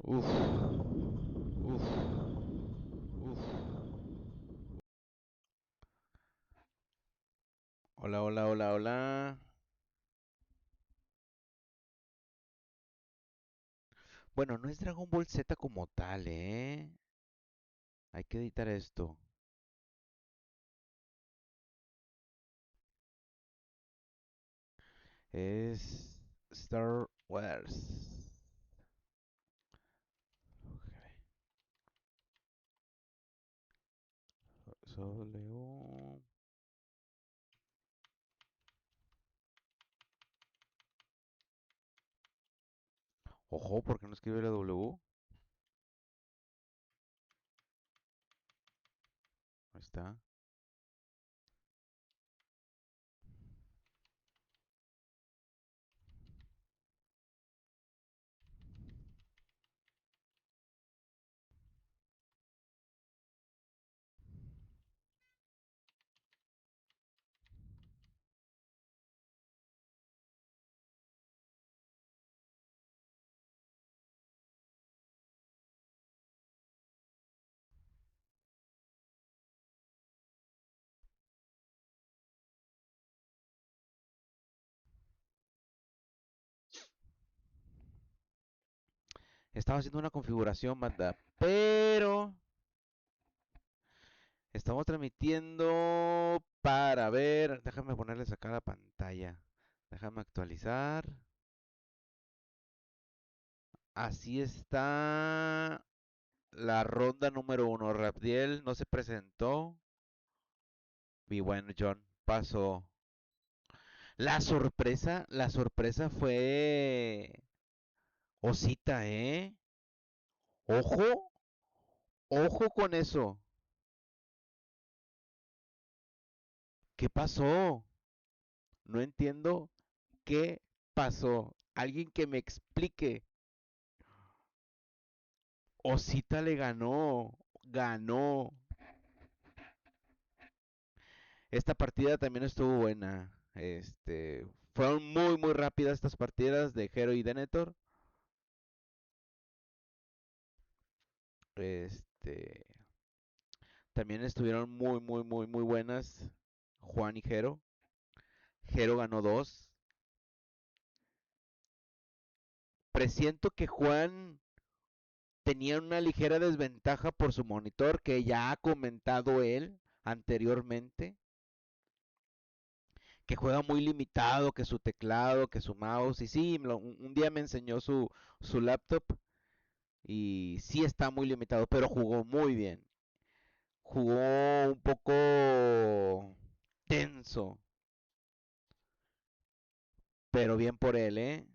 Uf, uf, uf. Hola, hola, hola, hola. Bueno, no es Dragon Ball Z como tal, ¿eh? Hay que editar esto. Es Star Wars. W. Ojo, ¿por qué no escribe la W? Ahí está. Estaba haciendo una configuración, banda, pero estamos transmitiendo para ver. Déjame ponerles acá la pantalla. Déjame actualizar. Así está la ronda número uno. Rabdiel no se presentó. Y bueno, John pasó. La sorpresa fue Osita, ¿eh? Ojo, ojo con eso. ¿Qué pasó? No entiendo qué pasó. Alguien que me explique. Osita le ganó, ganó. Esta partida también estuvo buena. Fueron muy, muy rápidas estas partidas de Hero y Denethor. Este, También estuvieron muy, muy, muy, muy buenas Juan y Hero. Hero ganó dos. Presiento que Juan tenía una ligera desventaja por su monitor, que ya ha comentado él anteriormente, que juega muy limitado, que su teclado, que su mouse, y sí, un día me enseñó su laptop, y sí está muy limitado, pero jugó muy bien. Jugó un poco tenso, pero bien por él, ¿eh?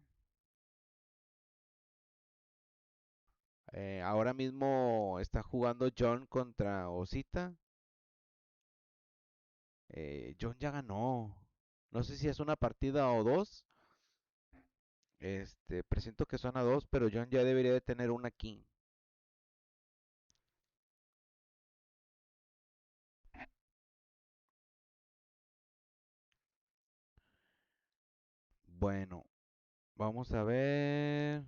Ahora mismo está jugando John contra Osita. John ya ganó. No sé si es una partida o dos. Presiento que son a dos, pero John ya debería de tener una king. Bueno, vamos a ver.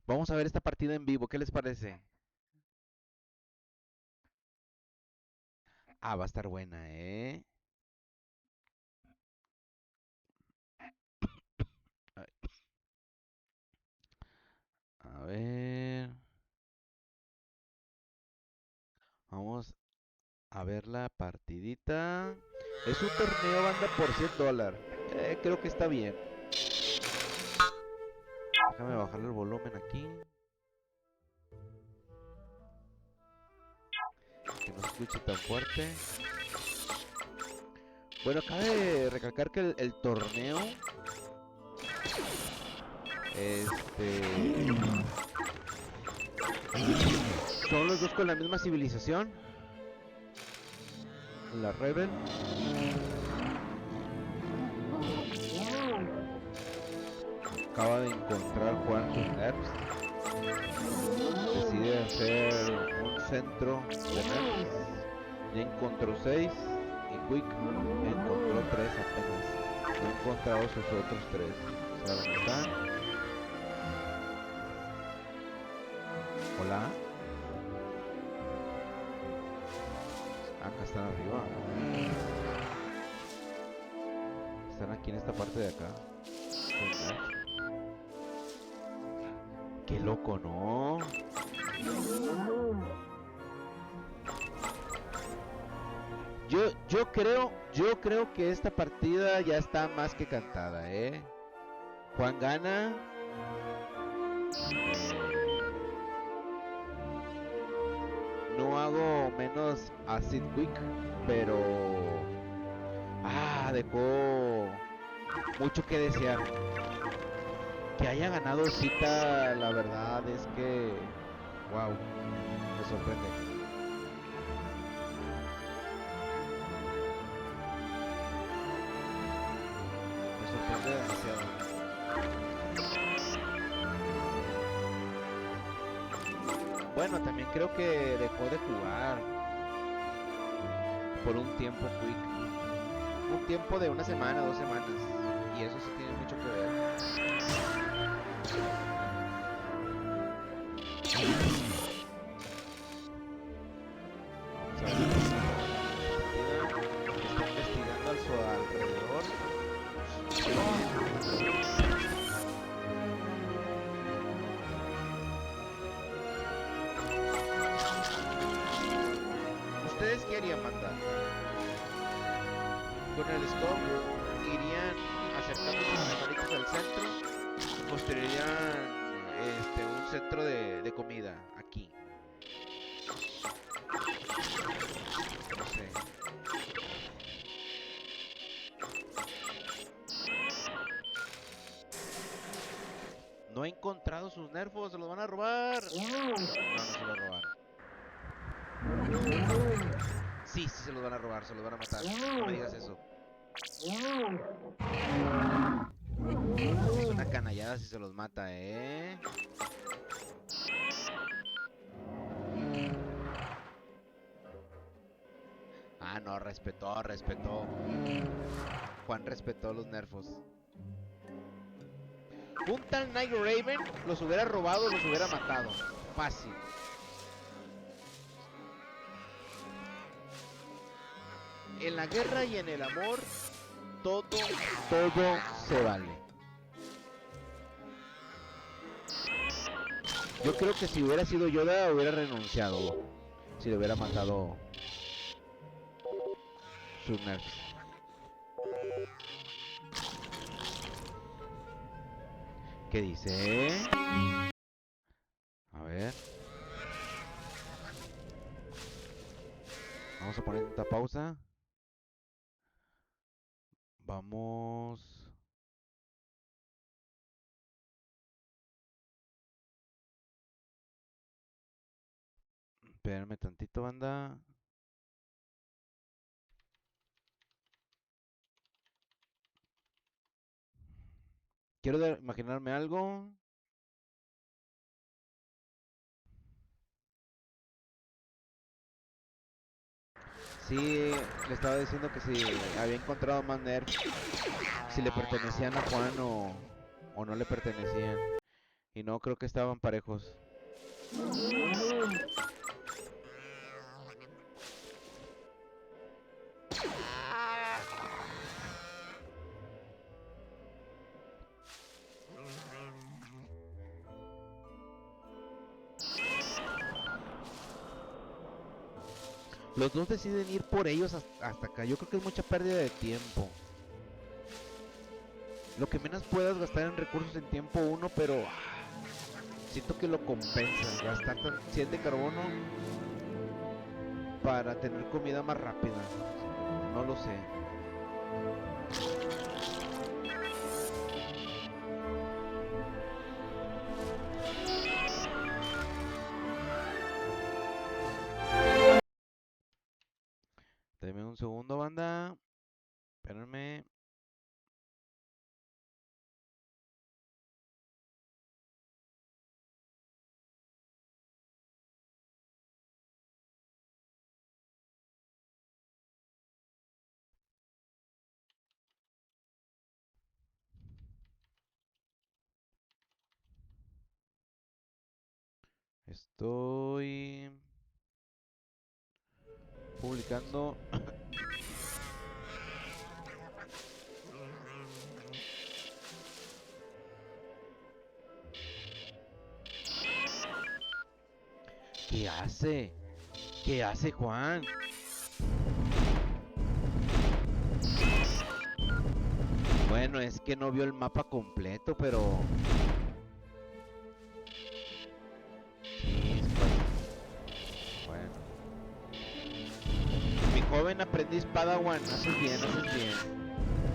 Vamos a ver esta partida en vivo. ¿Qué les parece? Ah, va a estar buena, ¿eh? A ver. Vamos a ver la partidita. Es un torneo banda por $100. Creo que está bien. Déjame bajarle el volumen aquí. Que no se escuche tan fuerte. Bueno, cabe recalcar que el torneo este, son los dos con la misma civilización, la Rebel. Acaba de encontrar Juan sus nerfs. Decide hacer un centro de nerfs. Ya encontró 6. En Quick encontró 3 apenas. No ha encontrado sus otros 3. ¿Saben dónde están? Ojalá. Acá están arriba. Están aquí en esta parte de acá. Qué loco, ¿no? Yo creo que esta partida ya está más que cantada, ¿eh? Juan gana. No hago menos a Sid Quick, pero dejó mucho que desear. Que haya ganado Cita, la verdad es que, wow, me sorprende. Me sorprende demasiado. Bueno, también creo que dejó de jugar por un tiempo Quick. Un tiempo de una semana, 2 semanas. Y eso sí tiene mucho que ver. Vamos a ver está investigando a su alrededor. ¿Ustedes qué harían matar? Con el stop irían acercándose los animalitos al centro y construirían un centro de comida aquí. No sé. No he encontrado sus nerfos, se los van a robar. No, no se los robaron. Sí, sí se los van a robar, se los van a matar. No me digas eso. Es una canallada si se los mata, ¿eh? Ah, no, respetó. Juan respetó los nerfos. Un tal Night Raven los hubiera robado, los hubiera matado. Fácil. En la guerra y en el amor, todo se vale. Yo creo que si hubiera sido Yoda, hubiera renunciado. Si le hubiera matado sus nerfs. ¿Qué dice? A ver. Vamos a poner esta pausa. Vamos. Espérenme tantito, banda. Quiero imaginarme algo. Sí, le estaba diciendo que si había encontrado más nerfs, si le pertenecían a Juan o no le pertenecían. Y no, creo que estaban parejos. Los dos deciden ir por ellos hasta acá. Yo creo que es mucha pérdida de tiempo. Lo que menos puedas gastar en recursos en tiempo uno, pero siento que lo compensa. Gastar 100 de carbono para tener comida más rápida. No lo sé. Deme un segundo, banda. Espérenme. Estoy publicando. ¿Qué hace? ¿Qué hace Juan? Bueno, es que no vio el mapa completo, pero... Sí, bueno. Mi joven aprendiz Padawan, haces bien, haces bien.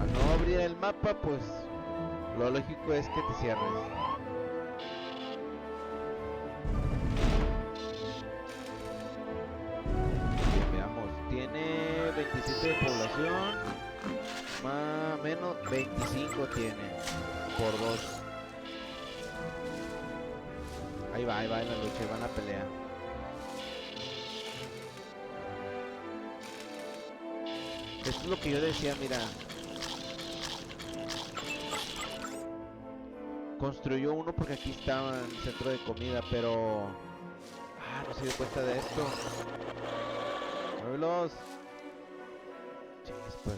Al no abrir el mapa, pues lo lógico es que te cierres. Bien, veamos. Tiene 27 de población. Más menos 25 tiene. Por 2. Ahí va en la lucha, ahí va en la pelea. Esto es lo que yo decía, mira. Construyó uno porque aquí estaba en el centro de comida, pero... Ah, no se dio cuenta de esto. ¡Muévelos! Chis, pues.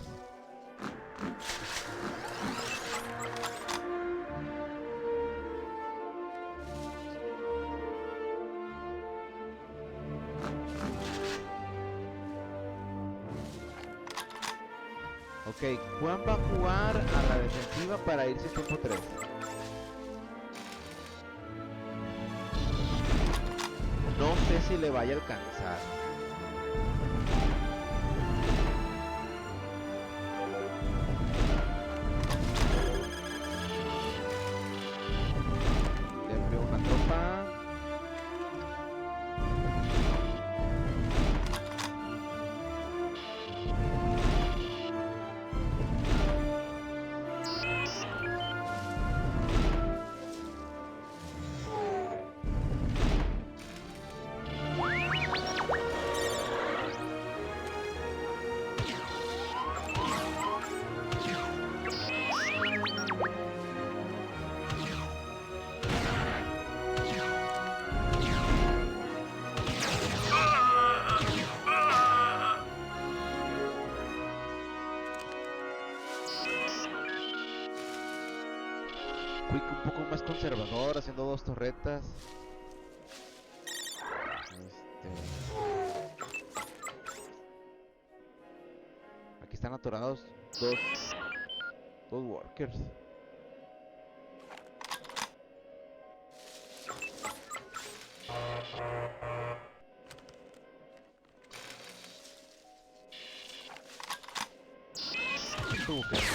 Ok, Juan va a jugar a la defensiva para irse tiempo 3. No sé si le vaya a alcanzar. Le envió una tropa. Quick un poco más conservador, haciendo 2 torretas. Aquí están atorados dos workers. ¿Qué estuvo buscando?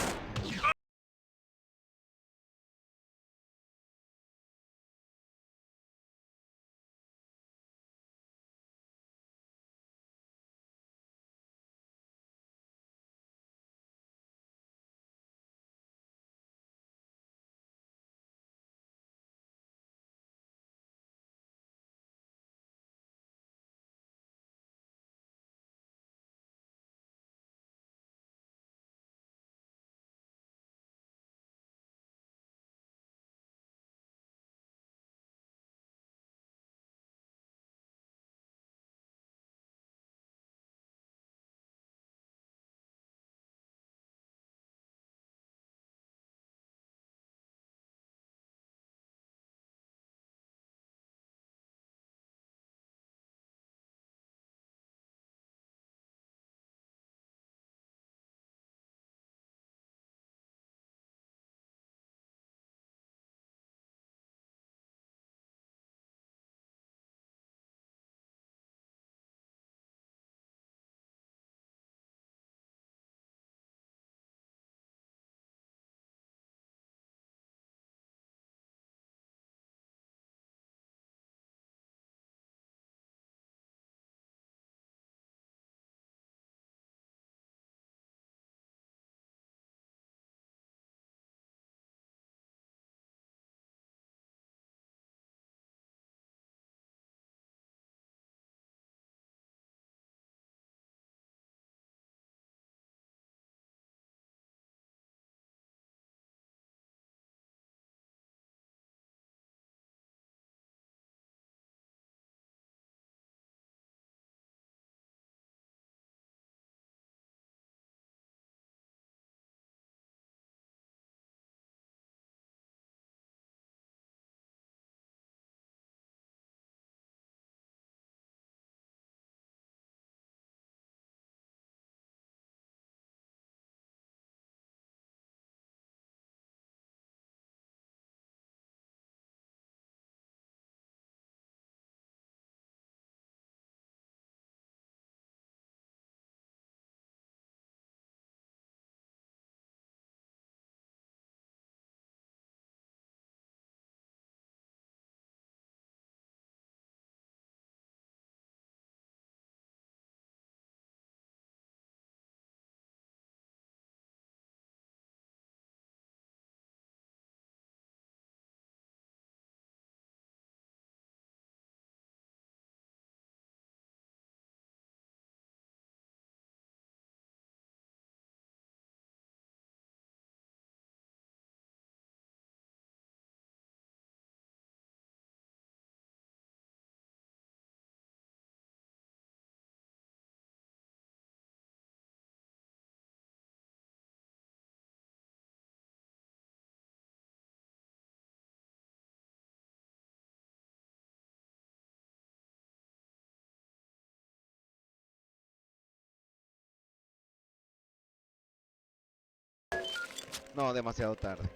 No, demasiado tarde.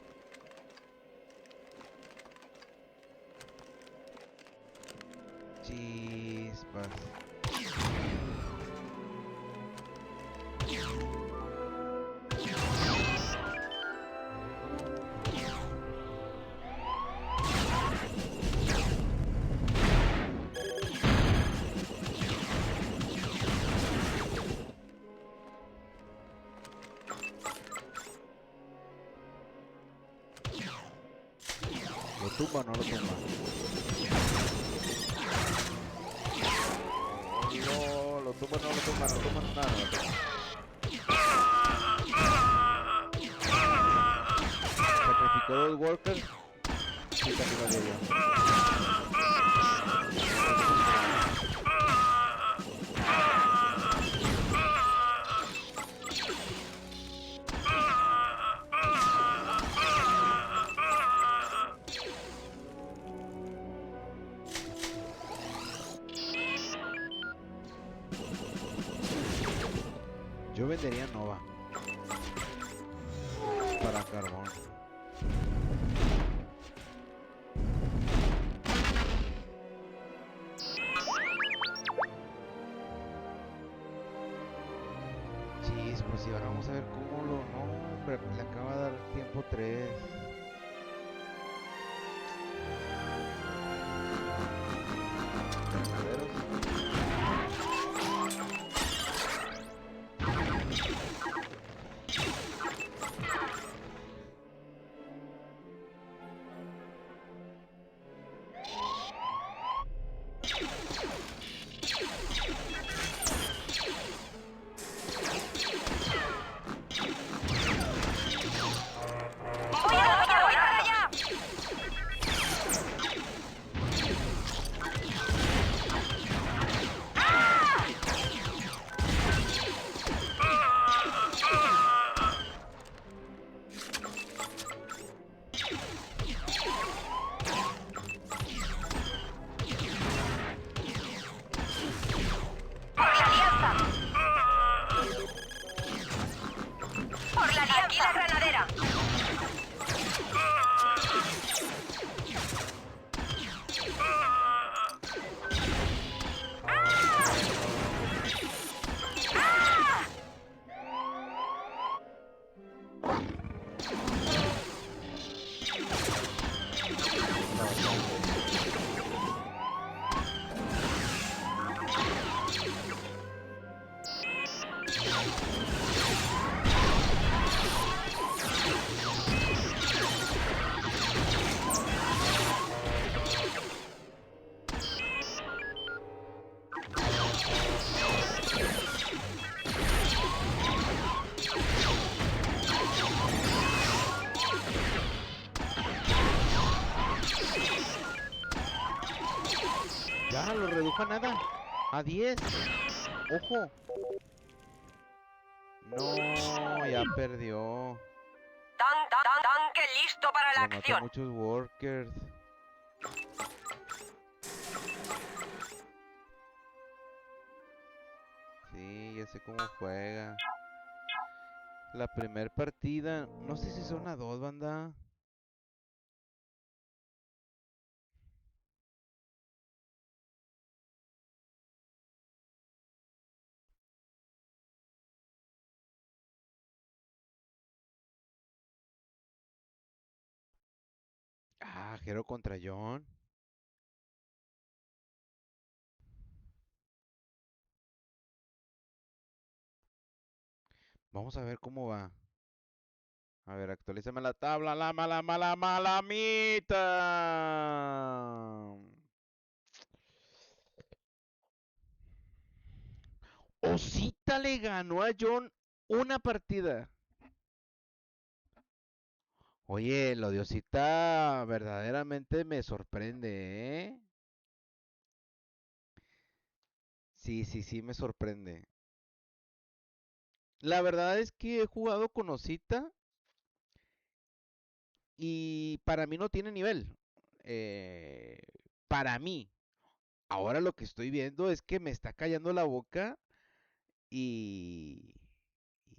Chispas. ¿Lo tumba o no lo tumba? No, lo tumba, no lo tumba, no tumba nada, no lo tumba. Sacrificó 2 workers. Sí, también lo haría yo. Yo vendería Nova para carbón. Chis, pues y ahora vamos a ver cómo lo... No, hombre, le acaba de dar tiempo 3. Aquí la granadera. Ya, lo redujo a nada. A 10. Ojo. No, ya perdió. Tanque listo para la Le mató acción. muchos workers. Sí, ya sé cómo juega. La primer partida. No sé si son a 2, banda. Ah, Jero contra John. Vamos a ver cómo va. A ver, actualízame la tabla. La mala, mala, malamita. Osita le ganó a John una partida. Oye, lo de Osita verdaderamente me sorprende, ¿eh? Sí, sí, sí, me sorprende. La verdad es que he jugado con Osita y para mí no tiene nivel. Eh, para mí. Ahora lo que estoy viendo es que me está callando la boca y,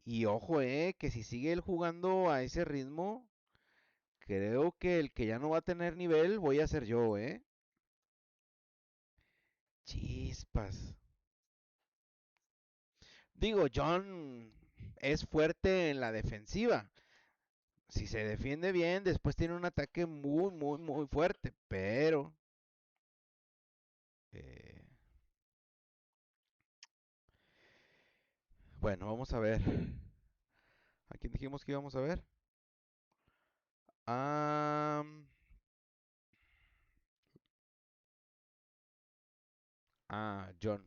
Y ojo, que si sigue él jugando a ese ritmo, creo que el que ya no va a tener nivel voy a ser yo, ¿eh? Chispas. Digo, John es fuerte en la defensiva. Si se defiende bien, después tiene un ataque muy, muy, muy fuerte. Pero... eh, bueno, vamos a ver. ¿A quién dijimos que íbamos a ver? Ah, John.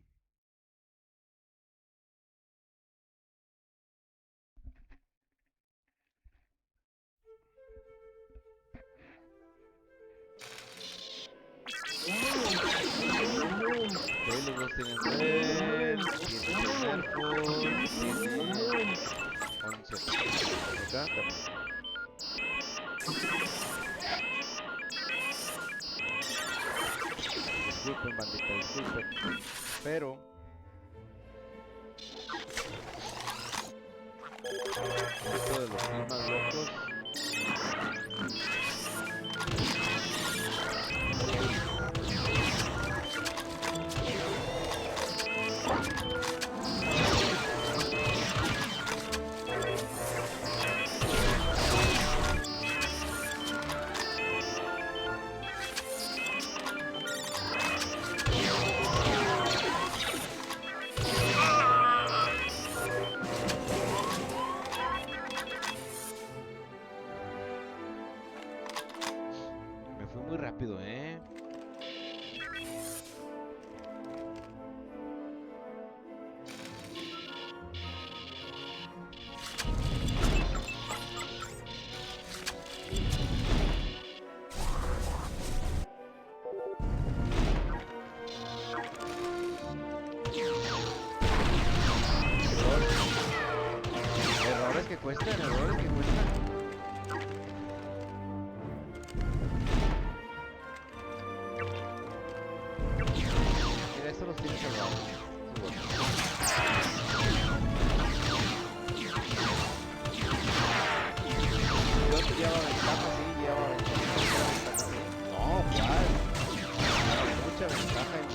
Ok, los dos tienen red, tienen nerfos, tienen 11. Acá también. Disculpen, bandita, disculpen. Pero... esto de los climas locos... Me fui muy rápido, ¿eh? Errores que cuestan, errores que cuestan. Mira, estos los tienes salvados. Yo llevaba ventaja, sí, llevaba ventaja. No, ¿cuál? Llevaba mucha ventaja en mi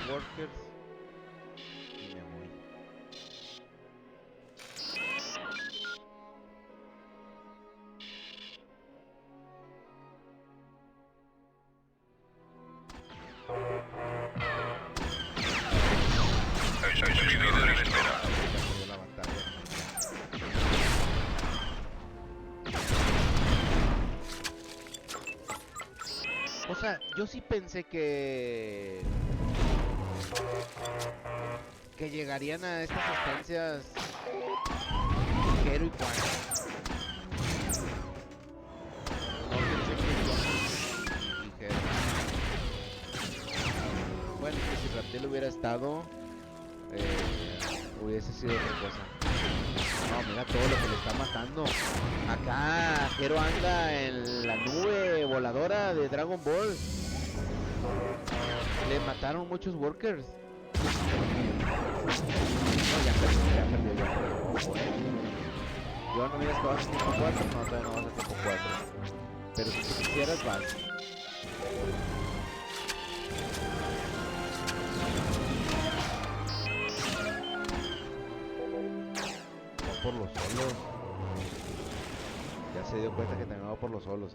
workers y me voy. Soy líder en espera. Ya perdió la batalla. O sea, yo sí pensé que llegarían a estas estancias Jero y Juan. No pensé que John y Jero. Bueno, que si Raptel hubiera estado, hubiese sido otra cosa. No, mira todo lo que le está matando. Acá Jero anda en la nube voladora de Dragon Ball. Le mataron muchos workers. No, ya perdió. Yo no hubiera estado en tiempo 4, no, todavía no vas a tiempo 4. Pero si tú quisieras, vas. Va por los solos. Ya se dio cuenta que también va por los solos,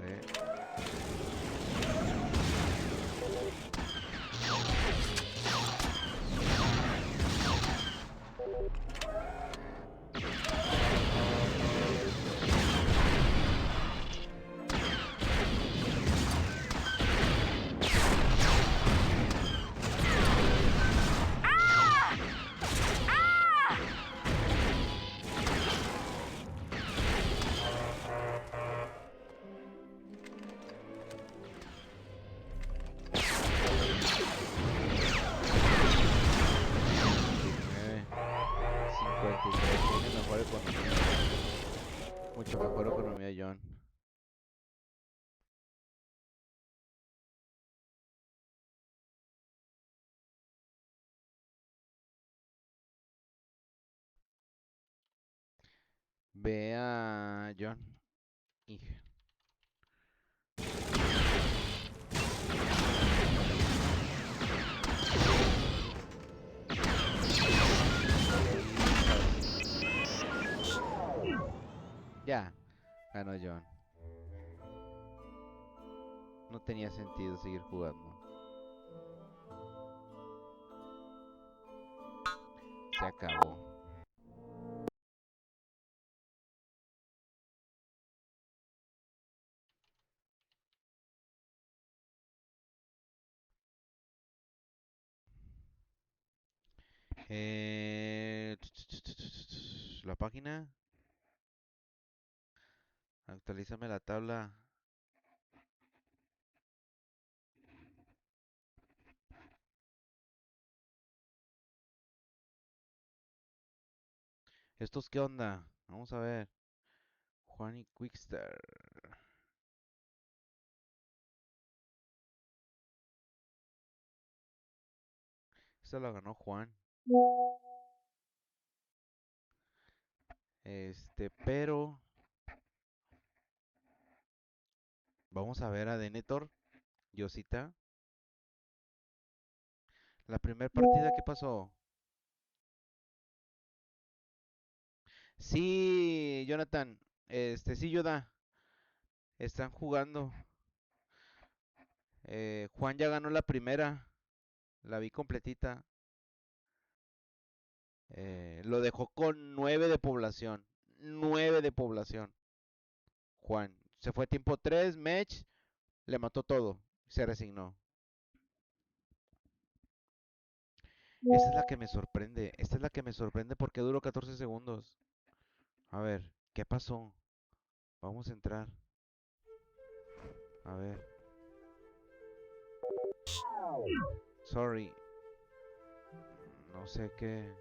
Tiene mejor economía. Mucho mejor economía John. Ve a John. Hija. Ya, ganó John. No tenía sentido seguir jugando. Se acabó. La página. Actualízame la tabla. ¿Estos qué onda? Vamos a ver. Juan y Quickstar. Esta la ganó Juan. Pero vamos a ver a Denethor. Yosita. La primera partida, ¿qué pasó? Sí, Jonathan. Sí, Yoda. Están jugando. Juan ya ganó la primera. La vi completita. Lo dejó con 9 de población. 9 de población. Juan. Se fue tiempo 3, match. Le mató todo. Se resignó. Esta es la que me sorprende. Esta es la que me sorprende porque duró 14 segundos. A ver, ¿qué pasó? Vamos a entrar. A ver. Sorry. No sé qué.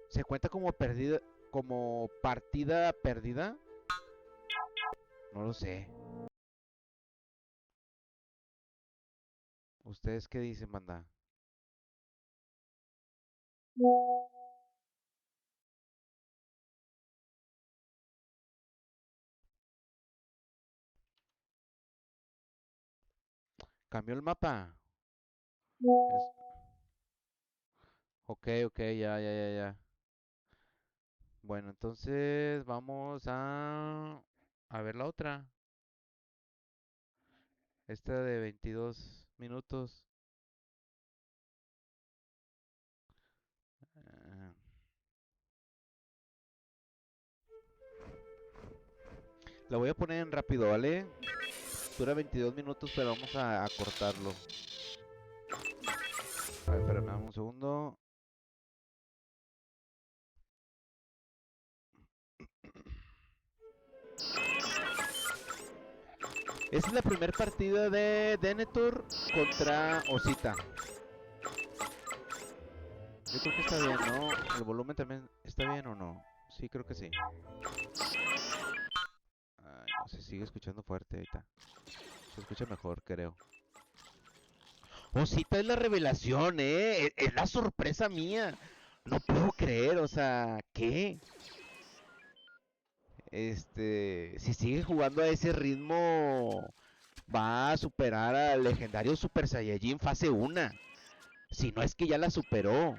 ¿Se cuenta como perdida, como partida perdida? No lo sé. ¿Ustedes qué dicen, banda? Cambió el mapa. Es- Ok, ok, ya, ya, ya, ya. Bueno, entonces vamos a ver la otra. Esta de 22 minutos. Ah, la voy a poner en rápido, ¿vale? Dura 22 minutos, pero vamos a cortarlo. A ver, espérame, dame un segundo. Esta es la primera partida de Denethor contra Osita. Yo creo que está bien, ¿no? El volumen también está bien o no. Sí, creo que sí. Ay, no se sigue escuchando fuerte ahorita. Se escucha mejor, creo. Osita es la revelación, ¿eh? Es la sorpresa mía. No puedo creer, o sea, ¿qué? Si sigue jugando a ese ritmo, va a superar al legendario Super Saiyajin fase 1. Si no es que ya la superó.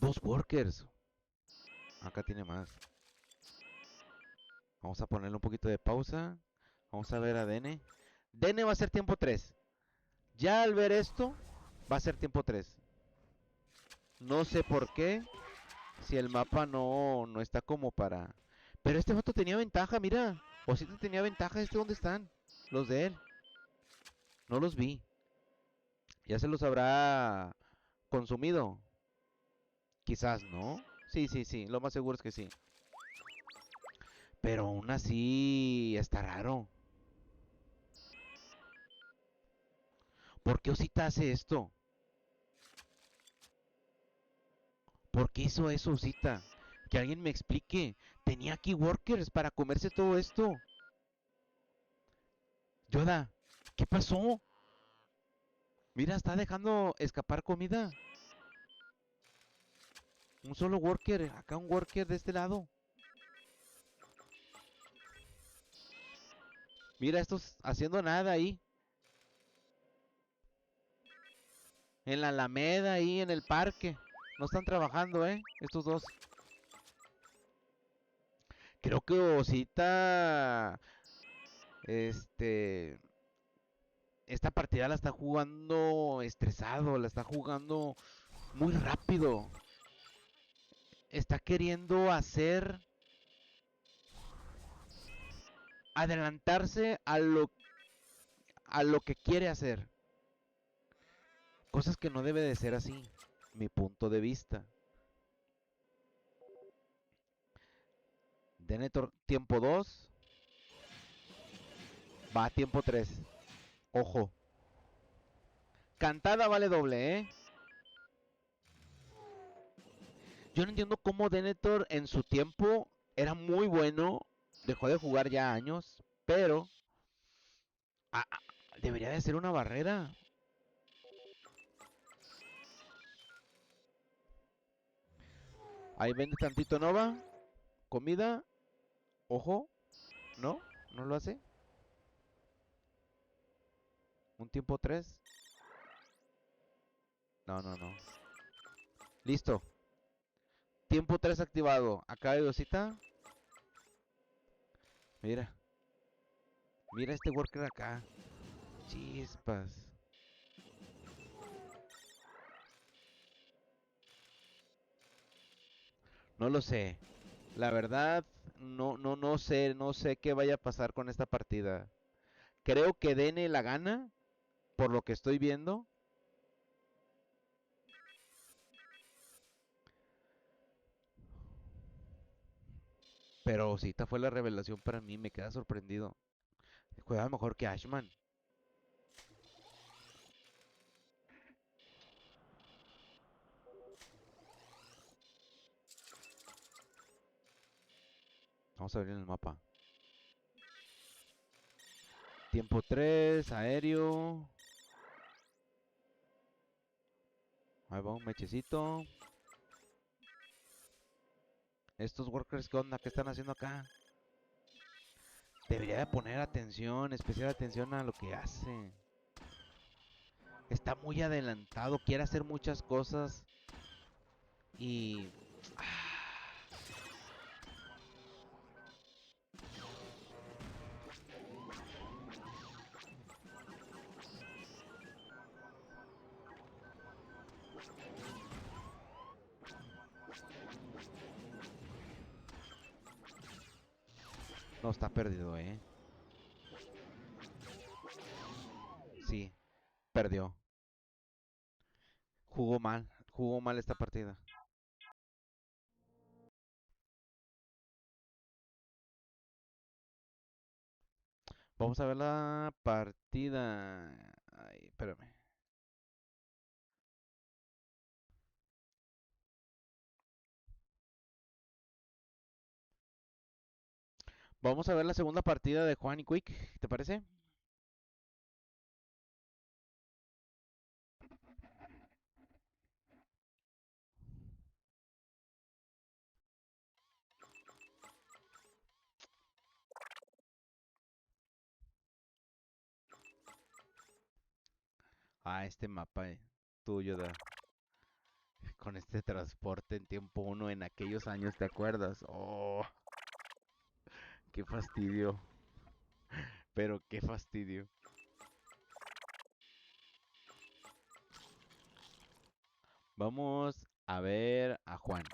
Dos workers. Acá tiene más. Vamos a ponerle un poquito de pausa. Vamos a ver a Dene. Dene va a ser tiempo 3. Ya al ver esto, va a ser tiempo 3. No sé por qué. Si el mapa no está como para... Pero este vato tenía ventaja, mira. Osito tenía ventaja. ¿Dónde están? Los de él. No los vi. Ya se los habrá consumido. Quizás no. Sí, sí, sí. Lo más seguro es que sí. Pero aún así está raro. ¿Por qué Osita hace esto? ¿Por qué hizo eso Osita? Que alguien me explique. Tenía aquí workers para comerse todo esto. Yoda, ¿qué pasó? Mira, está dejando escapar comida. Un solo worker. Acá un worker de este lado. Mira, estos haciendo nada ahí. En la Alameda, ahí en el parque. No están trabajando, estos dos. Creo que Osita, este, esta partida la está jugando estresado, la está jugando muy rápido. Está queriendo adelantarse a lo que quiere hacer. Cosas que no debe de ser así, mi punto de vista. Denethor tiempo 2, va a tiempo 3. Ojo. Cantada vale doble, ¿eh? Yo no entiendo cómo Denethor en su tiempo era muy bueno. Dejó de jugar ya años, pero debería de ser una barrera. Ahí vende tantito Nova. Comida. Ojo. No, no lo hace. Un tiempo 3. No, no, no. Listo. Tiempo 3 activado. Acá hay Dosita. Mira. Mira este worker acá. Chispas. No lo sé. La verdad, no sé qué vaya a pasar con esta partida. Creo que Dene la gana, por lo que estoy viendo. Pero Osita fue la revelación para mí, me queda sorprendido. Juega mejor que Ashman. Vamos a ver en el mapa. Tiempo 3, aéreo. Ahí va un mechecito. Estos workers, ¿qué onda? ¿Qué están haciendo acá? Debería de poner atención, especial atención a lo que hace. Está muy adelantado, quiere hacer muchas cosas y... No, está perdido, ¿eh? Sí, perdió. Jugó mal esta partida. Vamos a ver la partida. Ay, espérame. Vamos a ver la segunda partida de Juan y Quick, ¿te parece? Ah, este mapa tuyo, con este transporte en tiempo uno en aquellos años, ¿te acuerdas? Oh, qué fastidio. Pero qué fastidio. Vamos a ver a Juan.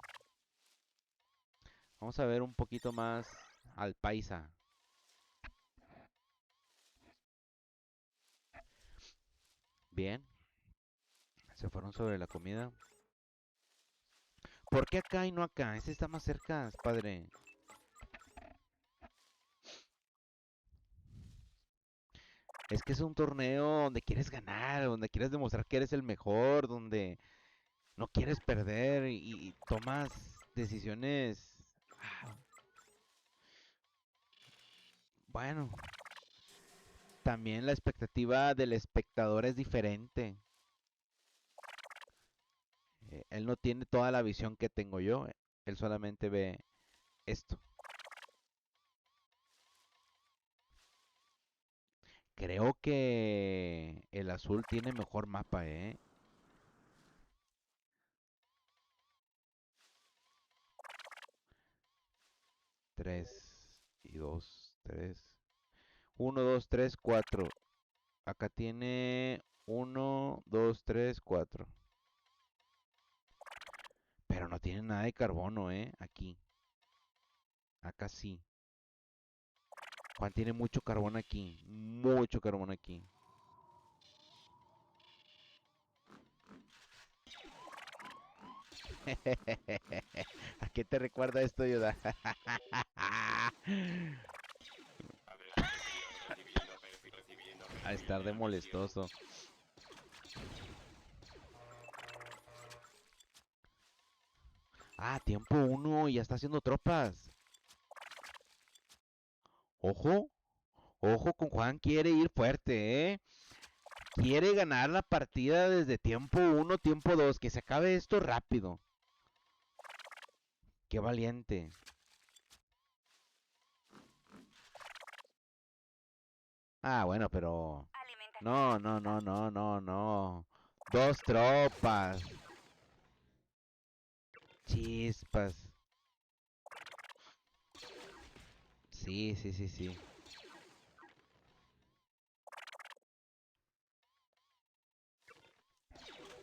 Vamos a ver un poquito más al paisa. Bien, se fueron sobre la comida. ¿Por qué acá y no acá? Este está más cerca, padre. Es que es un torneo donde quieres ganar, donde quieres demostrar que eres el mejor, donde no quieres perder y tomas decisiones. ah, Bueno, también la expectativa del espectador es diferente. Él no tiene toda la visión que tengo yo. Él solamente ve esto. Creo que el azul tiene mejor mapa, ¿eh? 3 y 2, 3. 1, 2, 3, 4. Acá tiene 1, 2, 3, 4. Pero no tiene nada de carbono, ¿eh? Aquí. Acá sí. Juan tiene mucho carbón aquí. Mucho carbón aquí. ¿A qué te recuerda esto, Yoda? A estar de molestoso. Ah, tiempo uno y ya está haciendo tropas. Ojo, ojo con Juan, quiere ir fuerte, ¿eh? Quiere ganar la partida desde tiempo uno, tiempo 2, que se acabe esto rápido. Qué valiente. Ah, bueno, pero... No, no, no, no, no, no. Dos tropas. Chispas. Sí, sí, sí, sí.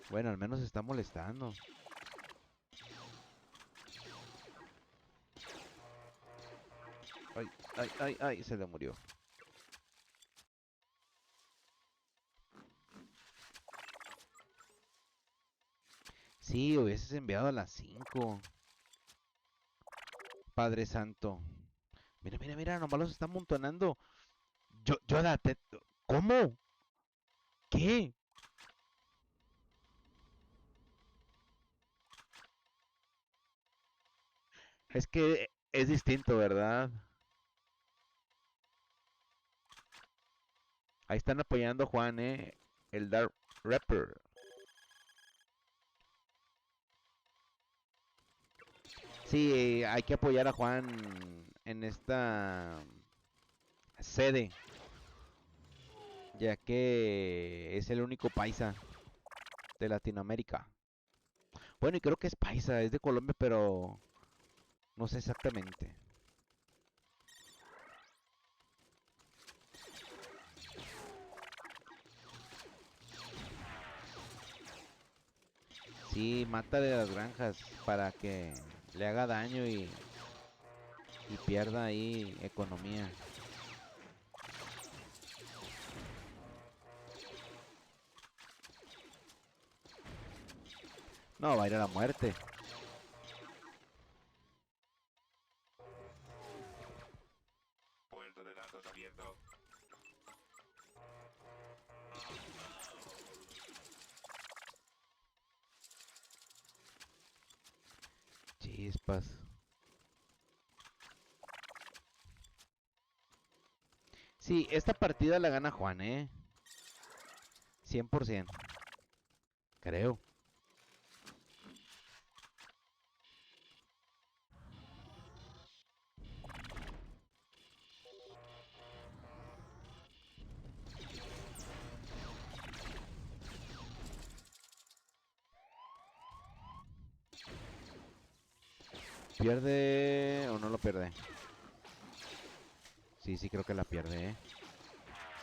Bueno, al menos se está molestando. Ay, ay, ay, ay, se le murió. Sí, hubieses enviado a las 5. Padre Santo. Mira, mira, mira, nomás los está amontonando. Yoda, ¿cómo? ¿Qué? Es que es distinto, ¿verdad? Ahí están apoyando a Juan, ¿eh? El Dark Rapper. Sí, hay que apoyar a Juan en esta sede, ya que es el único paisa de Latinoamérica. Bueno, y creo que es paisa, es de Colombia, pero no sé exactamente. Sí, mata de las granjas para que le haga daño y pierda ahí economía. No, va a ir a la muerte. Puerto de datos abierto. Chispas. Sí, esta partida la gana Juan, 100%. Creo. ¿Pierde o no lo pierde? Sí, sí, creo que la pierde,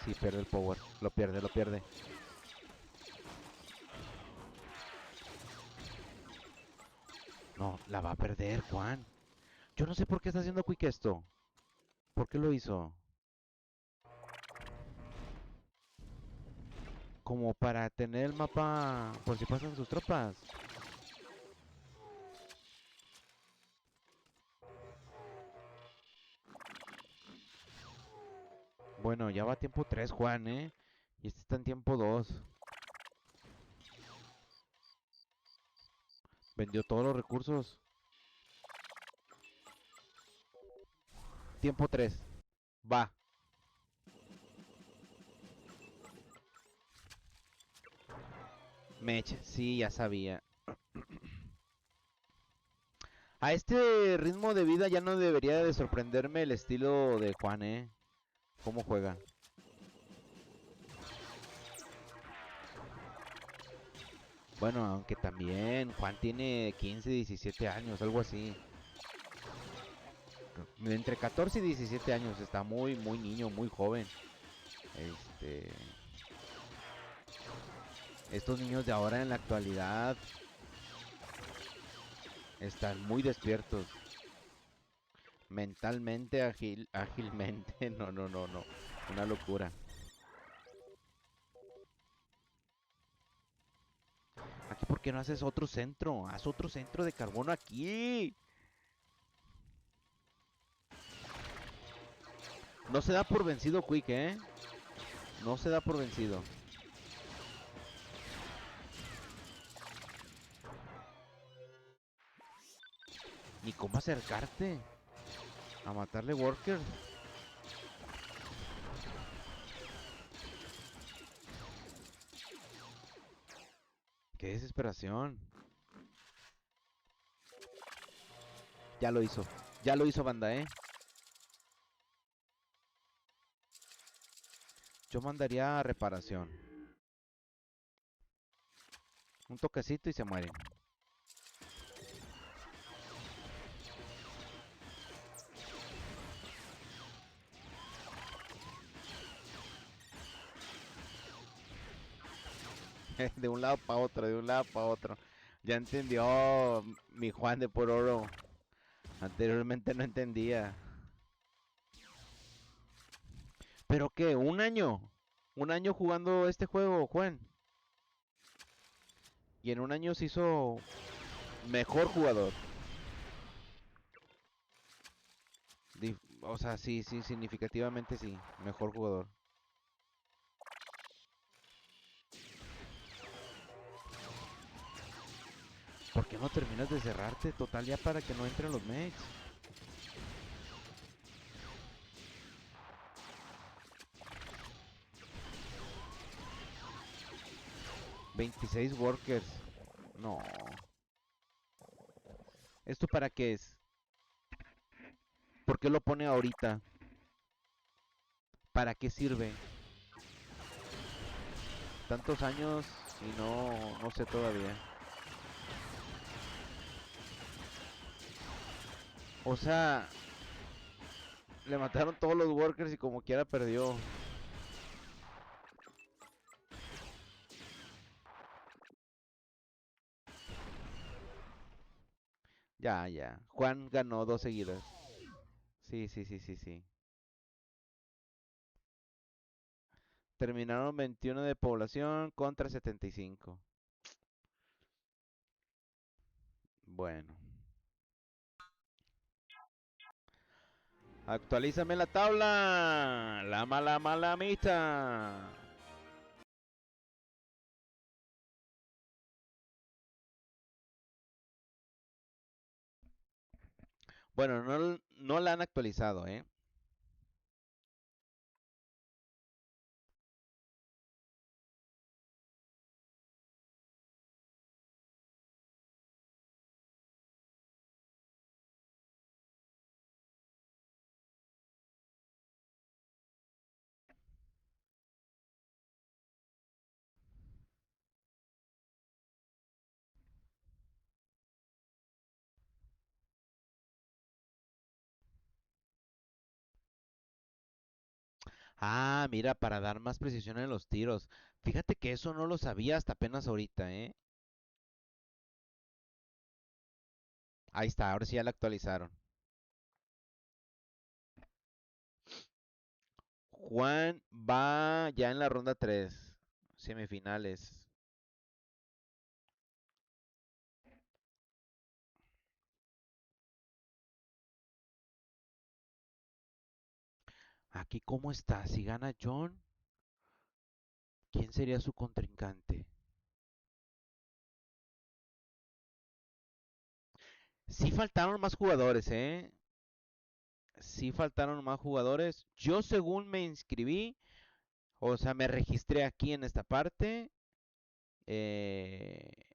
Sí, pierde el power. Lo pierde, lo pierde. No, la va a perder, Juan. Yo no sé por qué está haciendo Quick esto. ¿Por qué lo hizo? Como para tener el mapa por si pasan sus tropas. Bueno, ya va tiempo 3, Juan, Y este está en tiempo 2. Vendió todos los recursos. Tiempo 3. Va. Mech, sí, ya sabía. A este ritmo de vida ya no debería de sorprenderme el estilo de Juan, ¿Cómo juega? Bueno, aunque también Juan tiene 15, 17 años, algo así. Entre 14 y 17 años, está muy, muy niño, muy joven. Este, estos niños de ahora en la actualidad están muy despiertos. Mentalmente, ágilmente, no, no, no, no. Una locura. Aquí, ¿por qué no haces otro centro? Haz otro centro de carbono aquí. No se da por vencido Quick, No se da por vencido. Ni cómo acercarte a matarle workers. Qué desesperación. Ya lo hizo. Ya lo hizo, banda, Yo mandaría a reparación. Un toquecito y se mueren. De un lado para otro, de un lado para otro. Ya entendió mi Juan de por oro. Anteriormente no entendía. ¿Pero qué? ¿Un año? ¿Un año jugando este juego, Juan? Y en un año se hizo mejor jugador. O sea, sí, sí, significativamente sí. Mejor jugador. ¿Por qué no terminas de cerrarte? Total, ya para que no entren los mates. 26 workers. No. ¿Esto para qué es? ¿Por qué lo pone ahorita? ¿Para qué sirve? Tantos años y no sé todavía. O sea, le mataron todos los workers y como quiera perdió. Ya, ya. Juan ganó 2 seguidas. Sí, sí, sí, sí, sí. Terminaron 21 de población contra 75. Bueno. Actualízame la tabla. La mala malamita. Bueno, no la han actualizado, ¿eh? Ah, mira, para dar más precisión en los tiros. Fíjate que eso no lo sabía hasta apenas ahorita, ¿eh? Ahí está, ahora sí ya la actualizaron. Juan va ya en la ronda 3, semifinales. Aquí, ¿cómo está? Si gana John, ¿quién sería su contrincante? Sí faltaron más jugadores, ¿eh? Sí faltaron más jugadores. Yo según me inscribí, o sea, me registré aquí en esta parte, eh,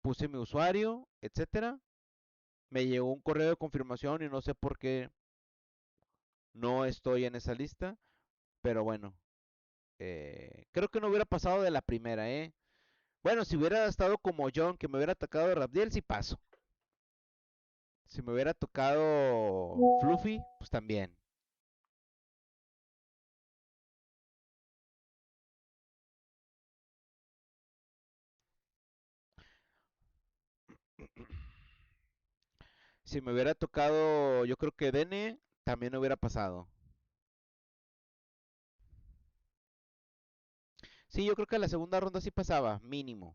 puse mi usuario, etcétera. Me llegó un correo de confirmación y no sé por qué no estoy en esa lista, pero bueno, creo que no hubiera pasado de la primera, ¿eh? Bueno, si hubiera estado como John, que me hubiera atacado de Rabdiel, sí paso. Si me hubiera tocado Fluffy, pues también. Si me hubiera tocado, yo creo que Dene, también hubiera pasado. Sí, yo creo que la segunda ronda sí pasaba, mínimo.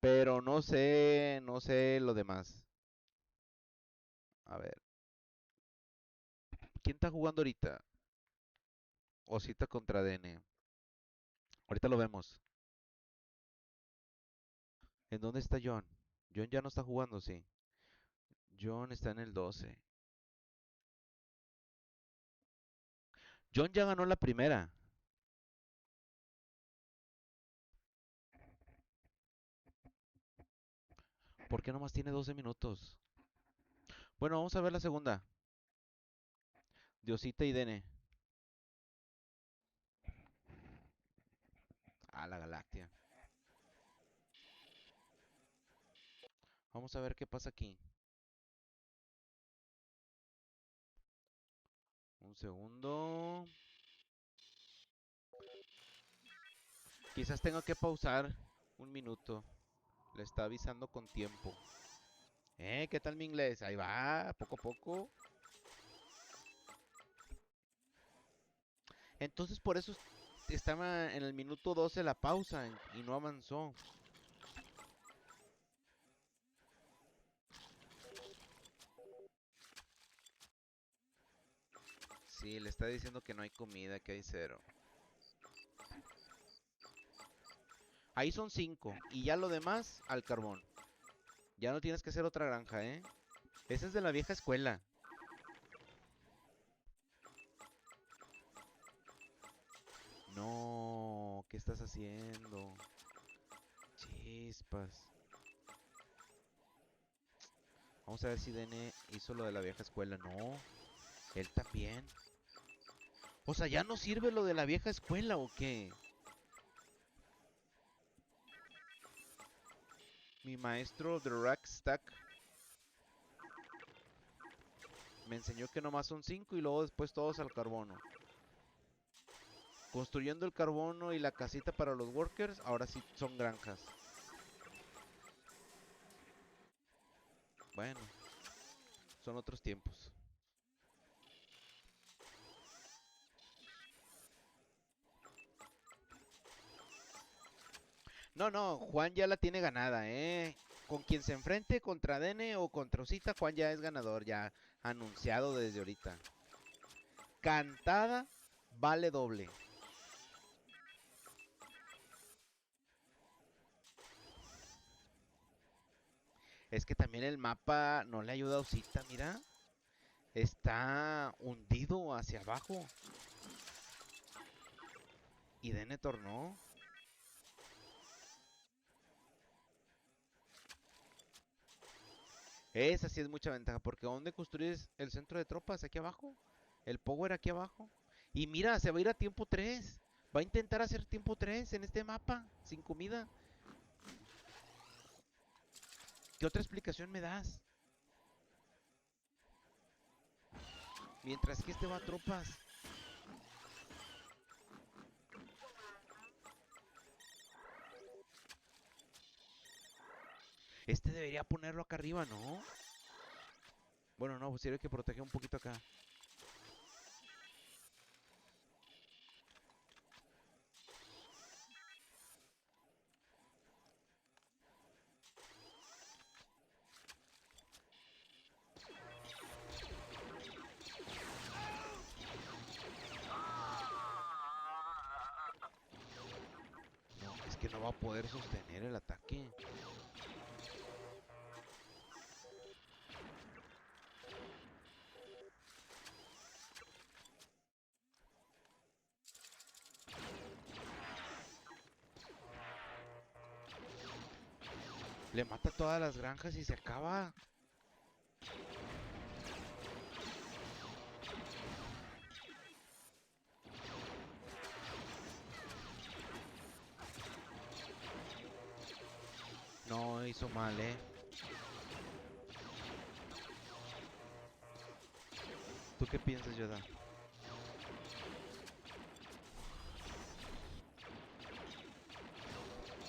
Pero no sé lo demás. A ver, ¿quién está jugando ahorita? Osita contra Dene. Ahorita lo vemos. ¿En dónde está John? John ya no está jugando, sí. John está en el 12. John ya ganó la primera. ¿Por qué nomás tiene 12 minutos? Bueno, vamos a ver la segunda. Diosita y Dene. Ah, la Galaxia. Vamos a ver qué pasa aquí. Un segundo. Quizás tenga que pausar un minuto. Le está avisando con tiempo. ¿Qué tal mi inglés? Ahí va, poco a poco. Entonces por eso estaba en el minuto 12 la pausa y no avanzó. Sí, le está diciendo que no hay comida, que hay cero. Ahí son 5 y ya lo demás al carbón. Ya no tienes que hacer otra granja, ¿eh? Esa es de la vieja escuela. No, ¿qué estás haciendo? Chispas. Vamos a ver si Dene hizo lo de la vieja escuela. No. Él también. O sea, ¿ya no sirve lo de la vieja escuela o qué? Mi maestro The Rack Stack me enseñó que nomás son 5 y luego después todos al carbono. Construyendo el carbono y la casita para los workers, ahora sí son granjas. Bueno, son otros tiempos. No, no, Juan ya la tiene ganada, ¿eh? Con quien se enfrente, contra Dene o contra Osita, Juan ya es ganador, ya anunciado desde ahorita. Cantada, vale doble. Es que también el mapa no le ayuda a Osita, mira. Está hundido hacia abajo. Y Dene tornó. Esa sí es mucha ventaja, porque ¿dónde construyes el centro de tropas? Aquí abajo. El power aquí abajo. Y mira, se va a ir a tiempo 3. Va a intentar hacer tiempo 3 en este mapa, sin comida. ¿Qué otra explicación me das? Mientras que este va a tropas. Este debería ponerlo acá arriba, ¿no? Bueno, no, pues tiene que proteger un poquito acá. No, es que no va a poder sostener el ataque. Le mata todas las granjas y se acaba. No, hizo mal, ¿eh? ¿Tú qué piensas, Yoda?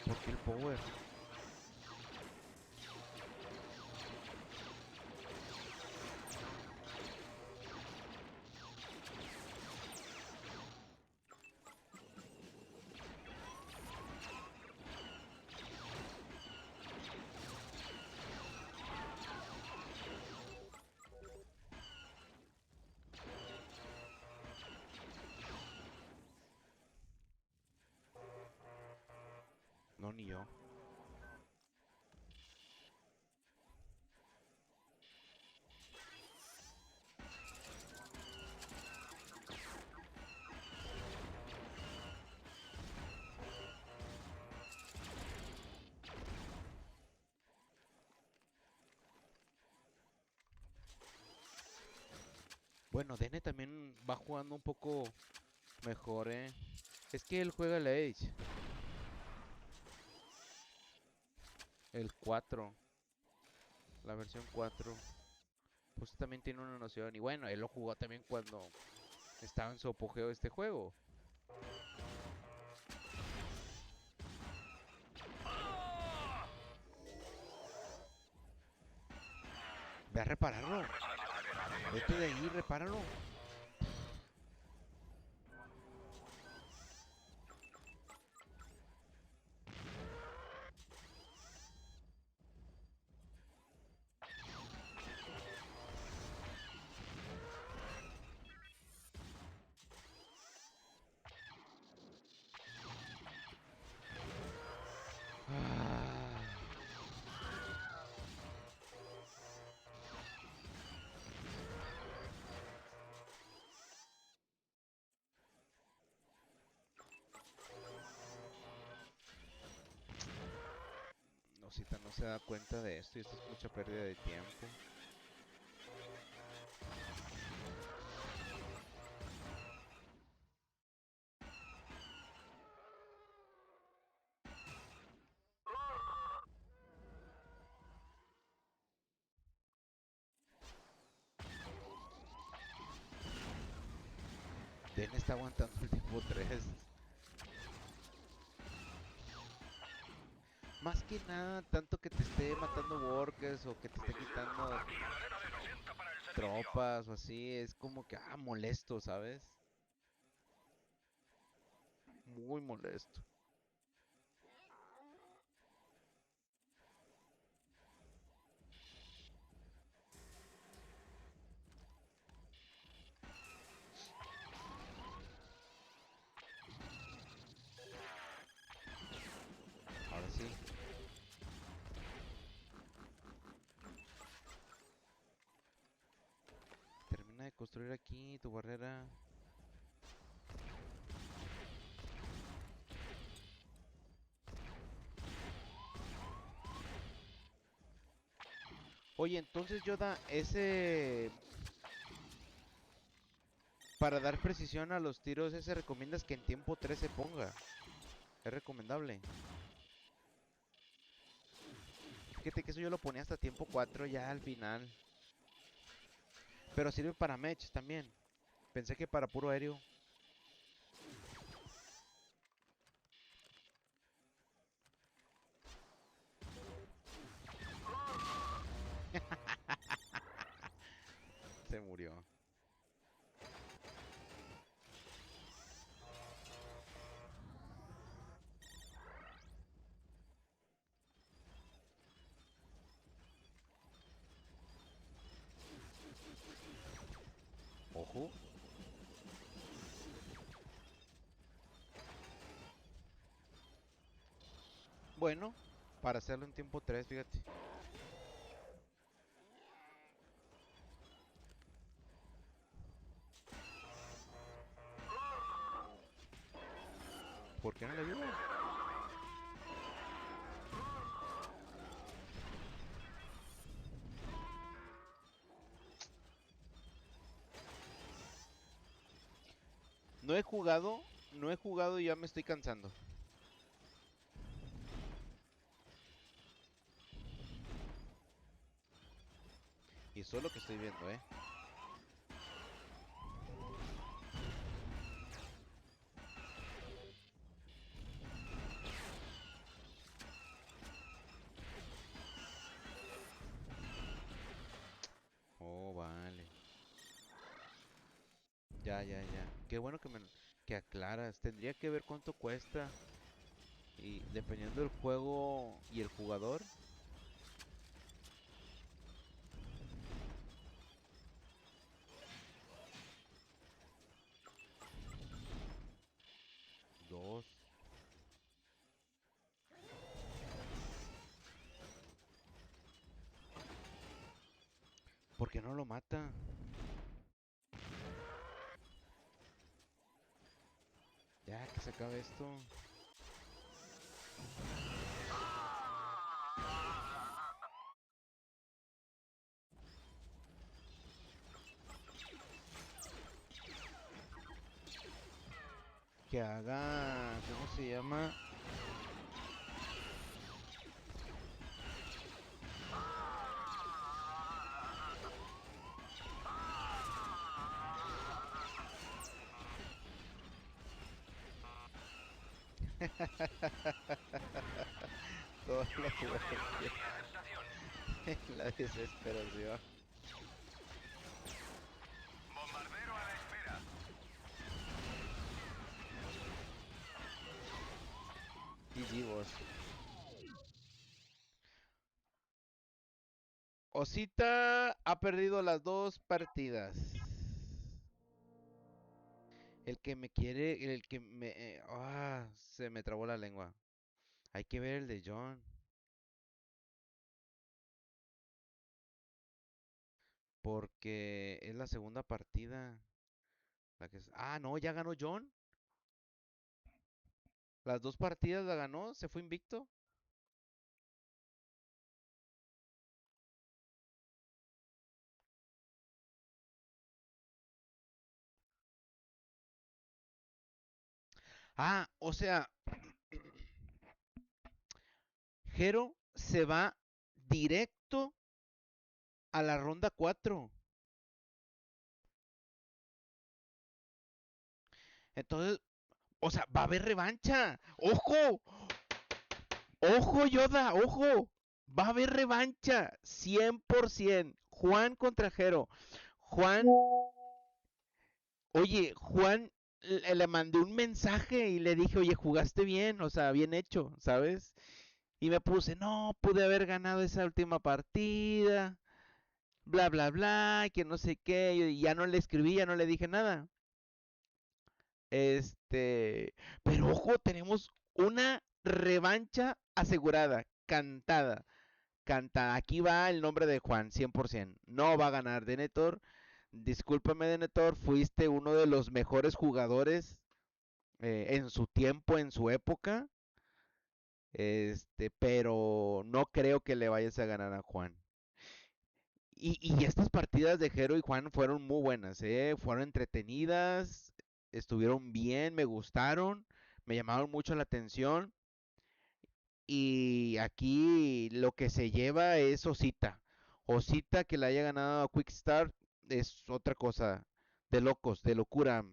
¿Por qué el power? No, ni yo. Bueno, Dene también va jugando un poco mejor, ¿eh? Es que él juega el Age. El 4. La versión 4. Pues también tiene una noción. Y bueno, él lo jugó también cuando estaba en su apogeo este juego. Ve a repararlo. Vete de ahí, repáralo. Ah. Osita no se da cuenta de esto y esto es mucha pérdida de tiempo. Den está aguantando el tiempo 3. Más que nada, tanto que te esté matando workers o que te esté quitando Cadena de 80 para el servicio. tropas o así, es como que, molesto, ¿sabes? Muy molesto. Ahora sí. Termina de construir aquí tu barrera. Oye, entonces Yoda, ese... Para dar precisión a los tiros, ese recomiendas que en tiempo 3 se ponga. Es recomendable. Fíjate que eso yo lo ponía hasta tiempo 4 ya al final. Pero sirve para match también. Pensé que para puro aéreo. Se murió. Ojo. Bueno, para hacerlo en tiempo 3, fíjate. ¿Por qué no le ayudas? No he jugado y ya me estoy cansando. Y eso es lo que estoy viendo, ¿eh? Oh, vale. Ya, ya, ya. Qué bueno que aclaras. Tendría que ver cuánto cuesta. Y dependiendo del juego y el jugador. Dos. ¿Por qué no lo mata? Ya, que se acabe esto. Que haga... ¿Cómo se llama? Todo lo juego Aceptación. la desesperación. Bombardero a la espera. GG, boss. Osita ha perdido las dos partidas. El que me quiere, el que me... se me trabó la lengua. Hay que ver el de John. Porque es la segunda partida. No, ya ganó John. Las dos partidas la ganó, se fue invicto. O sea, Jero se va directo a la ronda 4. Entonces, o sea, va a haber revancha. ¡Ojo! ¡Ojo, Yoda! ¡Ojo! Va a haber revancha. 100%. Juan contra Jero. Juan, oye, Juan, le mandé un mensaje y le dije, oye, jugaste bien, o sea, bien hecho, ¿sabes? Y me puse, no, pude haber ganado esa última partida, bla, bla, bla, que no sé qué. Y ya no le escribí, ya no le dije nada. Este, pero ojo, tenemos una revancha asegurada, cantada, cantada. Aquí va el nombre de Juan, 100%. No va a ganar Denethor. Discúlpame, Denethor, fuiste uno de los mejores jugadores en su tiempo, en su época. Pero no creo que le vayas a ganar a Juan. Y estas partidas de Jero y Juan fueron muy buenas, ¿eh? Fueron entretenidas, estuvieron bien, me gustaron, me llamaron mucho la atención. Y aquí lo que se lleva es Osita. Osita que le haya ganado a Quick Start es otra cosa de locos, de locura.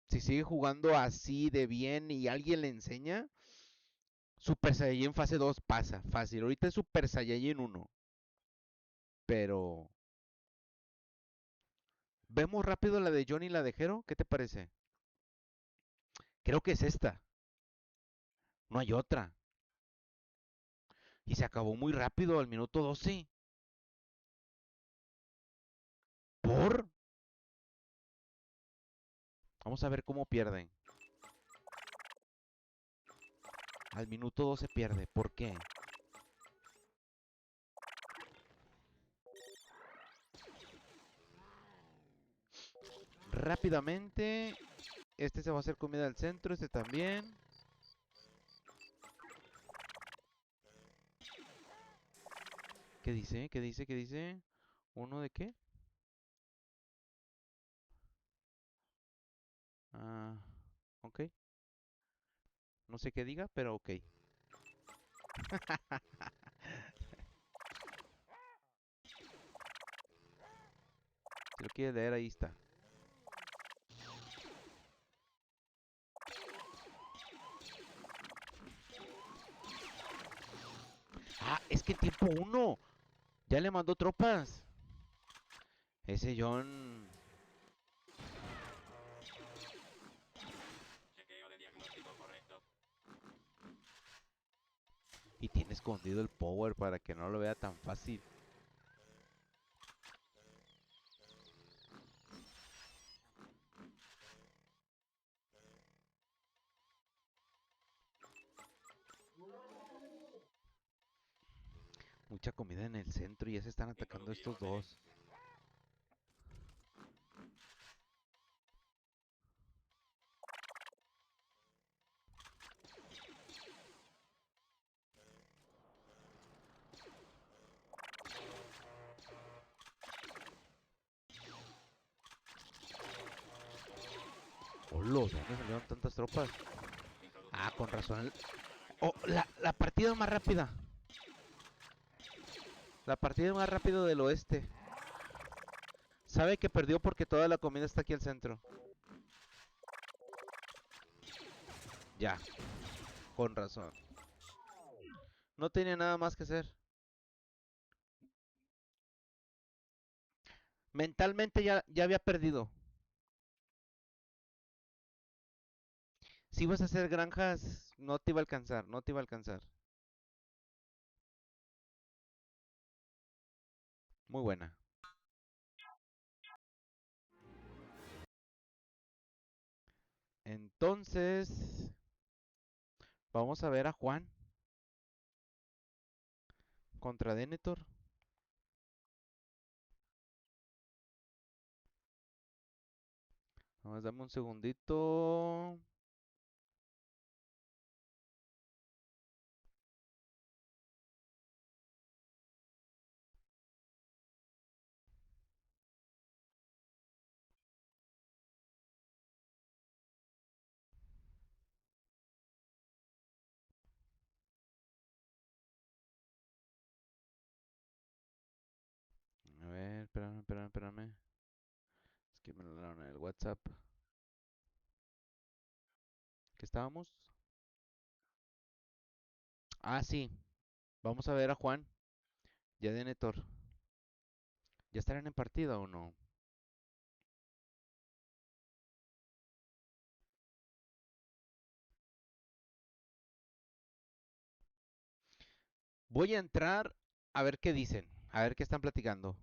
Si sigue jugando así de bien y alguien le enseña, Super Saiyajin fase 2 pasa, fácil. Ahorita es Super Saiyajin 1, pero vemos rápido la de Johnny y la de Hero, ¿qué te parece? Creo que es esta, no hay otra. Y se acabó muy rápido al minuto 12. ¿Por? Vamos a ver cómo pierden. Al minuto 12 pierde, ¿por qué? Rápidamente, este se va a hacer comida al centro, este también. ¿Qué dice? ¿Qué dice? ¿Qué dice? ¿Uno de qué? Ah, ok. No sé qué diga, pero ok. Si lo quiere leer, ahí está. Ah, es que en tiempo uno ya le mandó tropas. Ese John. Y tiene escondido el power para que no lo vea tan fácil. Mucha comida en el centro y ya se están atacando estos dos. Hola, ¿de dónde salieron tantas tropas? Ah, con razón. Oh, la partida más rápida. La partida más rápida del oeste. Sabe que perdió porque toda la comida está aquí al centro. Ya, con razón. No tenía nada más que hacer. Mentalmente ya había perdido. Si ibas a hacer granjas, no te iba a alcanzar, no te iba a alcanzar. Muy buena. Entonces, vamos a ver a Juan contra Denethor. Vamos, dame un segundito. A ver, espérame. Es que me lo mandaron en el WhatsApp. ¿Qué estábamos? Ah, sí. Vamos a ver a Juan. Ya de Netor. ¿Ya estarán en partida o no? Voy a entrar a ver qué dicen. A ver qué están platicando.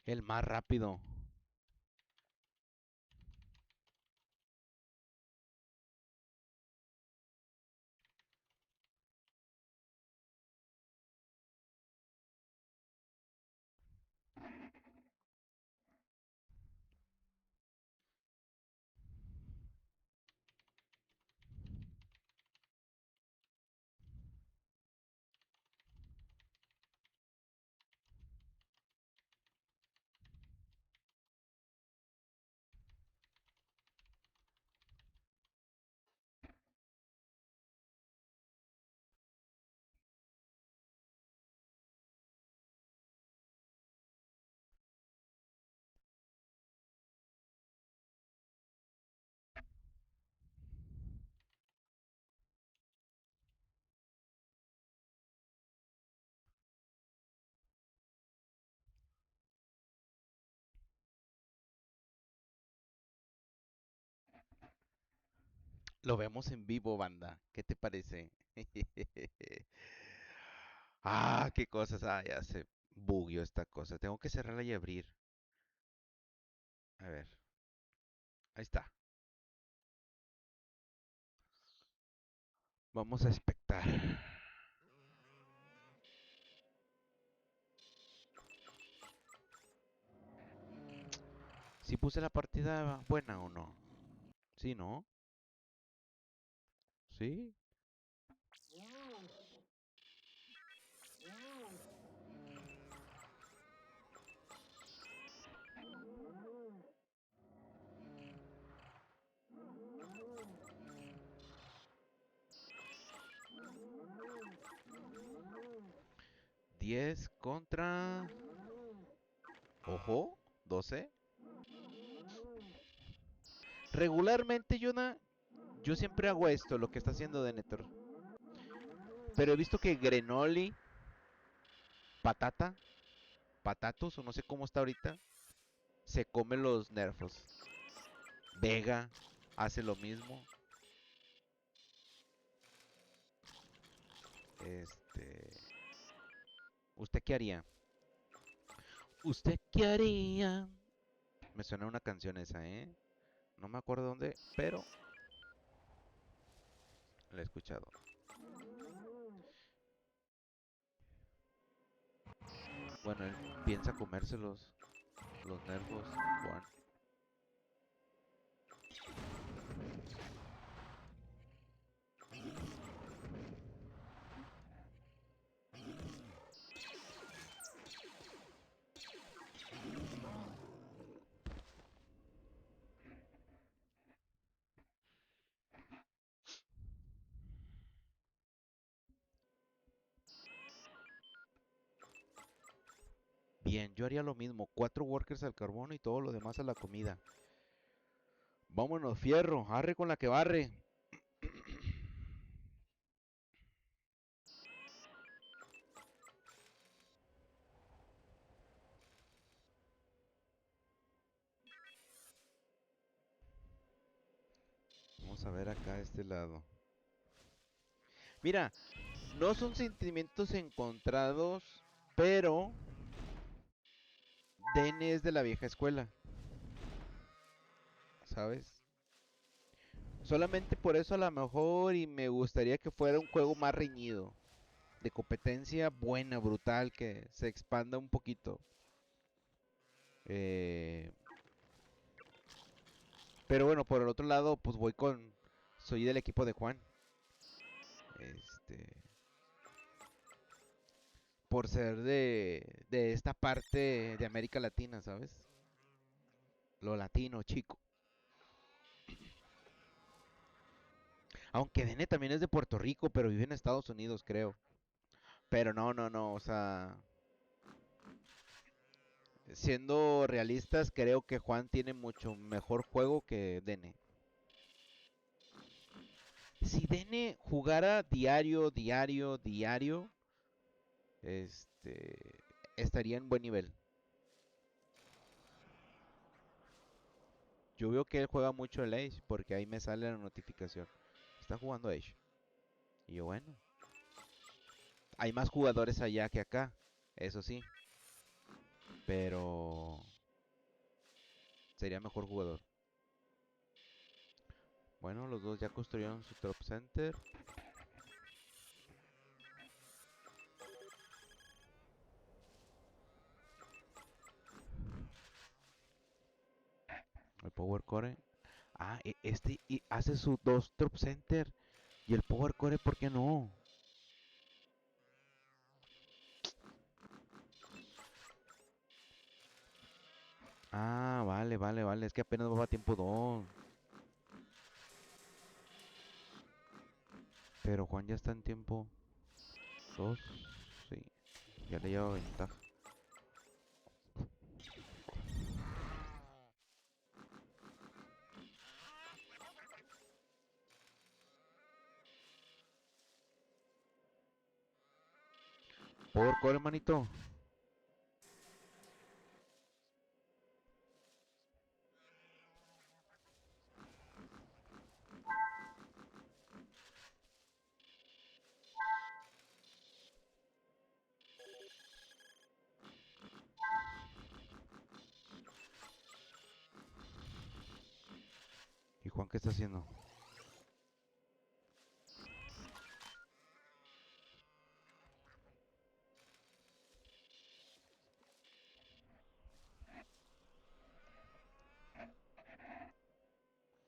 El más rápido. Lo vemos en vivo, banda. ¿Qué te parece? Ah, qué cosas. Ah, ya se bugueó esta cosa. Tengo que cerrarla y abrir. A ver. Ahí está. Vamos a expectar. Si puse la partida buena o no. Sí, ¿no? Sí. 10 contra... Ojo, 12. Regularmente, yo siempre hago esto, lo que está haciendo Denethor. Pero he visto que Grenoli, Patata, Patatos, o no sé cómo está ahorita, se come los nerfos. Vega hace lo mismo. Este... ¿Usted qué haría? ¿Usted qué haría? Me suena una canción esa, ¿eh? No me acuerdo dónde, pero la he escuchado. Bueno, él piensa comérselos, los nerfos, Juan. Bien, yo haría lo mismo. 4 workers al carbono y todo lo demás a la comida. Vámonos, fierro. Arre con la que barre. Vamos a ver acá a este lado. Mira, no son sentimientos encontrados, pero Dene es de la vieja escuela. ¿sabes? Solamente por eso a lo mejor y me gustaría que fuera un juego más reñido, de competencia buena, brutal, que se expanda un poquito. Eh, pero bueno, por el otro lado, pues soy del equipo de Juan. Este, por ser de esta parte de América Latina, ¿sabes? Lo latino, chico. Aunque Dene también es de Puerto Rico, pero vive en Estados Unidos, creo. Pero no, o sea, siendo realistas, creo que Juan tiene mucho mejor juego que Dene. Si Dene jugara diario, estaría en buen nivel. Yo veo que él juega mucho el Age porque ahí me sale la notificación. Está jugando Age. Y yo, bueno, hay más jugadores allá que acá, eso sí, pero sería mejor jugador. Bueno, los dos ya construyeron su Drop Center. El Power Core. Ah, hace su dos Drop Center. Y el Power Core, ¿por qué no? Ah, vale. Es que apenas va a tiempo 2. Pero Juan ya está en tiempo 2. Sí, ya le lleva ventaja. Power Core, manito. ¿Y Juan qué está haciendo?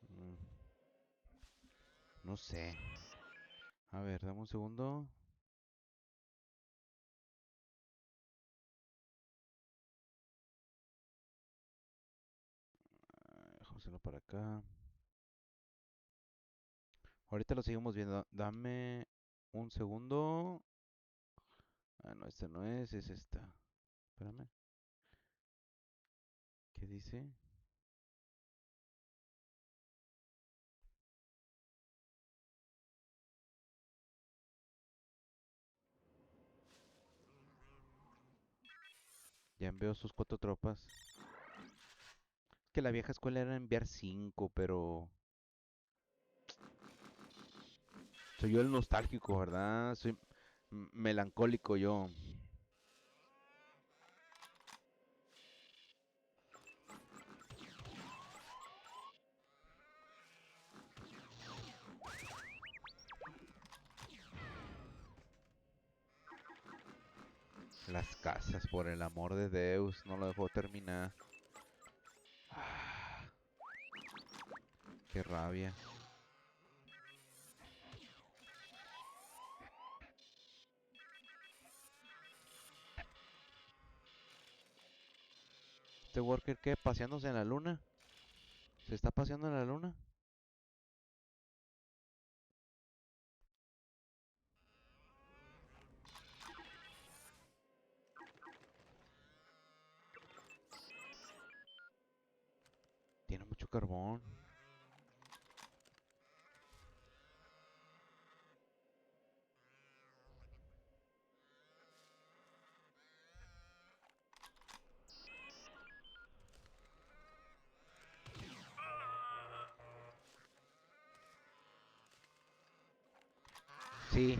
Mm, no sé. A ver, dame un segundo. Déjamelo para acá. Ahorita lo seguimos viendo. Dame un segundo. Ah, no, esta no es esta. Espérame. ¿Qué dice? Ya envió sus 4 tropas. Que la vieja escuela era enviar 5, pero soy yo el nostálgico, ¿verdad? Soy melancólico yo. Las casas, por el amor de Deus, no lo dejó terminar. Ah, qué rabia. ¿Este worker qué? ¿Paseándose en la luna? ¿Se está paseando en la luna? Tiene mucho carbón. Sí,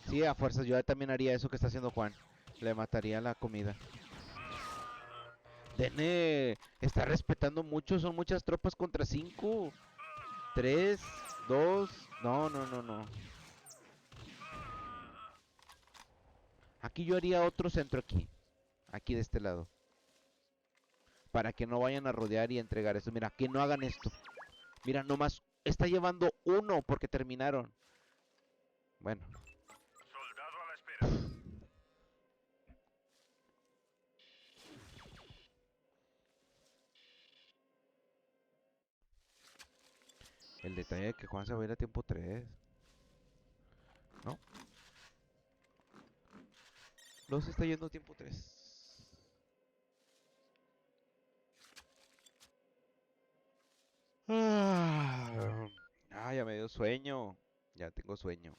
sí, a fuerzas yo también haría eso que está haciendo Juan. Le mataría la comida. Dene está respetando mucho, son muchas tropas contra 5. 3, 2, no, no, no, no. Aquí yo haría otro centro aquí. Aquí de este lado. Para que no vayan a rodear y entregar eso. Mira, que no hagan esto. Mira, nomás está llevando uno porque terminaron. Bueno, Soldado a la espera. el detalle de que Juan se va a ir a tiempo 3, ¿no? Los está yendo a tiempo 3. Ya me dio sueño. Ya tengo sueño.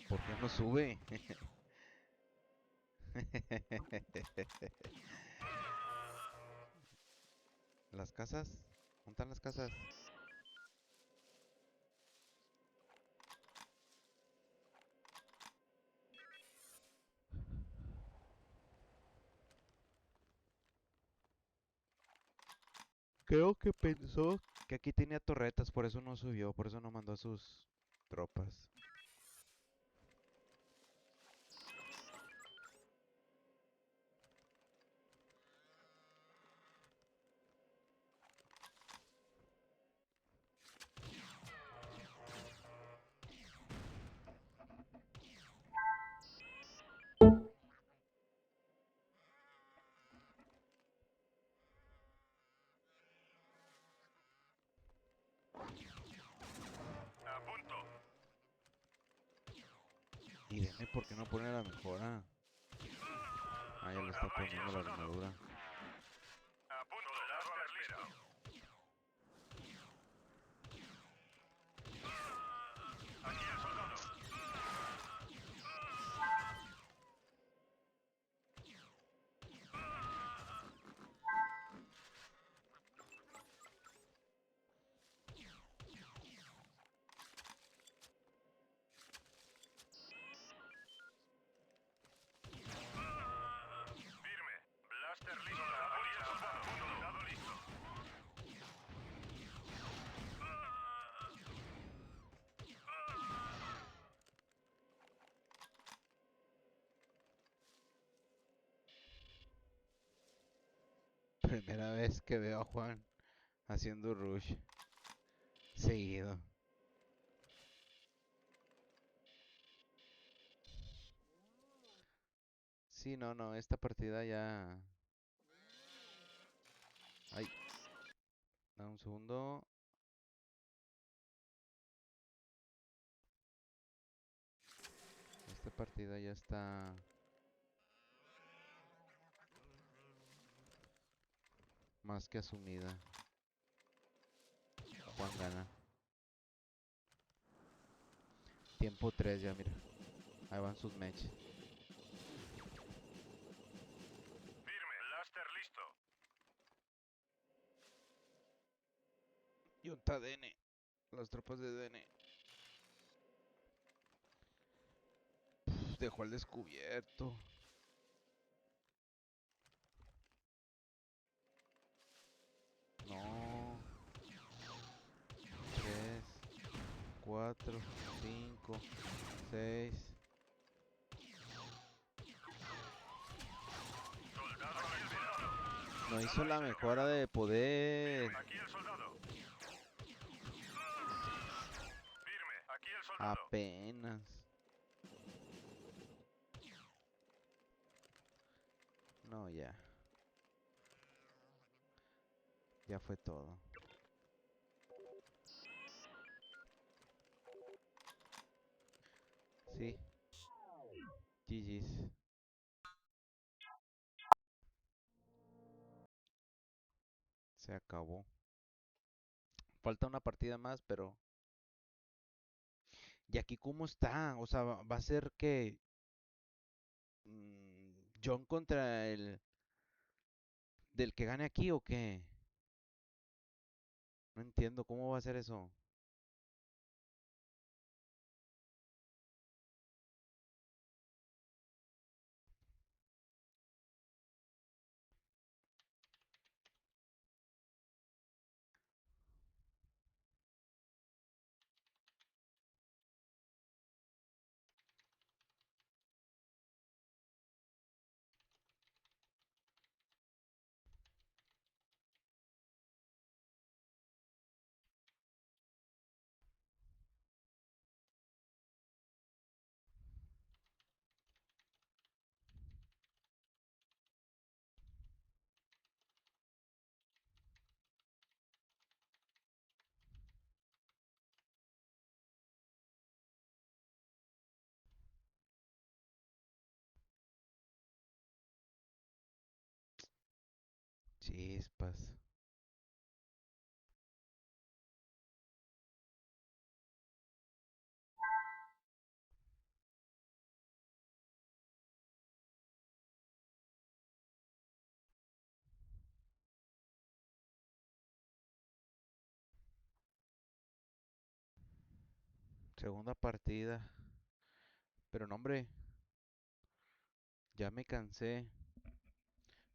¿Por qué no sube? Las casas. ¿Dónde están las casas? Creo que pensó que aquí tenía torretas, por eso no subió, por eso no mandó a sus tropas. A punto. Y dime por qué no pone la mejora. Ah, ya le está poniendo la armadura. A punto. Soldado a la espera. Aquí el soldado. Firme. Blaster listo. Aquí el soldado. Soldado listo. Primera vez que veo a Juan haciendo rush seguido. Sí, no, no, esta partida ya... Ay, da un segundo. Esta partida ya está más que asumida. Juan gana. Tiempo 3 ya, mira. Ahí van sus matches. Firme. Blaster listo. Y un DN. Las tropas de DN. Dejó al descubierto. No. 3, 4, 5, 6. Soldado a la espera. No hizo la mejora de poder. Aquí el soldado. Firme. Aquí el soldado. Apenas. No, ya. Ya fue todo. Sí. GG's. Se acabó. Falta una partida más, pero... ¿Y aquí cómo está? O sea, va a ser que... John contra el del que gane aquí o qué. No entiendo cómo va a ser eso. Chispas. Segunda partida. Pero no, hombre, ya me cansé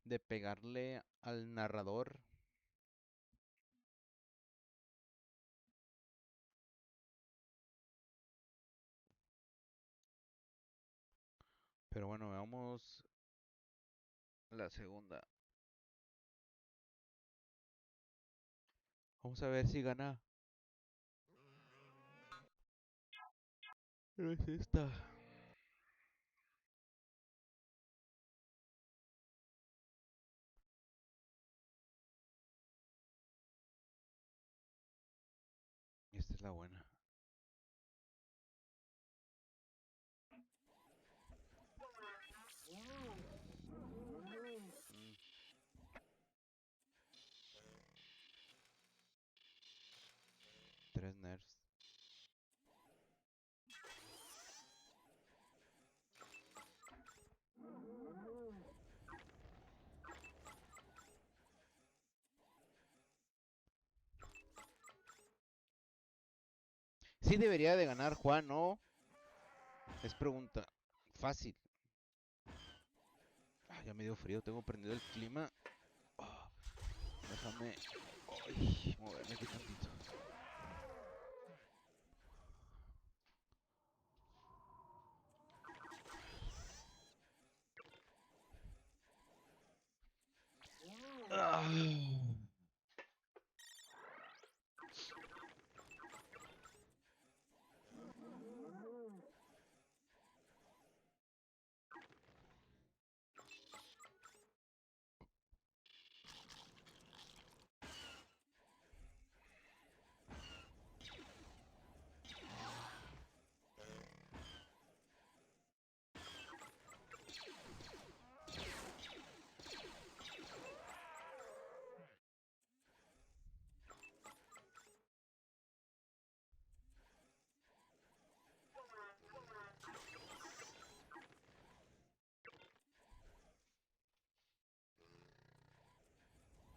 de pegarle al narrador. Pero bueno, veamos la segunda. Vamos a ver si gana. Pero es esta. Esta es la buena. Mm, 3 nerfs. Sí debería de ganar Juan, ¿no? Es pregunta fácil. Ah, ya me dio frío, tengo prendido el clima. Ah, déjame moverme aquí tantito. Ah.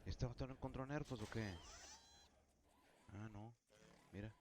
¿Este vato no encontró nerfos o qué? Ah, no. Mira.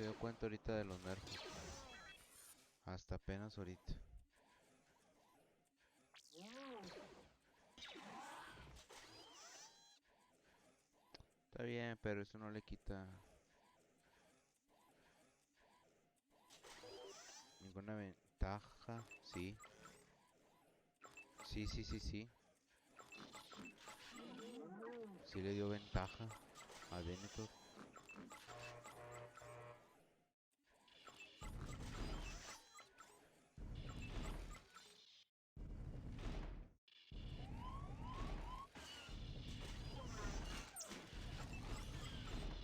se dio cuenta ahorita de los nerfos. Hasta apenas ahorita. Está bien, pero eso no le quita ninguna ventaja. Sí. Sí, sí, sí, sí. Sí le dio ventaja a Denethor.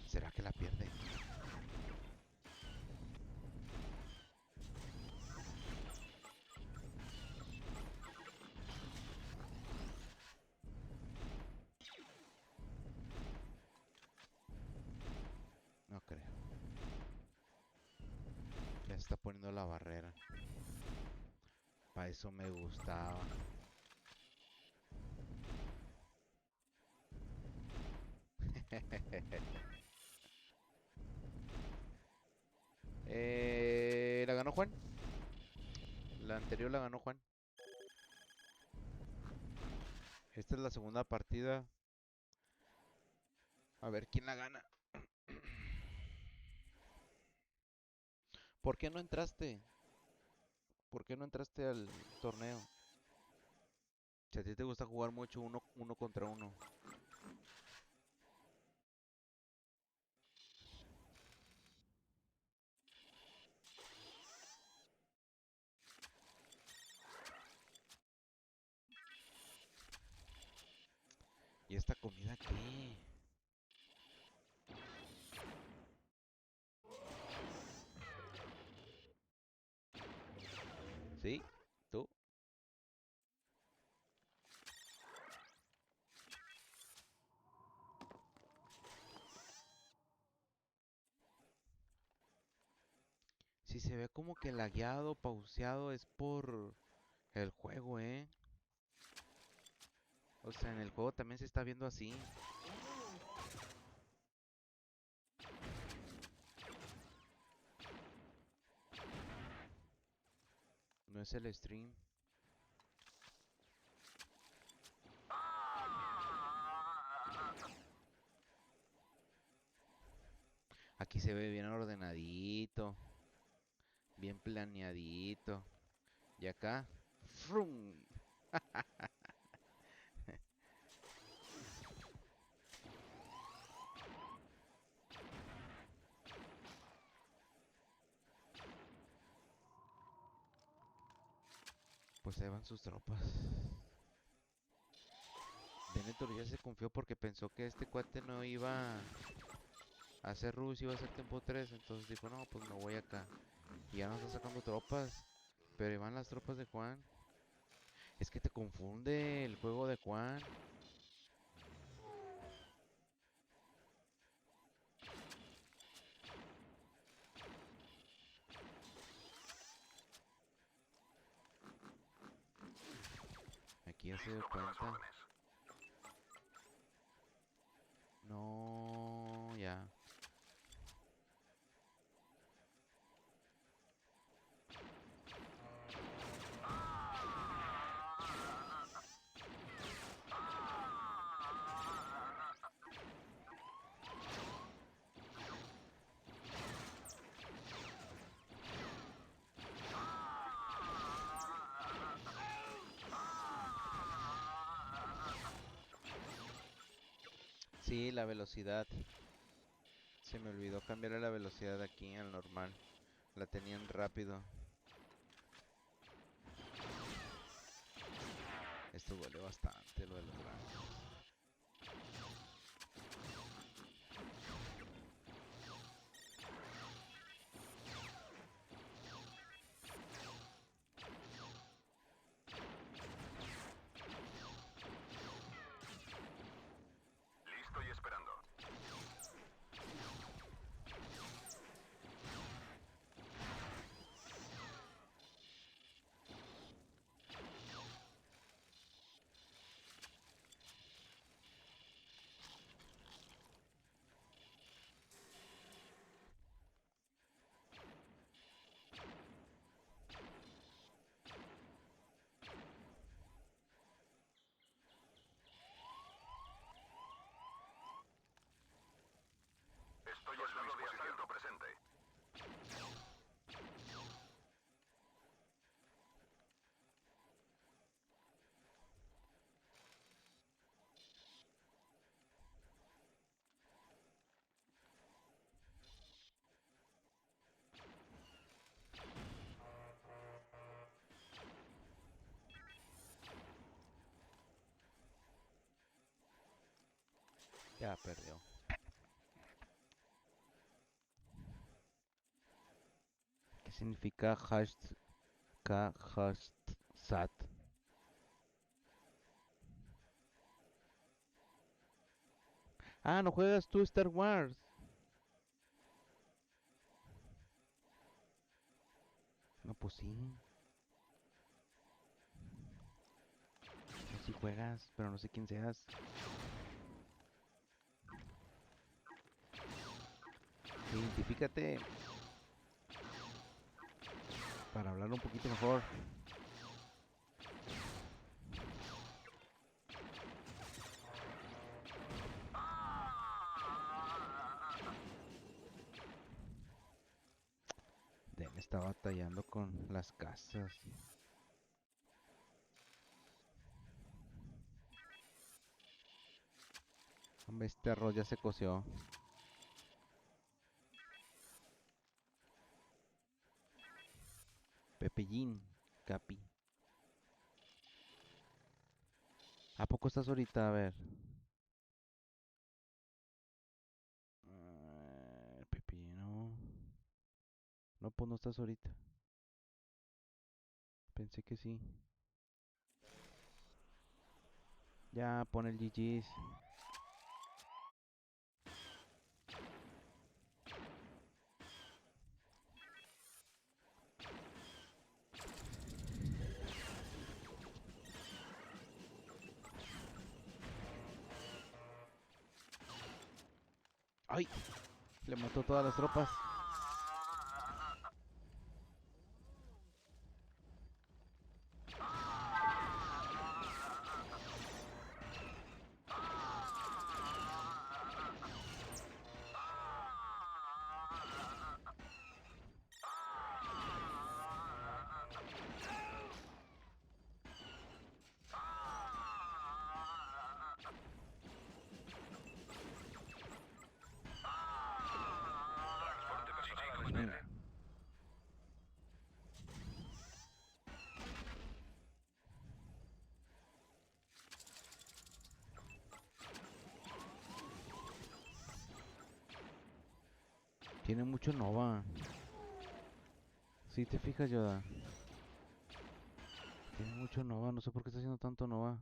¿Será que la pierde? No creo. Ya se está poniendo la barrera. Para eso me gustaba. ¿La ganó Juan? La anterior la ganó Juan. Esta es la segunda partida. A ver quién la gana. ¿Por qué no entraste? ¿Por qué no entraste al torneo? Si a ti te gusta jugar mucho uno contra uno. ¿Y esta comida qué? ¿Sí? ¿Tú? Si se ve como que lagueado, pauseado, es por el juego, ¿eh? O sea, en el juego también se está viendo así. No es el stream. Aquí se ve bien ordenadito. Bien planeadito. Y acá... ¡frum! Pues se van sus tropas. Denethor ya se confió porque pensó que este cuate no iba a hacer rush, iba a hacer tiempo 3. Entonces dijo, no, pues me voy acá. Y ya no está sacando tropas. Pero ahí van las tropas de Juan. Es que te confunde el juego de Juan. Aquí ya se dio cuenta. No, ya. Sí, la velocidad. Se me olvidó cambiarle la velocidad aquí al normal. La tenían rápido. Esto duele bastante, lo de los rangos. Listo y esperando. Ya perdió. ¿Qué significa hashtag? Ah, no juegas tú Star Wars. No, pues sí. No, sí juegas, pero no sé quién seas. Identifícate para hablar un poquito mejor. Den está batallando con las casas. Hombre, este arroz ya se coció. Pepillín, Capi. ¿A poco estás ahorita? A ver. Pepino. No, pues no estás ahorita. Pensé que sí. Ya, pon el GG's. ¡Ay! Le mató todas las tropas. Transporte personal a la espera. Tiene mucho Nova. Si te fijas, Yoda. Tiene mucho Nova. No sé por qué está haciendo tanto Nova.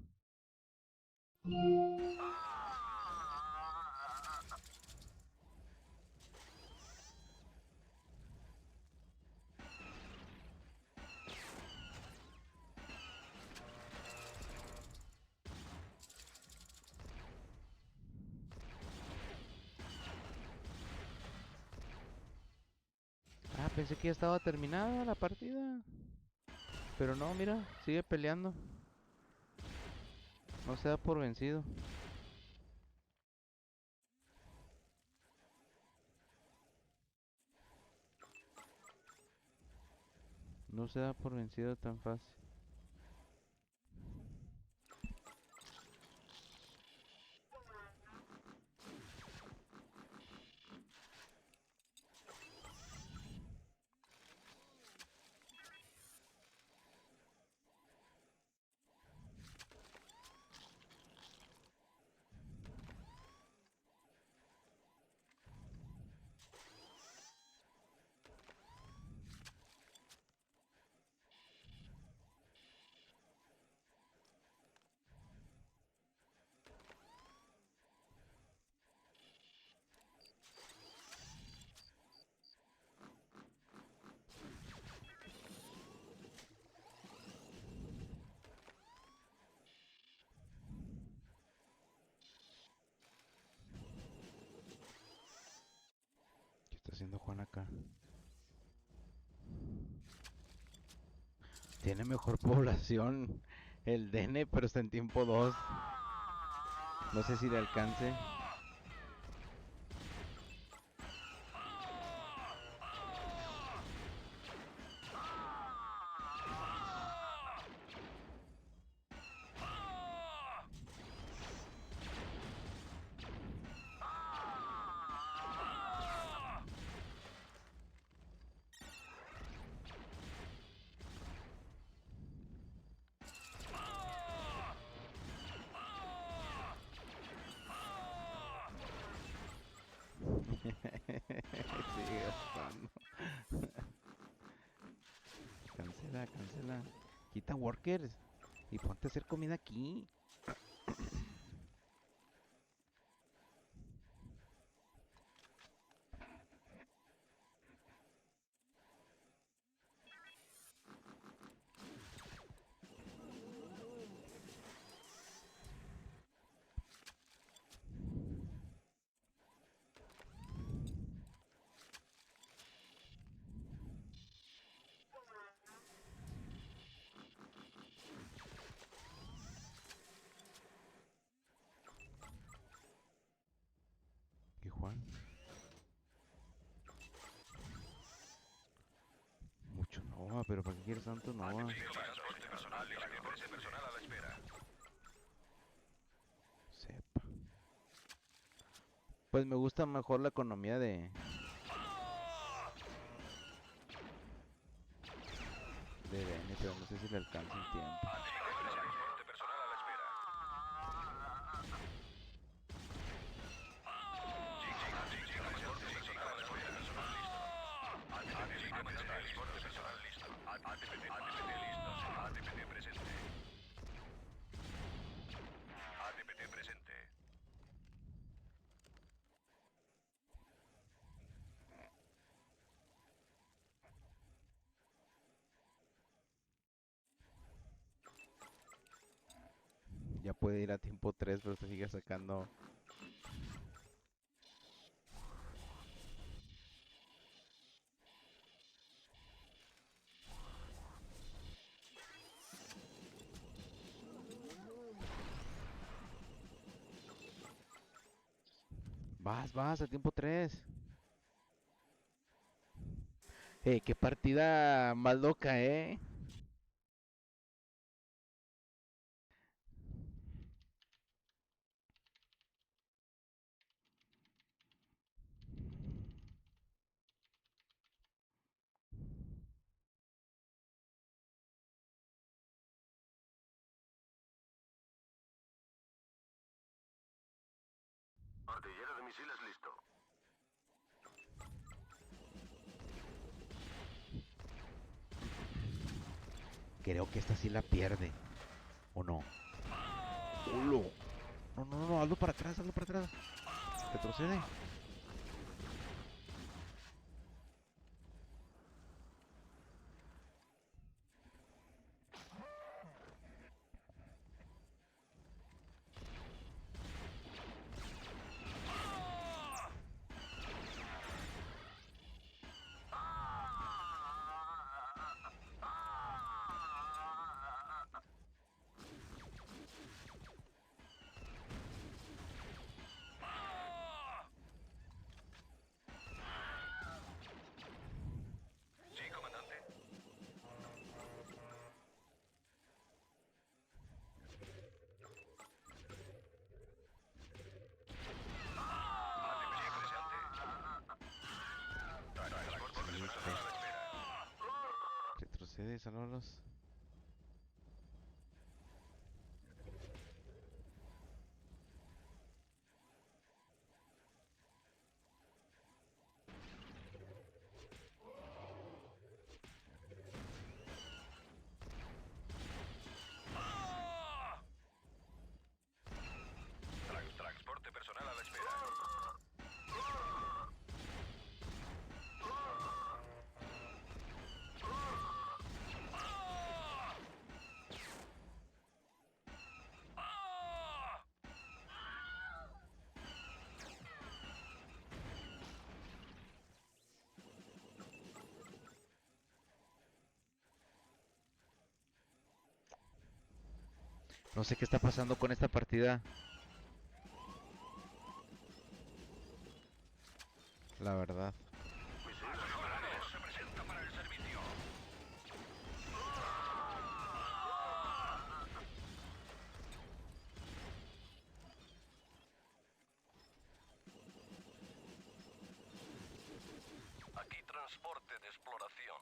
Ah, pensé que ya estaba terminada la partida. Pero no, mira, sigue peleando. No se da por vencido. No se da por vencido tan fácil. ¿Qué está haciendo Juan acá? Tiene mejor población el DN, pero está en tiempo 2. No sé si le alcance. cancela. Quita workers y ponte a hacer comida aquí. ¿Qué Juan? Mucho Nova, pero ¿para qué quieres tanto Nova? Transporte personal listo. Transporte personal a la espera. Sepa. Pues me gusta mejor la economía de Bene, pero no sé si le alcanza el tiempo. Transporte personal a la espera. Transporte personal listo. ATPT listo. ATPT presente. ATPT presente. Ya puede ir a tiempo 3, pero se sigue sacando. Vas, a tiempo 3. Qué partida más loca, Artillero de misiles listo. Creo que esta sí la pierde. ¿O no? ¡Holo! No, hazlo para atrás, hazlo para atrás. Retrocede. Sí, comandante. ATPT presente. Transporte Sí, personal a la espera. retrocede, sálvalos. Transporte personal a la espera. No sé qué está pasando con esta partida. La verdad. Se presenta para el servicio. Aquí transporte de exploración.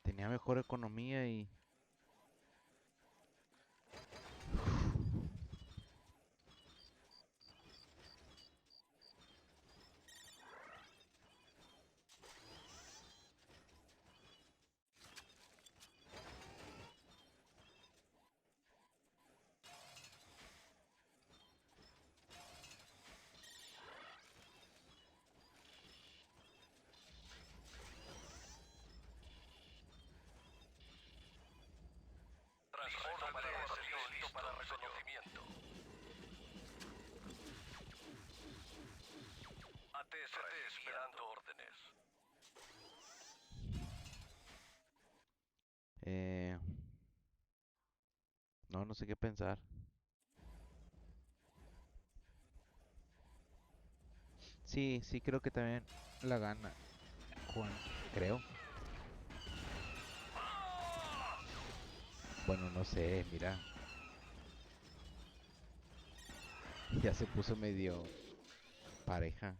Tenía mejor economía y... Eh, no, no sé qué pensar. Sí, sí, creo que también la gana Juan. Creo. Bueno, no sé, mira. Ya se puso medio pareja.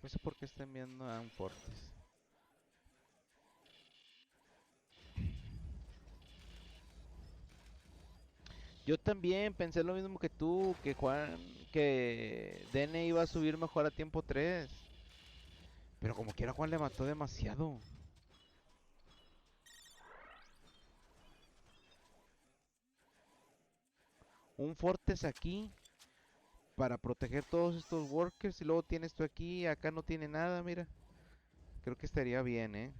No sé por qué están viendo a un Fortis. Yo también pensé lo mismo que tú, que que Dene iba a subir mejor a tiempo 3. Pero como quiera Juan le mató demasiado. Un Fortes aquí para proteger todos estos workers y luego tienes tú aquí, acá no tiene nada, mira. Creo que estaría bien, ¿eh?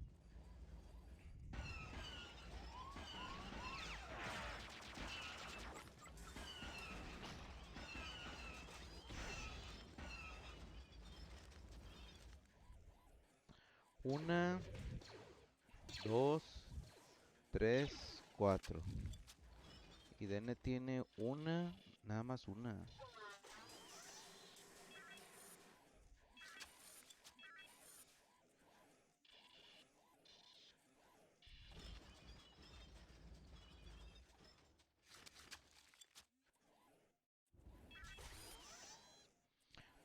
Una, dos, tres, cuatro. Y Dene tiene una, nada más una.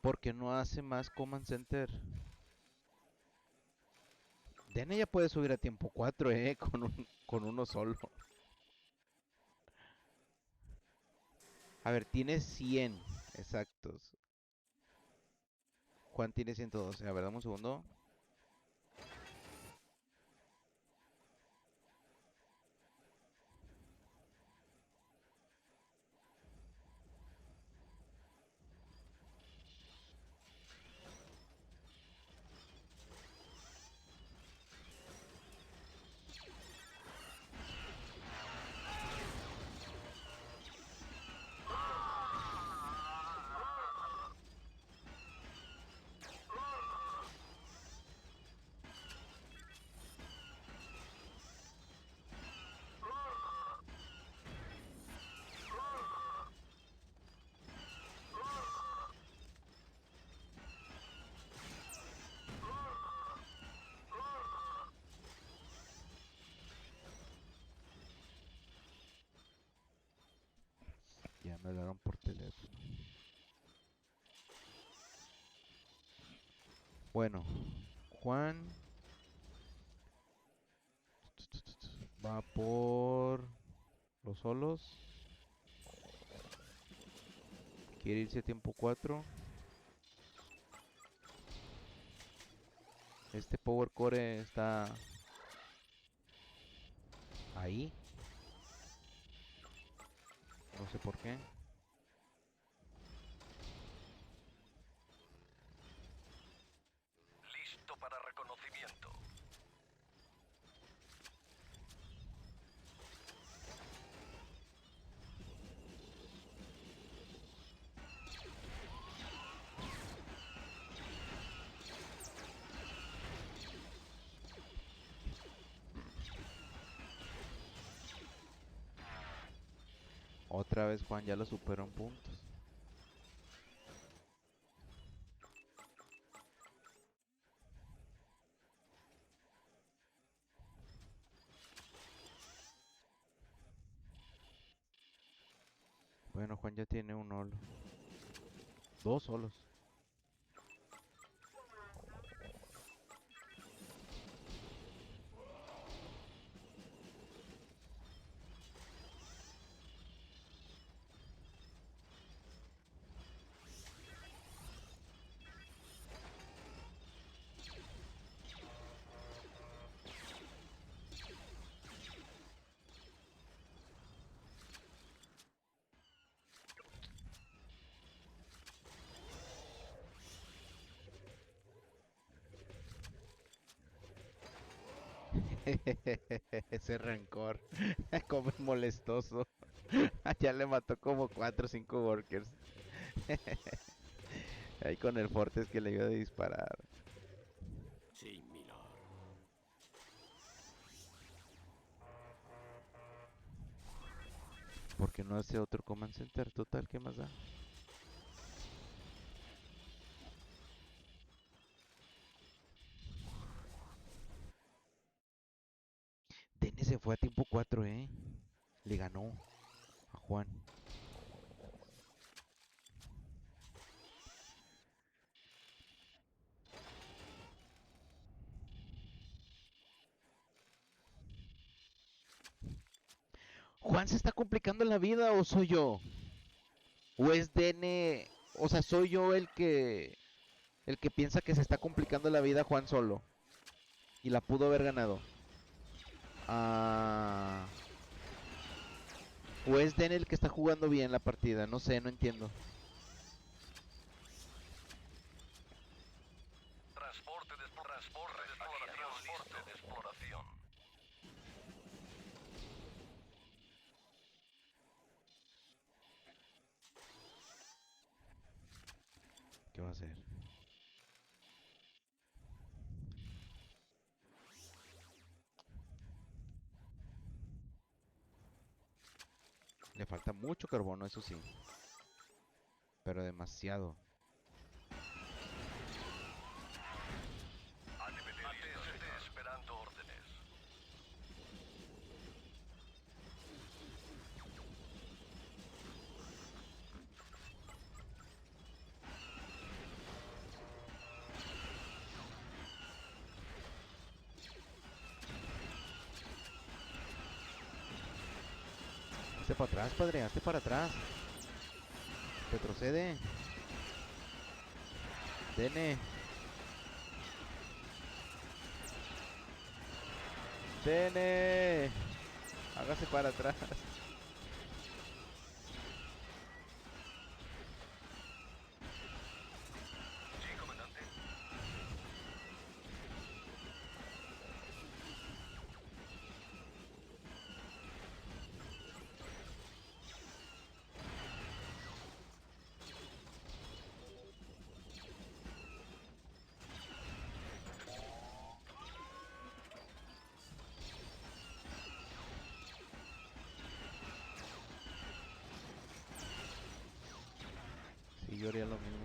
Porque no hace más Command Center. Dene ya puede subir a tiempo 4, con uno solo. A ver, tiene 100 exactos. Juan tiene 112. A ver, dame un segundo. Ya me hablaron por teléfono. Bueno, Juan va por los solos. Quiere irse a tiempo 4. Este Power Core está ahí. No sé por qué. Listo para reconocimiento. Otra vez Juan ya lo superó en puntos. Bueno, Juan ya tiene un holo. Dos solos. Ese rencor, como es molestoso. Ya le mató como 4 o 5 workers. Ahí con el Fortes que le iba a disparar. Sí, milord. ¿Por qué no hace otro command center? Total, ¿qué más da? Dene se fue a tiempo 4, ¿eh? Le ganó a Juan. ¿Juan se está complicando la vida o soy yo? ¿O es Dene? O sea, soy yo el que piensa que se está complicando la vida Juan solo. Y la pudo haber ganado. Ah. ¿O es Dene el que está jugando bien la partida? No sé, no entiendo. Transporte de exploración. ¿Qué va a hacer? Le falta mucho carbono, eso sí. Pero demasiado. ATST esperando órdenes. Hazte para atrás, padre, hazte para atrás. Retrocede. Dene. Dene. Hágase para atrás. Sí, comandante. Sí, yo haría lo mismo.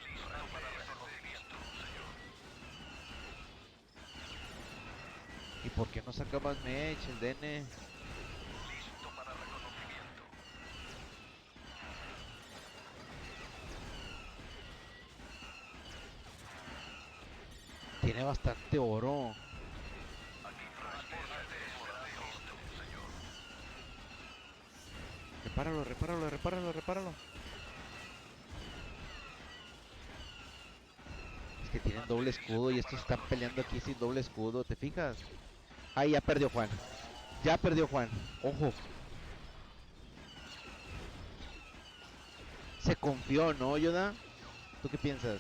Listo para reconocimiento, señor. ¿Y por qué no saca más mech el Dene? Listo para reconocimiento. Tiene bastante oro. Aquí transporte de exploración, señor. Repáralo, repáralo, repáralo, repáralo. Es que tienen doble escudo y estos están peleando aquí sin doble escudo, ¿te fijas? Ahí ya perdió Juan. Ya perdió Juan. Ojo. Se confió, ¿no, Yoda? ¿Tú qué piensas?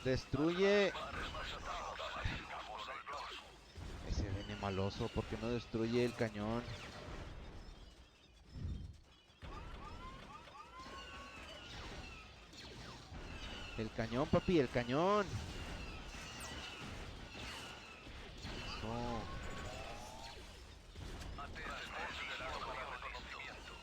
Destruye. Vamos al bronce. Ese Dene maloso, ¿por qué no destruye el cañón? El cañón, papi, el cañón. Eso. Transporte listo para reconocimiento.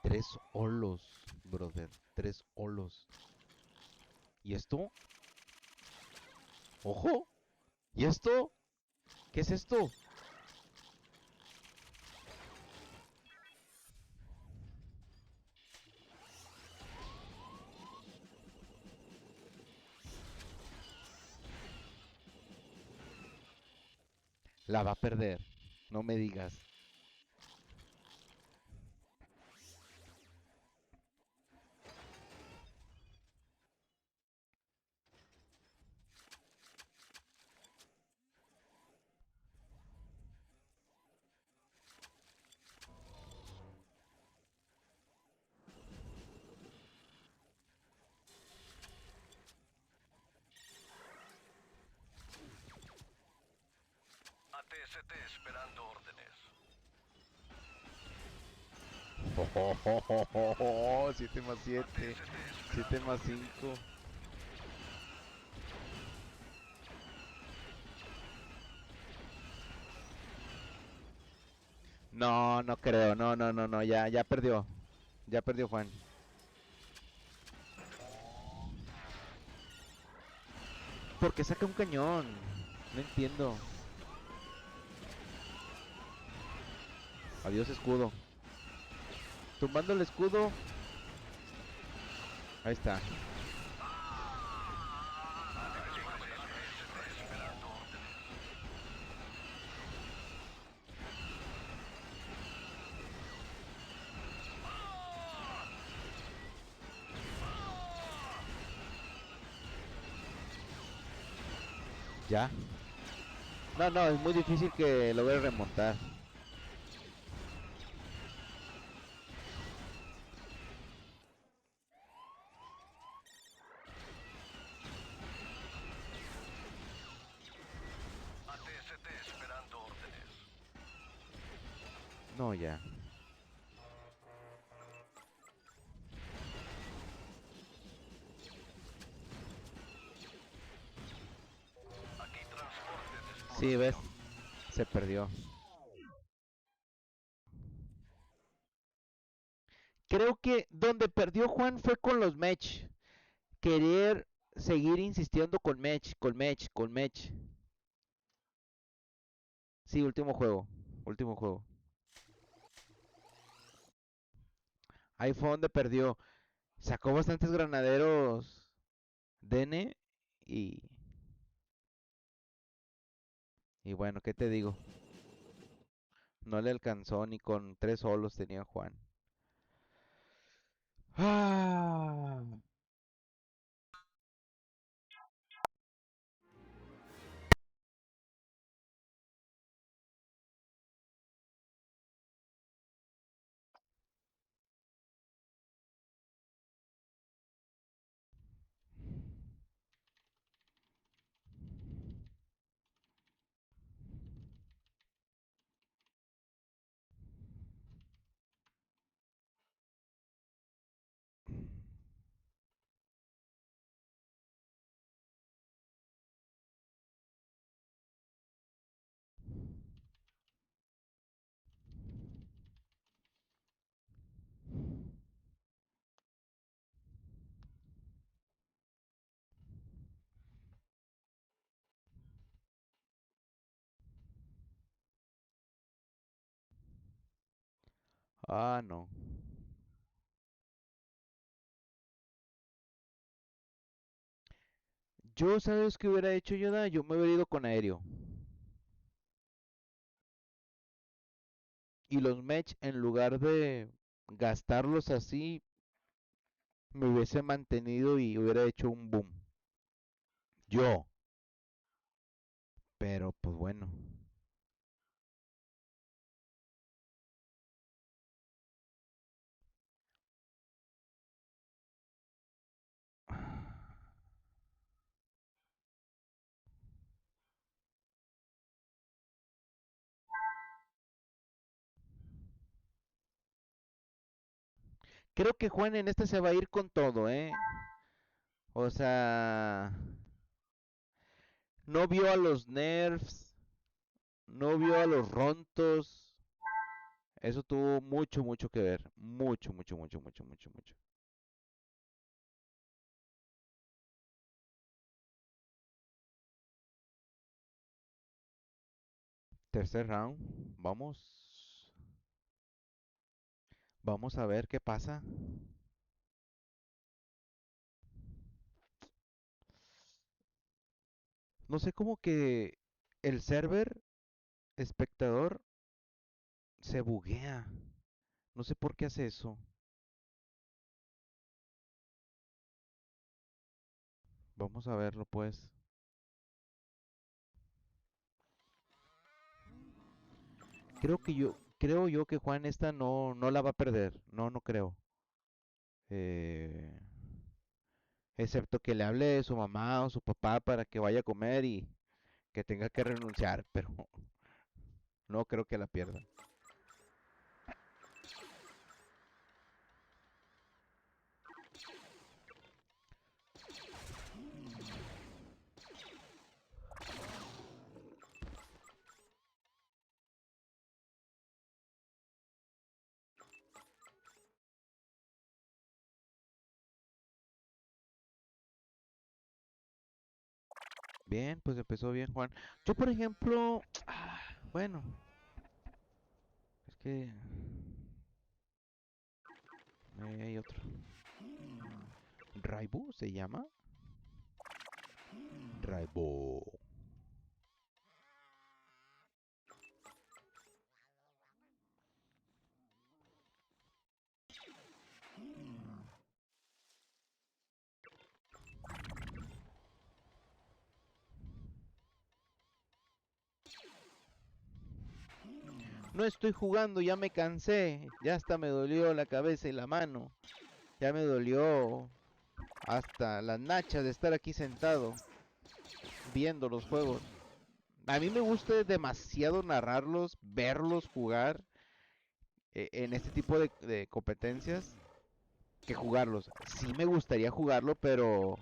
Tres holos, brother. Tres holos. ¿Y esto? ¡Ojo! ¿Y esto? ¿Qué es esto? La va a perder. No me digas. ATST esperando órdenes. 7 más 7. 7 más 5. No, no creo. No, no, no, no. Ya perdió. Ya perdió Juan. ¿Por qué saca un cañón? No entiendo. Adiós escudo. Tumbando el escudo. Ahí está. Ya. No, no, es muy difícil que logre remontar. ATST esperando órdenes. No, ya. Aquí transporte de Sí, ves. exploración. Se perdió. Creo que donde perdió Juan fue con los match. Querer seguir insistiendo con match, con match, con match. Sí, último juego. Último juego. Ahí fue donde perdió. Sacó bastantes granaderos Dene y... Y bueno, ¿qué te digo? No le alcanzó ni con 3 solos tenía Juan. Ah, no. Yo, ¿sabes qué hubiera hecho Yoda? Yo me hubiera ido con aéreo. Y los mech, en lugar de gastarlos así, me hubiese mantenido y hubiera hecho un boom. Yo. Pero pues bueno. Creo que Juan en este se va a ir con todo, ¿eh? O sea, no vio a los nerfs, no vio a los rontos. Eso tuvo mucho, mucho que ver. Mucho, mucho, mucho, mucho, mucho, mucho. Tercer round. Vamos. Vamos a ver qué pasa. No sé cómo que el server espectador se buguea. No sé por qué hace eso. Vamos a verlo pues. Creo yo que Juan esta no la va a perder. No, no creo. Eh, Excepto que le hable de su mamá o su papá para que vaya a comer y que tenga que renunciar, pero no creo que la pierda. Bien, pues empezó bien Juan. Yo, por ejemplo, bueno, es que hay otro. Raibu se llama. Raibu. No estoy jugando, ya me cansé. Ya hasta me dolió la cabeza y la mano. Ya me dolió hasta las nachas de estar aquí sentado viendo los juegos. A mí me gusta demasiado narrarlos, verlos jugar en este tipo de competencias que jugarlos. Sí me gustaría jugarlo, pero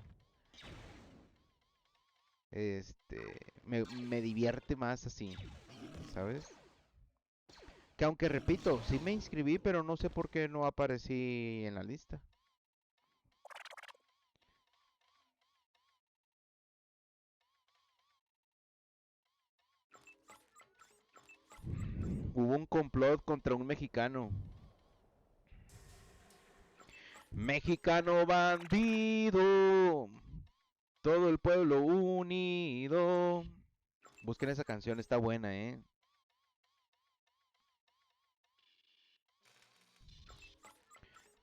me divierte más así, ¿sabes? Que aunque repito, sí me inscribí, pero no sé por qué no aparecí en la lista. Hubo un complot contra un mexicano. Mexicano bandido, todo el pueblo unido. Busquen esa canción, está buena, ¿eh?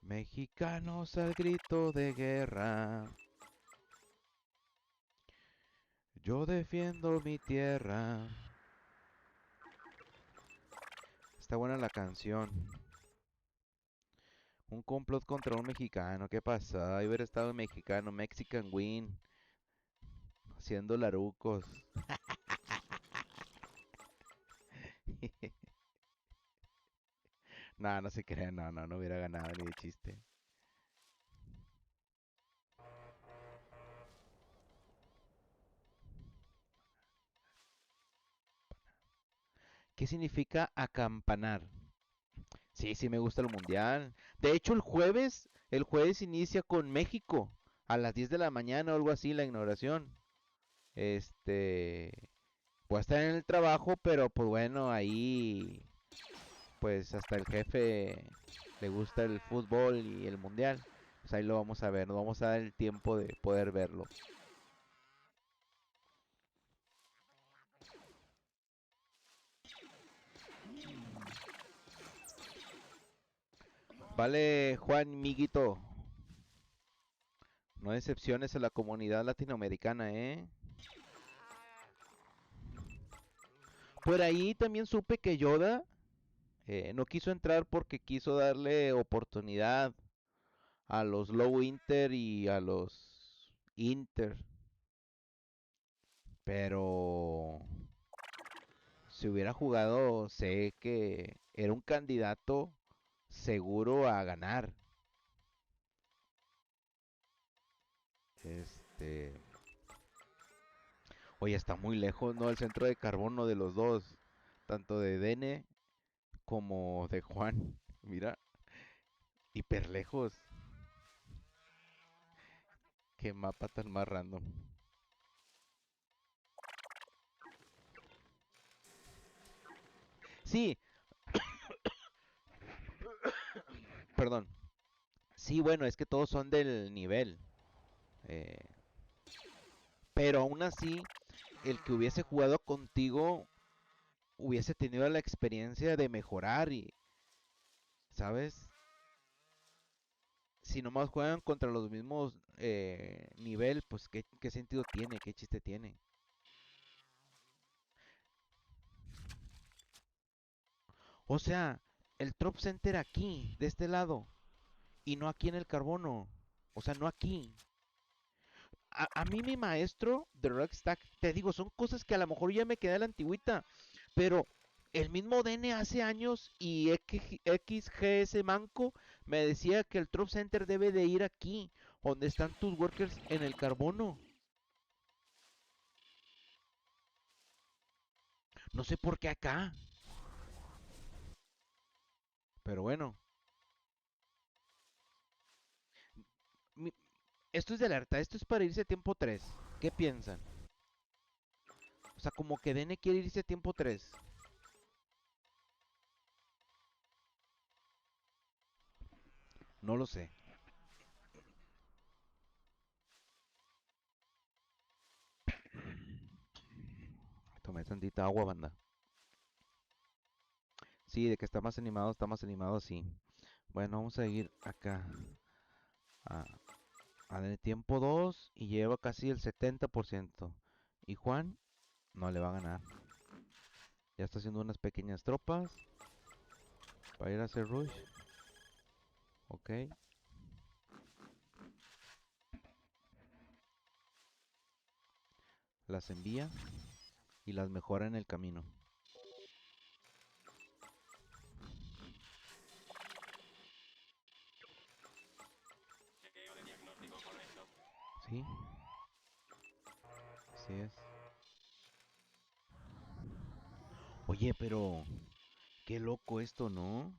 Mexicanos al grito de guerra. Yo defiendo mi tierra. Está buena la canción. Un complot contra un mexicano. ¿Qué pasa? Hay hubiera estado un mexicano, Mexican Win, haciendo larucos. No, no se crean, no hubiera ganado ni de chiste. ¿Qué significa acampanar? Sí, sí me gusta el mundial. De hecho, el jueves inicia con México a las 10 de la mañana o algo así la inauguración. Este, Voy a estar en el trabajo, pero pues bueno, ahí pues hasta el jefe le gusta el fútbol y el mundial. Pues ahí lo vamos a ver, nos vamos a dar el tiempo de poder verlo. Vale, Juan Miguito, no decepciones a la comunidad latinoamericana, ¿eh? Por ahí también supe que Yoda no quiso entrar porque quiso darle oportunidad a los Low Inter y a los Inter. Pero si hubiera jugado, sé que era un candidato seguro a ganar. Este, Oye, está muy lejos, ¿no? El centro de carbono de los dos, tanto de Dene como de Juan. Mira, hiper lejos. Qué mapa tan más random. Sí, perdón. Sí, bueno, es que todos son del nivel. eh, pero aún así, el que hubiese jugado contigo hubiese tenido la experiencia de mejorar y, ¿sabes? Si nomás juegan contra los mismos nivel, pues ¿qué sentido tiene? ¿Qué chiste tiene? O sea, el Trop Center aquí, de este lado, y no aquí en el carbono. O sea, no aquí. A mí mi maestro de Rockstack, te digo, son cosas que a lo mejor ya me quedé a la antigüita, pero el mismo DN hace años y XGS Manco me decía que el Trop Center debe de ir aquí, donde están tus workers en el carbono. No sé por qué acá, pero bueno. mi- Esto es de alerta, esto es para irse a tiempo 3. ¿Qué piensan? O sea, como que DN quiere irse a tiempo 3. No lo sé. Tomé tantita agua, banda. Sí, de que está más animado, sí. Bueno, vamos a ir acá a, a tiempo 2 y lleva casi el 70%. Y Juan no le va a ganar. Ya está haciendo unas pequeñas tropas para ir a hacer rush. Ok. Las envía y las mejora en el camino. Sí, así es. Oye, pero qué loco esto, ¿no?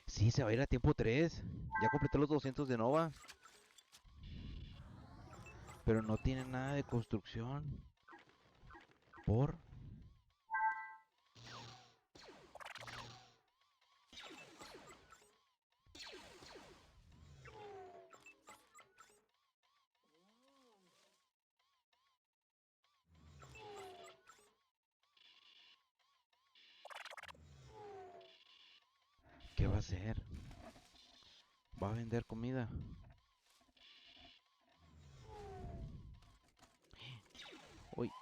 Sí, se va a ir a tiempo 3. Ya completó los 200 de Nova. Pero no tiene nada de construcción. ¿Por? ¿Qué va a hacer? ¿Va a vender comida? Uy.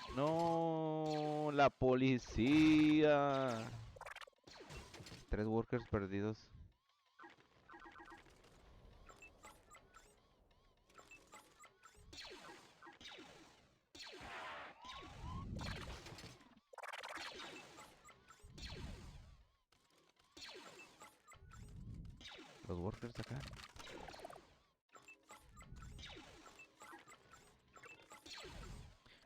No, la policía. 3 workers perdidos. Los workers acá.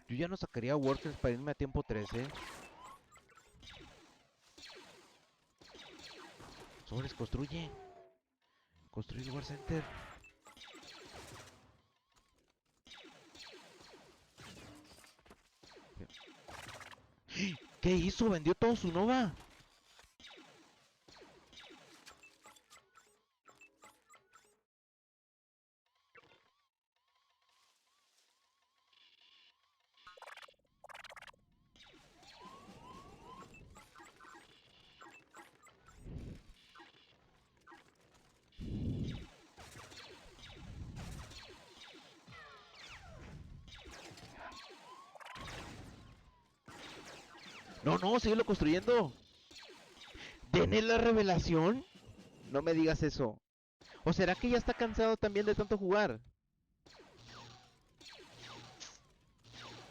Yo ya no sacaría workers para irme a tiempo 13. Sobres, construye. Construye el War Center. ¿Qué hizo? ¿Vendió todo su Nova? No, no, síguelo construyendo. ¿Tiene la revelación? No me digas eso. ¿O será que ya está cansado también de tanto jugar?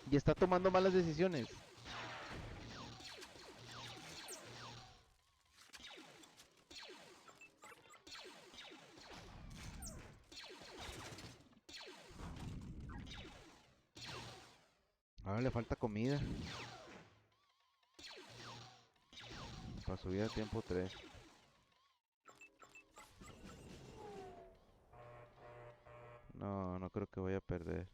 Y está tomando malas decisiones. Ahora le falta comida. Para subir a tiempo 3. No, no creo que vaya a perder.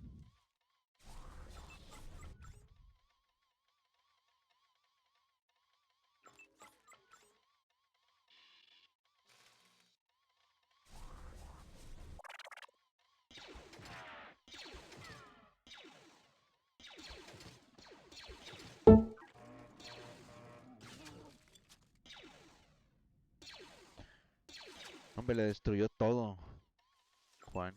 Hombre, le destruyó todo, Juan.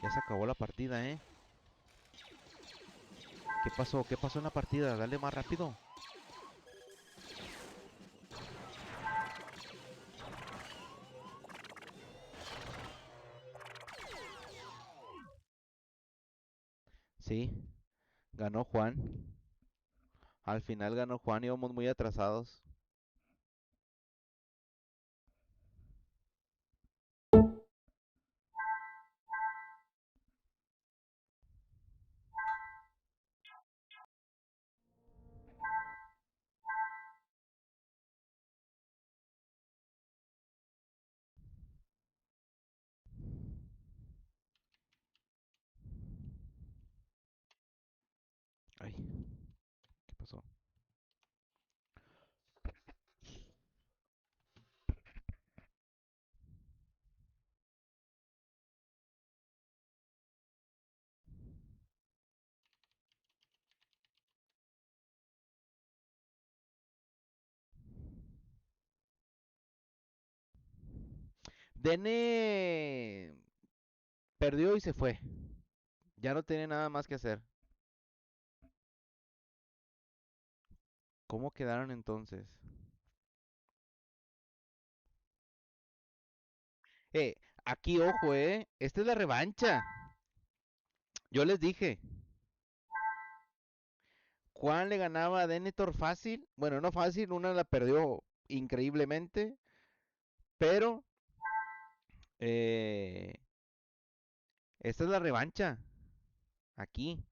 Ya se acabó la partida, ¿eh? ¿Qué pasó? ¿Qué pasó en la partida? Dale más rápido. Sí, ganó Juan. Al final ganó Juan, íbamos muy atrasados. Ay, ¿qué pasó? Dene perdió y se fue. Ya no tiene nada más que hacer. ¿Cómo quedaron entonces? Eh, aquí ojo, esta es la revancha. Yo les dije, Juan le ganaba a Denethor fácil. Bueno, no fácil, una la perdió increíblemente. Pero eh, esta es la revancha. Aquí.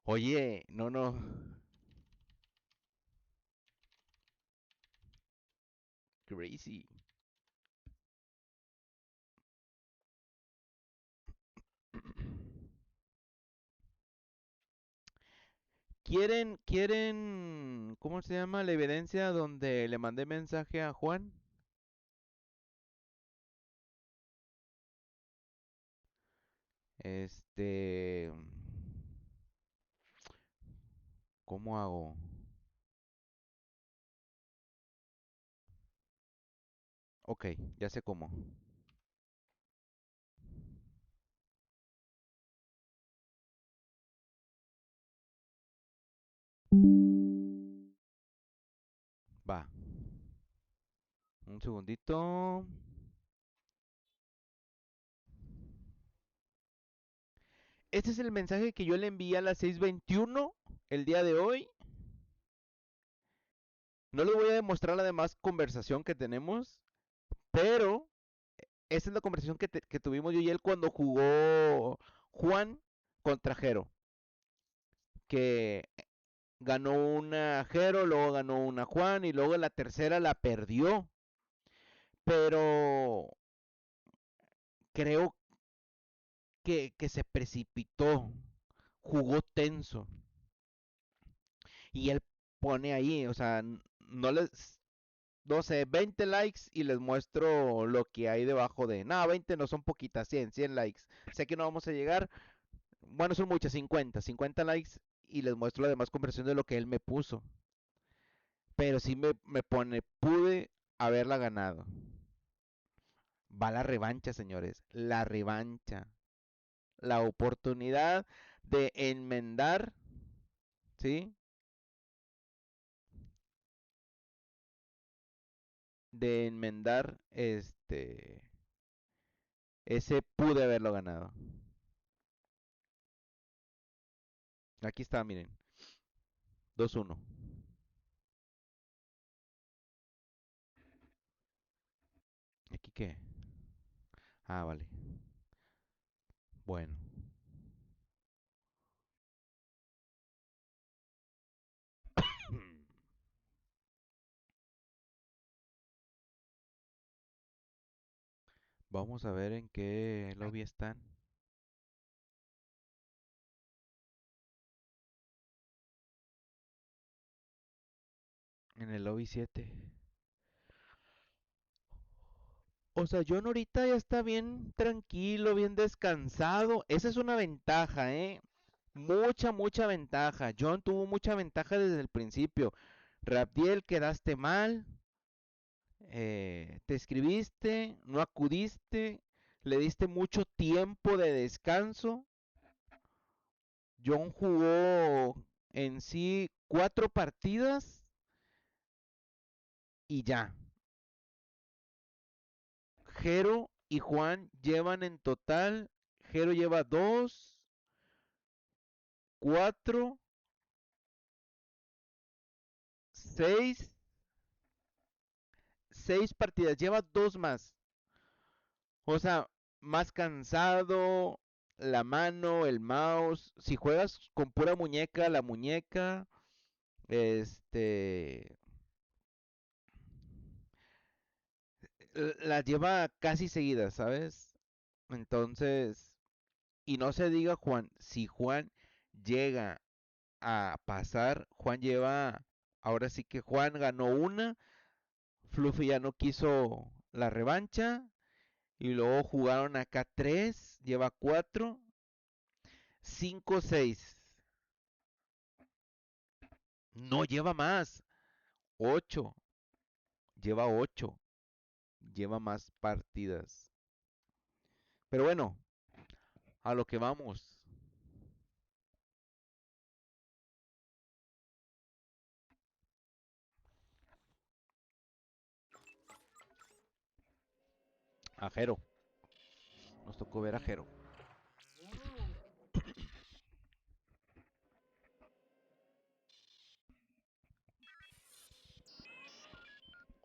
Oye, no, no. Crazy. ¿Cómo se llama la evidencia donde le mandé mensaje a Juan? Este, ¿cómo hago? Ok, ya sé cómo. Va, un segundito. Este es el mensaje que yo le envié a las 6:21 el día de hoy. No le voy a demostrar la demás conversación que tenemos, pero esta es la conversación que tuvimos yo y él cuando jugó Juan contra Jero. Que ganó una Jero, luego ganó una Juan y luego la tercera la perdió. Pero creo que se precipitó, jugó tenso. Y él pone ahí, o sea, no les, no sé, 20 likes y les muestro lo que hay debajo de, no, 20 no son poquitas, 100 likes. Sé que no vamos a llegar, bueno, son muchas, 50 likes y les muestro la demás conversión de lo que él me puso. Pero sí me pone, pude haberla ganado. Va la revancha, señores. La revancha. La oportunidad de enmendar, ¿sí? De enmendar ese pude haberlo ganado. Aquí está, miren. 2-1. ¿Aquí qué? Ah, vale. Bueno. Vamos a ver en qué lobby están. En el lobby 7. O sea, John ahorita ya está bien tranquilo, bien descansado. Esa es una ventaja, ¿eh? Mucha ventaja. John tuvo mucha ventaja desde el principio. Rabdiel, quedaste mal. Te escribiste, no acudiste. Le diste mucho tiempo de descanso. John jugó en sí 4 partidas y ya. Jero y Juan llevan en total. Jero lleva 2, 4, 6, 6 partidas. Lleva 2 más. O sea, más cansado, la mano, el mouse. Si juegas con pura muñeca, la muñeca, este, la lleva casi seguida, ¿sabes? Entonces, y no se diga Juan, si Juan llega a pasar, Juan lleva, ahora sí que Juan ganó una, Fluffy ya no quiso la revancha, y luego jugaron acá 3, lleva 4, 5, 6. No lleva más. 8. Lleva 8. Lleva más partidas. Pero bueno, a lo que vamos. A Jero. Nos tocó ver a Jero.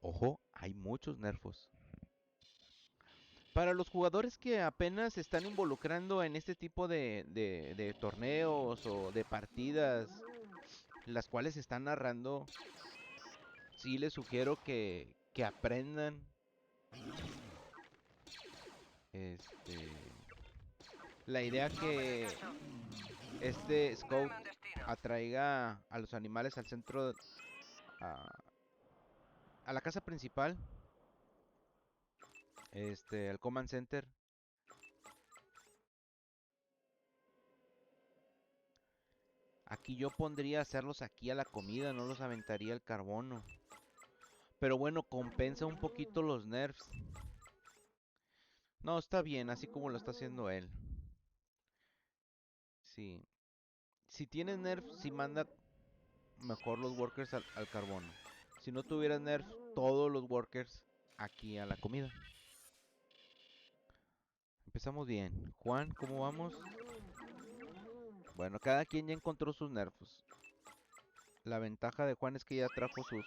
Ojo, hay muchos nerfos. Para los jugadores que apenas se están involucrando en este tipo de torneos o de partidas, las cuales se están narrando, sí les sugiero que aprendan este, la idea que este scout Confirme un destino. atraiga a los animales al centro, a, a la casa principal, al command center. Aquí yo pondría hacerlos aquí a la comida, no los aventaría al carbono. Pero bueno, compensa un poquito los nerfs. No, está bien, así como lo está haciendo él. Sí. Si tiene nerfs, sí manda mejor los workers al carbono. Si no tuviera nerfs, todos los workers aquí a la comida. Empezamos bien. Juan, ¿cómo vamos? Bueno, cada quien ya encontró sus nerfos. La ventaja de Juan es que ya trajo sus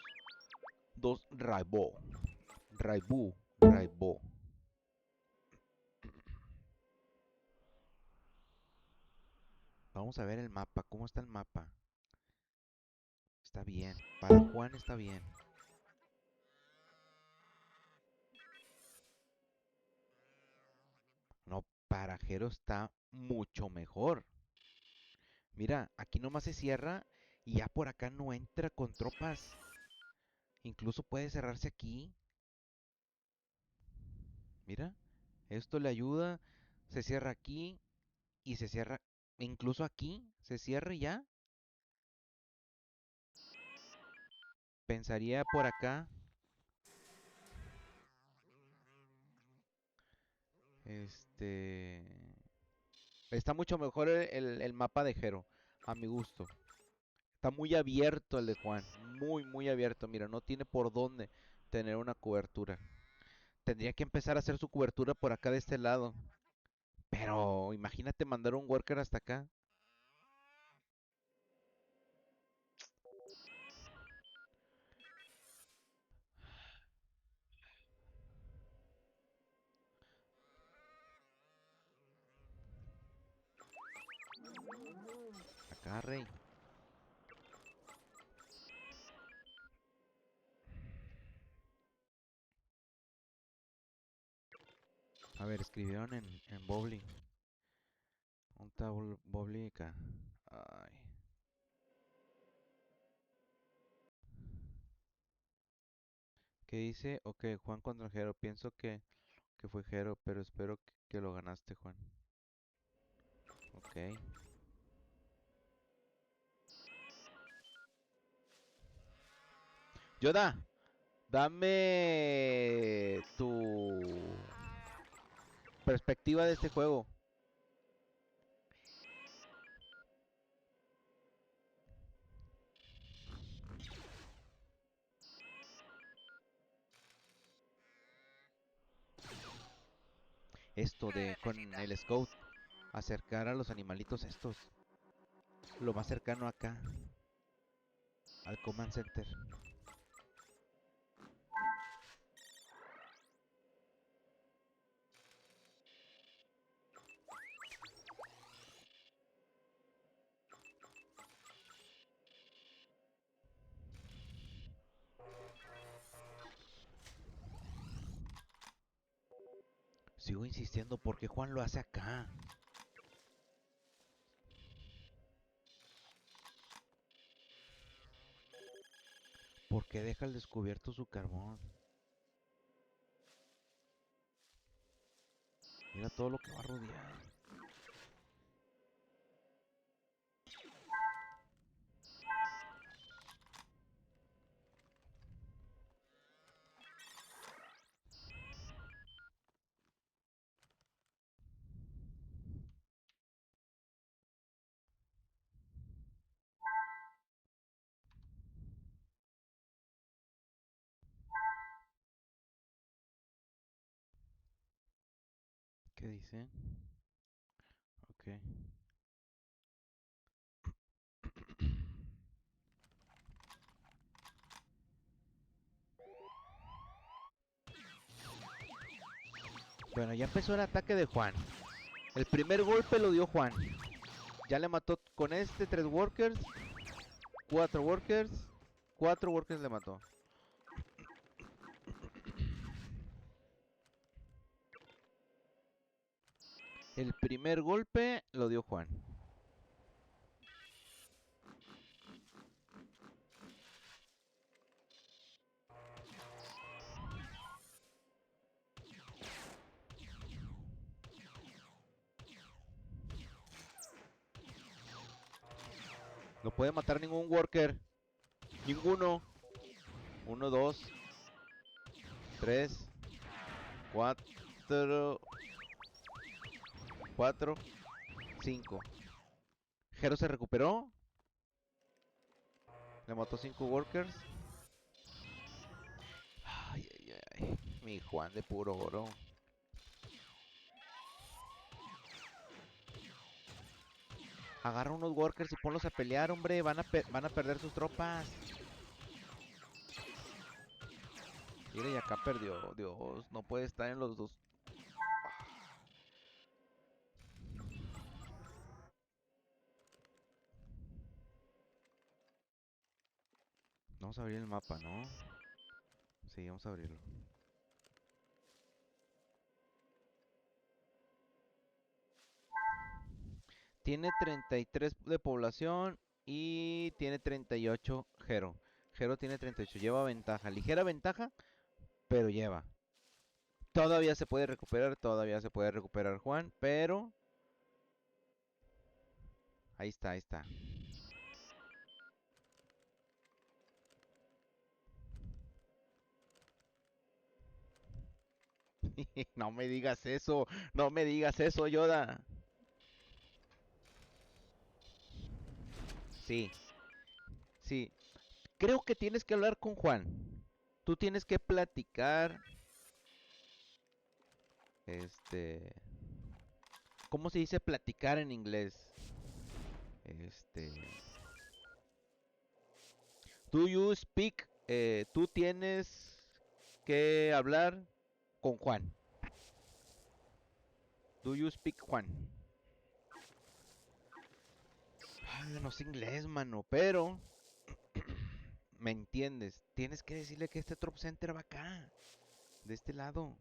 2 Raibó. Raibú. Raibó. Vamos a ver el mapa. ¿Cómo está el mapa? Está bien. Para Juan está bien. No, para Jero está mucho mejor. Mira, aquí nomás se cierra y ya por acá no entra con tropas. Incluso puede cerrarse aquí. Mira, esto le ayuda. Se cierra aquí y se cierra. Incluso aquí se cierra y ya. Pensaría por acá. Este... Está mucho mejor el mapa de Jero, a mi gusto. Está muy abierto el de Juan, muy abierto. Mira, no tiene por dónde tener una cobertura. Tendría que empezar a hacer su cobertura por acá de este lado. Pero imagínate mandar un worker hasta acá. Acá, rey. A ver, escribieron en Bobli. Un tablo Bobli acá. Ay. ¿Qué dice? Ok, Juan contra Jero. Pienso que fue Jero, pero espero que lo ganaste, Juan. Ok. Yoda, dame tu perspectiva de este juego. Esto ¿Qué de con necesitas? el scout acercar a los animalitos estos. Lo más cercano acá. Al command center. Sigo insistiendo, ¿por qué Juan lo hace acá? ¿Por qué deja al descubierto su carbón? Mira todo lo que va a rodear. ¿Qué dice? Ok. Bueno, ya empezó el ataque de Juan. El primer golpe lo dio Juan. Ya le mató con este 3 workers, 4 workers, 4 workers le mató. El primer golpe lo dio Juan. No puede matar ningún worker. Ninguno. 1, 2, 3, 4, 4, 5. Jero se recuperó. Le mató 5 workers. Ay. Mi Juan de puro oro. Agarra unos workers y ponlos a pelear, hombre. Van a perder sus tropas. Mira, y acá perdió. Dios, no puede estar en los dos. Vamos a abrir el mapa, ¿no? Sí, vamos a abrirlo. Tiene 33 de población y tiene 38 Jero. Jero tiene 38, lleva ventaja. Ligera ventaja, pero lleva. Todavía se puede recuperar Juan, pero... Ahí está, ahí está. No me digas eso, no me digas eso, Yoda. Sí, sí. Creo que tienes que hablar con Juan. Tú tienes que platicar, este, ¿cómo se dice platicar en inglés? Este, do you speak? Tú tienes que hablar con Juan. Do you speak Juan? Ay, no sé inglés, mano, pero me entiendes. Tienes que decirle que este drop center va acá, de este lado,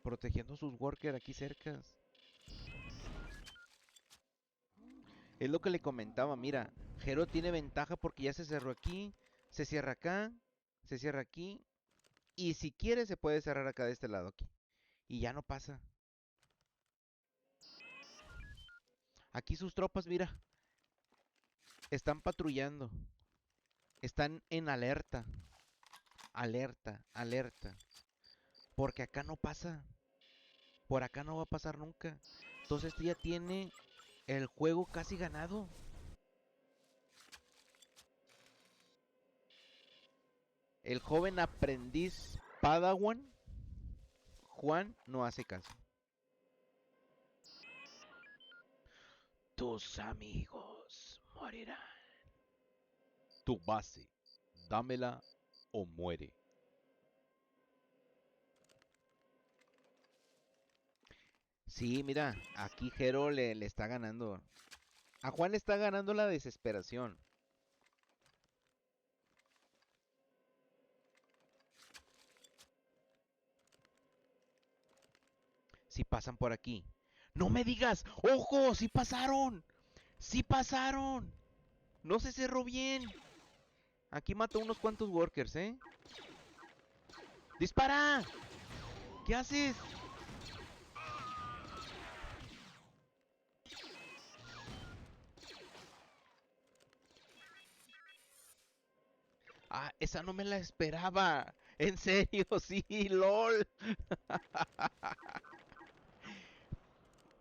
protegiendo sus workers aquí cerca. Es lo que le comentaba, mira, Jero tiene ventaja porque ya se cerró aquí, se cierra acá, se cierra aquí, y si quiere se puede cerrar acá de este lado aquí. Y ya no pasa. Aquí sus tropas, mira, están patrullando, están en alerta, alerta, alerta, porque acá no pasa, por acá no va a pasar nunca. Entonces este ya tiene el juego casi ganado. El joven aprendiz Padawan, Juan, no hace caso. Tus amigos morirán. Tu base, dámela o muere. Sí, mira, aquí Jero le está ganando. A Juan le está ganando la desesperación. Si pasan por aquí. ¡No me digas! ¡Ojo! ¡Sí pasaron! ¡Sí pasaron! No se cerró bien. Aquí mató unos cuantos workers, ¿eh? ¡Dispara! ¿Qué haces? Ah, esa no me la esperaba. En serio, sí, lol.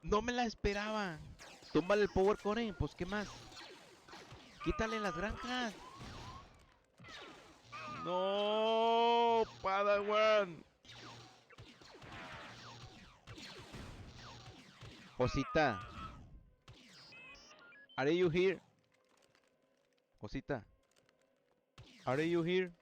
No me la esperaba. Tómale el power core, pues ¿qué más? Quítale las granjas. No, Padawan. Cosita, are you here? Cosita, are you here?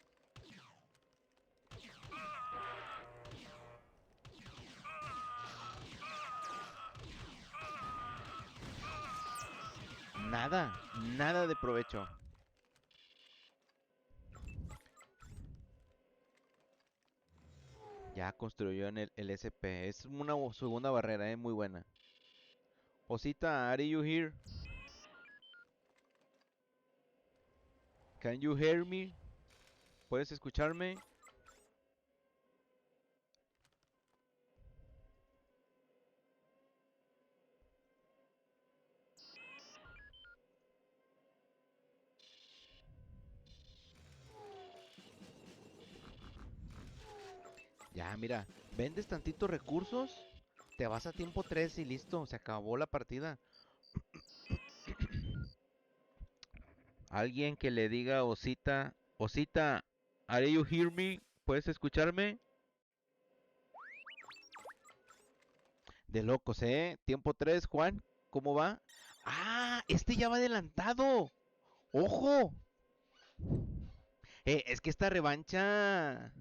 Nada, nada de provecho. Ya construyó en el SP. Es una segunda barrera, muy buena. Cosita, are you here? Can you hear me? ¿Puedes escucharme? Ya, mira, vendes tantitos recursos, te vas a tiempo 3 y listo, se acabó la partida. Alguien que le diga a Osita, Osita, are you hear me? ¿Puedes escucharme? De locos, ¿eh? Tiempo 3, Juan, ¿cómo va? Ah, este ya va adelantado. ¡Ojo! Es que esta revancha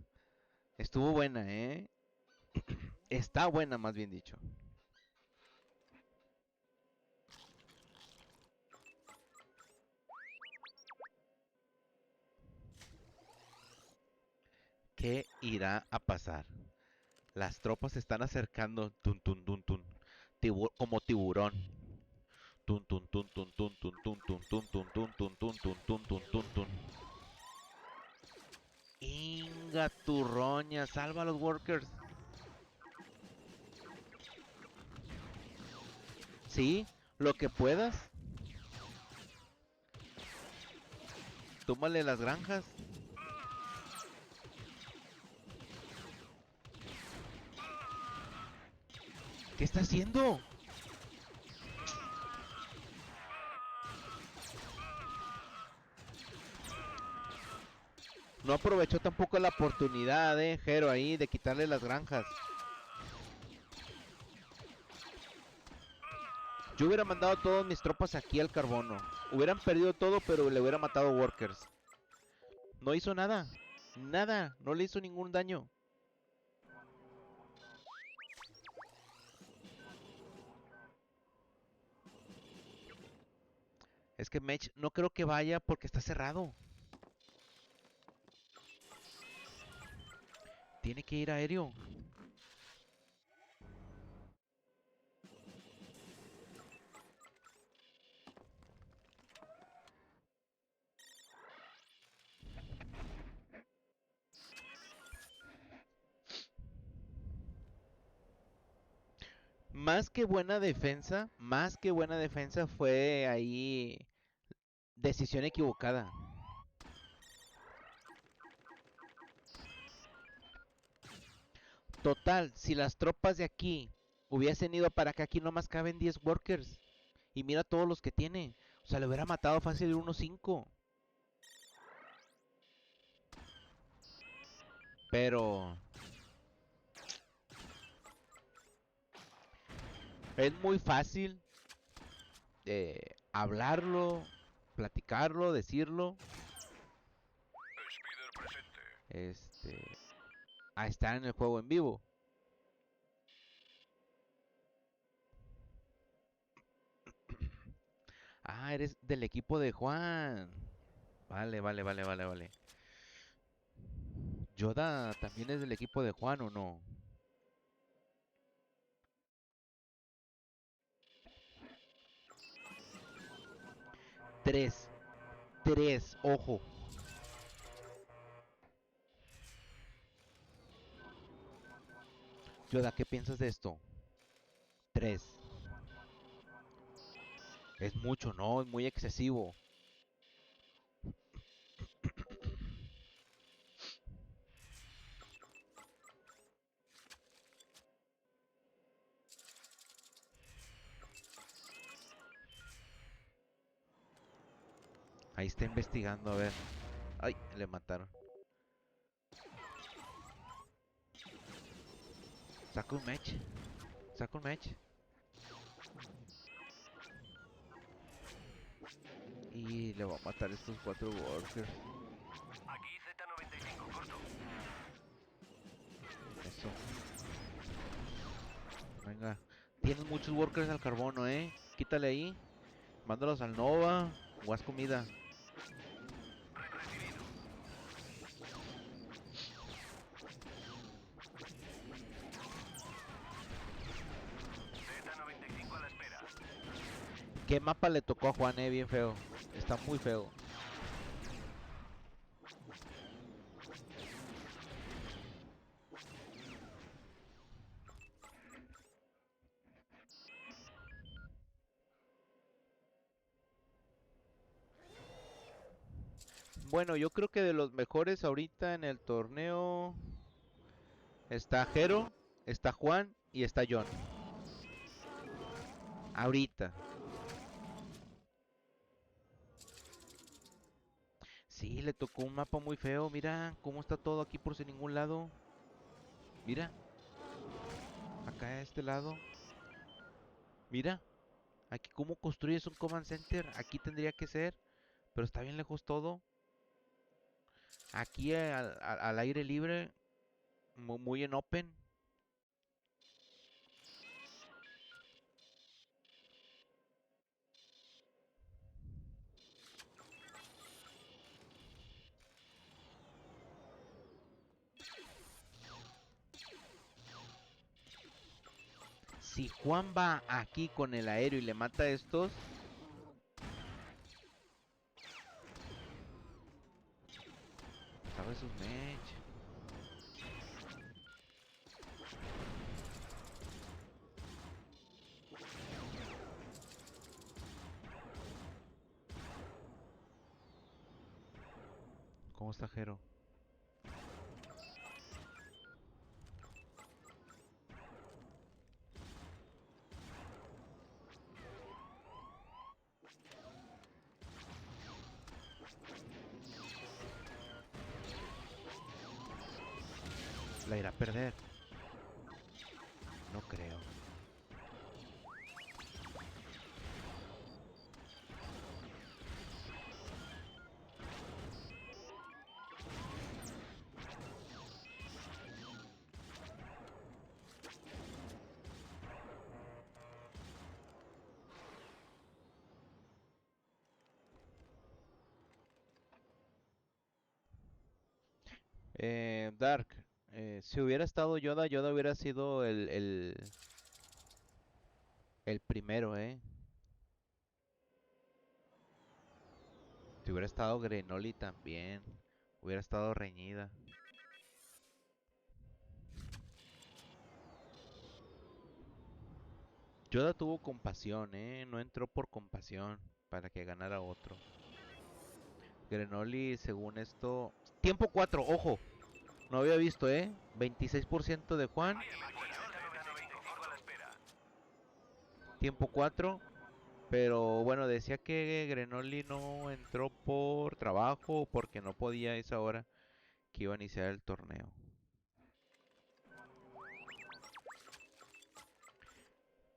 estuvo buena, ¿eh? Está buena, más bien dicho. ¿Qué irá a pasar? Las tropas se están acercando, tun tun tun tun, como tiburón. Tun tun tun tun tun tun tun tun tun tun tun tun tun tun tun tun tun tun. Inga turroña, salva a los workers. Sí, lo que puedas. Tómale las granjas. ¿Qué está haciendo? No aprovechó tampoco la oportunidad, Jero, ahí, de quitarle las granjas. Yo hubiera mandado todas mis tropas aquí al carbono. Hubieran perdido todo, pero le hubiera matado workers. No hizo nada. Nada. No le hizo ningún daño. Es que Mech no creo que vaya porque está cerrado. Tiene que ir aéreo. Más que buena defensa fue ahí decisión equivocada. Total, si las tropas de aquí hubiesen ido para acá, aquí nomás caben 10 workers. Y mira todos los que tiene. O sea, le hubiera matado fácil 1-5. Pero es muy fácil hablarlo, platicarlo, decirlo. Spider presente. A estar en el juego en vivo. Ah, eres del equipo de Juan. Vale, vale, vale, vale, vale. Yoda también es del equipo de Juan, ¿o no? Tres. Tres, ojo. Yoda, ¿qué piensas de esto? Tres. Es mucho, ¿no? Es muy excesivo. Ahí está investigando, a ver. Ay, le mataron. Saca un match. Saca un match. Y le va a matar estos 4 workers. Aquí Z95 corto. Eso. Venga. Tienes muchos workers al carbono, Quítale ahí. Mándalos al Nova. O haz comida. Recibido. Z95 a la espera. ¿Qué mapa le tocó a Juan, Bien feo. Está muy feo. Bueno, yo creo que de los mejores ahorita en el torneo está Jero, está Juan y está John. Ahorita. Sí, le tocó un mapa muy feo. Mira cómo está todo aquí por sin ningún lado. Mira, acá a este lado. Mira, aquí cómo construyes un command center. Aquí tendría que ser, pero está bien lejos todo. Aquí al aire libre, muy en open. Si Juan va aquí con el aéreo y le mata a estos, sabe sus mech. ¿Cómo está Jero? La irá a perder. No creo. Dark, si hubiera estado Yoda, Yoda hubiera sido el primero, ¿eh? Si hubiera estado Grenoli también, hubiera estado reñida. Yoda tuvo compasión, ¿eh? No entró por compasión para que ganara otro. Grenoli, según esto... Tiempo 4, ojo. No había visto, ¿eh? 26% de Juan. Tiempo 4. Pero bueno, decía que Grenoli no entró por trabajo o porque no podía a esa hora que iba a iniciar el torneo.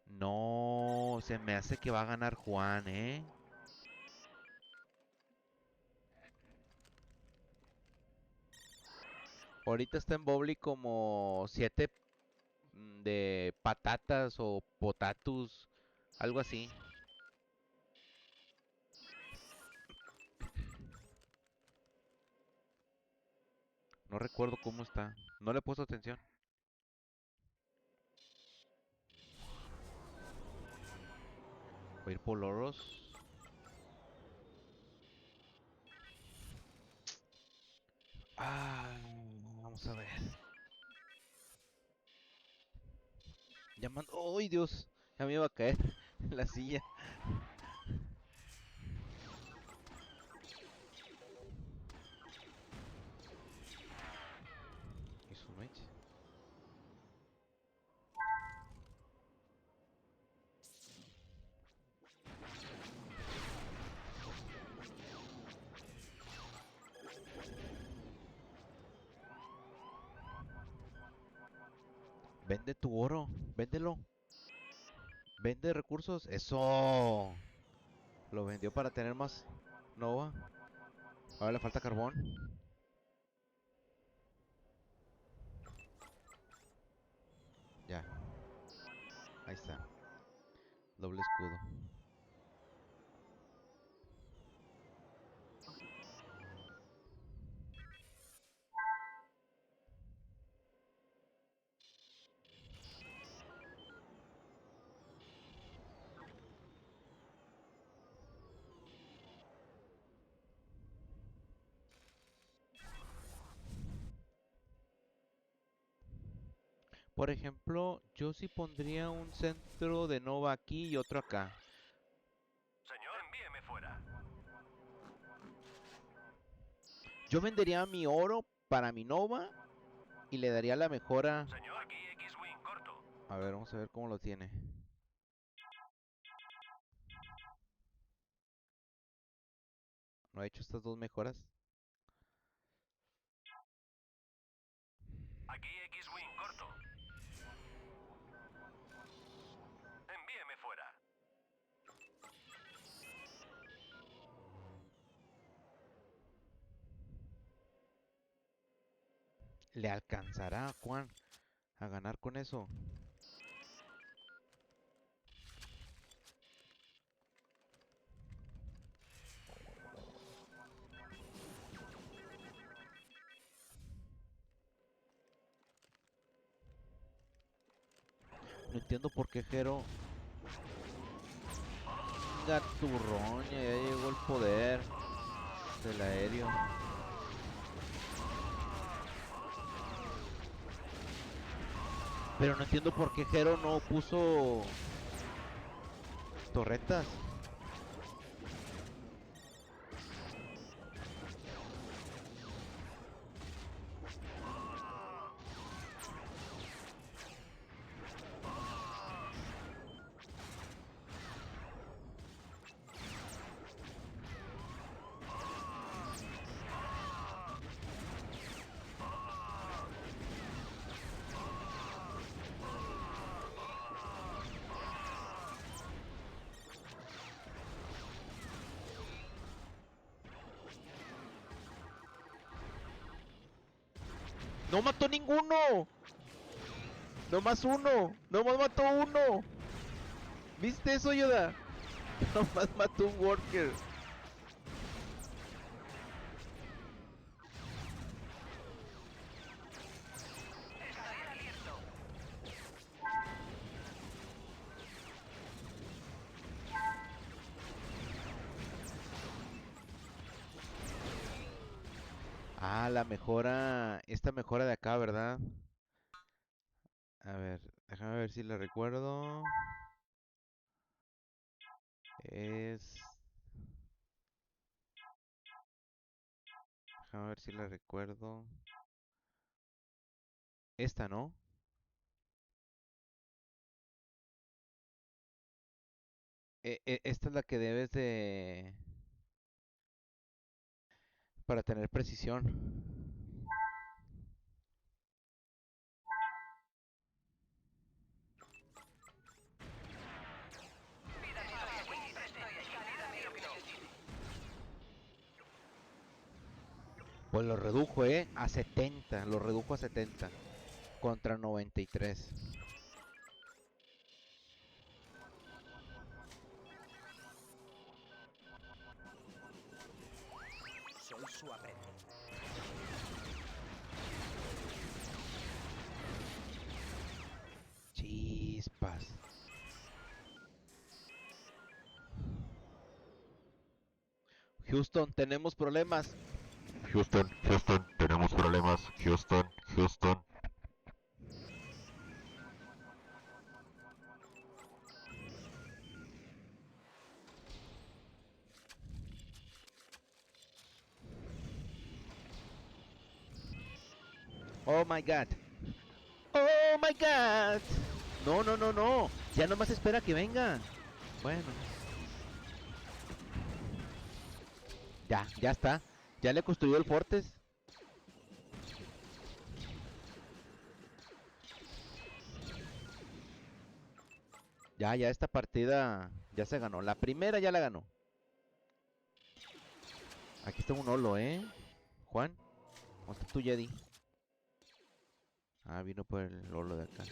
No, se me hace que va a ganar Juan, ¿eh? Ahorita está en Bobli como 7 de patatas o potatus, algo así. No recuerdo cómo está. No le he puesto atención. Voy a ir por loros. Ah, vamos a ver. Llamando. ¡Ay, Dios! Ya me iba a caer en la silla. ¿Y su mech? Vende tu oro. Véndelo. Vende recursos. Eso. Lo vendió para tener más Nova. Ahora le falta carbón. Ya. Ahí está. Doble escudo. Por ejemplo, yo sí pondría un centro de Nova aquí y otro acá. Señor, envíeme fuera. Yo vendería mi oro para mi Nova y le daría la mejora. Señor, aquí X-Wing corto. A ver, vamos a ver cómo lo tiene. ¿No ha hecho estas dos mejoras? Aquí X-Wing corto. Envíeme fuera. ¿Le alcanzará a Juan a ganar con eso? No entiendo por qué Jero... Gaturroña, ya llegó el poder del aéreo. Pero no entiendo por qué Jero no puso torretas. No mató ninguno. Nomás uno. Nomás mató uno. ¿Viste eso, Yoda? Nomás mató un worker. Ah, la mejora. Esta mejora de acá, ¿verdad? A ver, déjame ver si la recuerdo. Es... Déjame ver si la recuerdo. Esta, ¿no? Esta es la que debes de... Para tener precisión. Pues lo redujo, a 70. Lo redujo a 70. Contra 93. Soy su aprendiz. Chispas. Houston, tenemos problemas. Houston, Houston, tenemos problemas. Houston, Houston. Oh my god. Oh my god. No, no, no, no. Ya nomás espera que venga. Bueno. Ya está. Ya le construyó el Fortes. Ya esta partida ya se ganó. La primera ya la ganó. Aquí está un holo, Juan, ¿dónde está tu Jedi? Ah, vino por el holo de acá.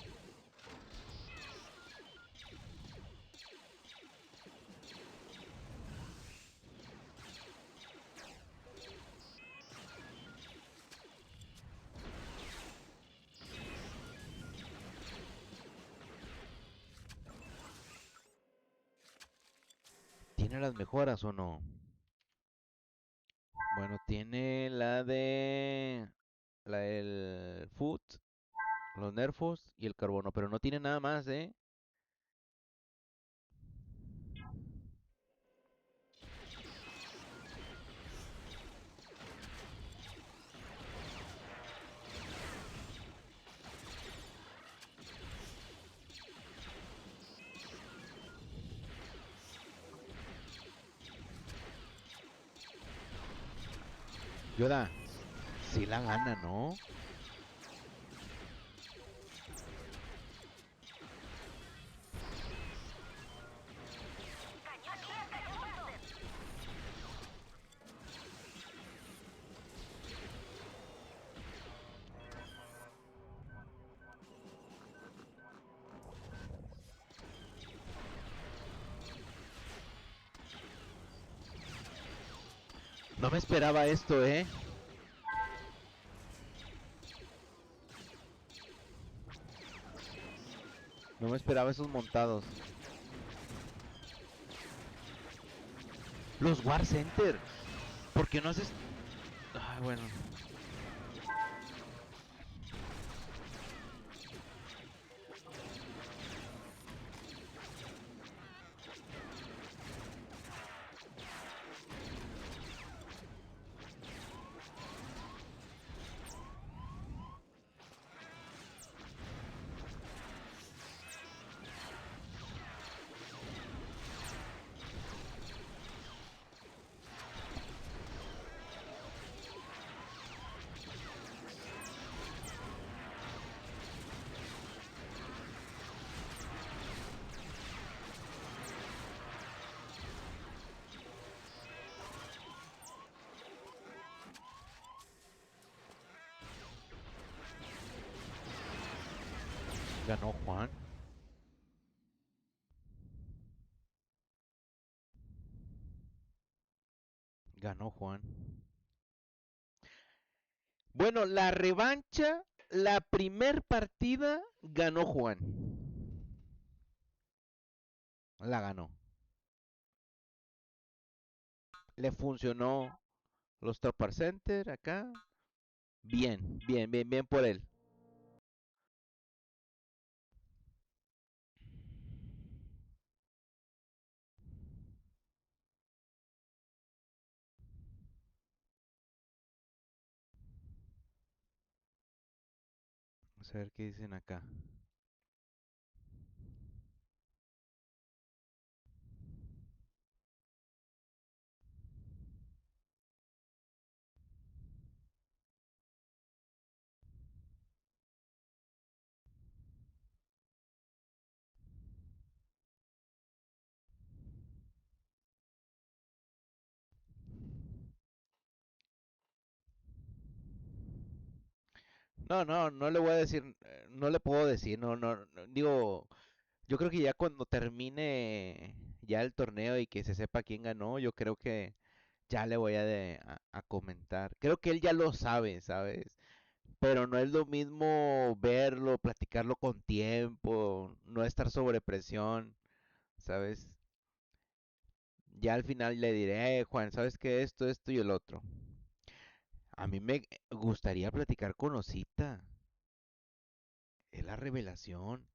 ¿Tiene las mejoras o no? Bueno, tiene la del food, los nerfos y el carbono, pero no tiene nada más, Yoda, si la gana, ¿no? No me esperaba esto, No me esperaba esos montados. Los War Center. ¿Por qué no haces...? Ay, bueno. Ganó Juan. Ganó Juan. Bueno, la revancha, la primer partida, ganó Juan. La ganó. Le funcionó los Topper Center acá. Bien, bien, bien, bien por él. Vamos a ver qué dicen acá. No, no, no le voy a decir, no le puedo decir, no, no, no, digo, yo creo que ya cuando termine ya el torneo y que se sepa quién ganó, yo creo que ya le voy a comentar. Creo que él ya lo sabe, ¿sabes? Pero no es lo mismo verlo, platicarlo con tiempo, no estar sobre presión, ¿sabes? Ya al final le diré, Juan, ¿sabes qué? Esto y el otro. A mí me gustaría platicar con Osita. Es la revelación.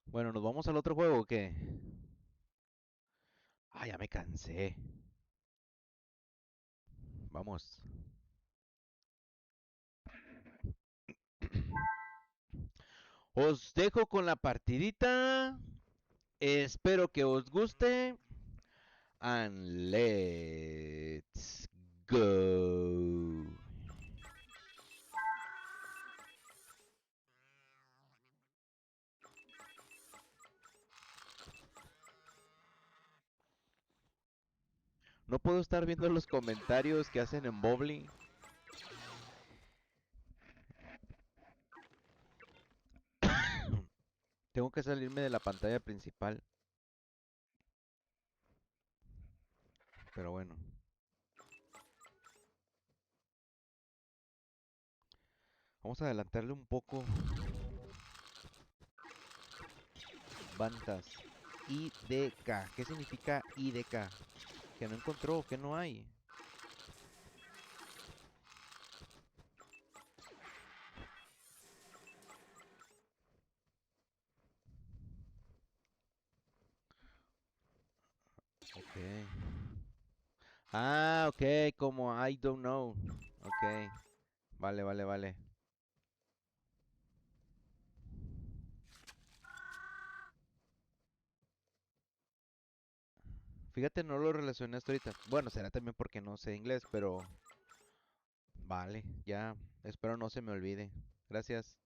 Bueno, ¿nos vamos al otro juego o qué? Ah, ya me cansé. Vamos. Os dejo con la partidita. Espero que os guste. And let's go. No puedo estar viendo los comentarios que hacen en Bobly. Tengo que salirme de la pantalla principal. Pero bueno. Vamos a adelantarle un poco. Bantas. IDK. ¿Qué significa IDK? Que no encontró, que no hay. Ok. Ah, ok, como I don't know. Ok. Vale, vale, vale. Fíjate, no lo relacioné hasta ahorita. Bueno, será también porque no sé inglés, pero vale, ya. Espero no se me olvide. Gracias.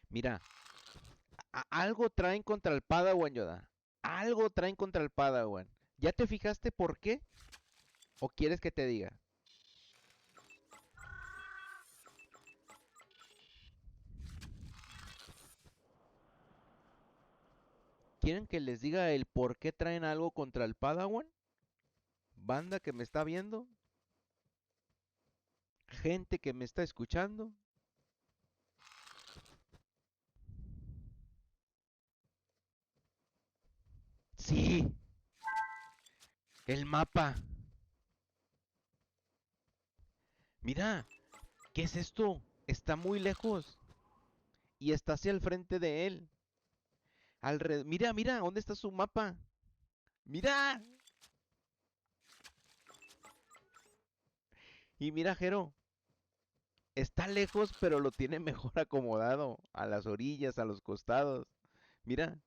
Mira, algo traen contra el Padawan, Yoda. Algo traen contra el Padawan. ¿Ya te fijaste por qué? ¿O quieres que te diga? ¿Quieren que les diga el por qué traen algo contra el Padawan? Banda que me está viendo, gente que me está escuchando. Sí, el mapa. Mira, ¿qué es esto? Está muy lejos y está hacia el frente de él. Mira, mira, ¿dónde está su mapa? Mira. Y mira, Jero, Está lejos, pero lo tiene mejor acomodado. A las orillas, a los costados. Mira.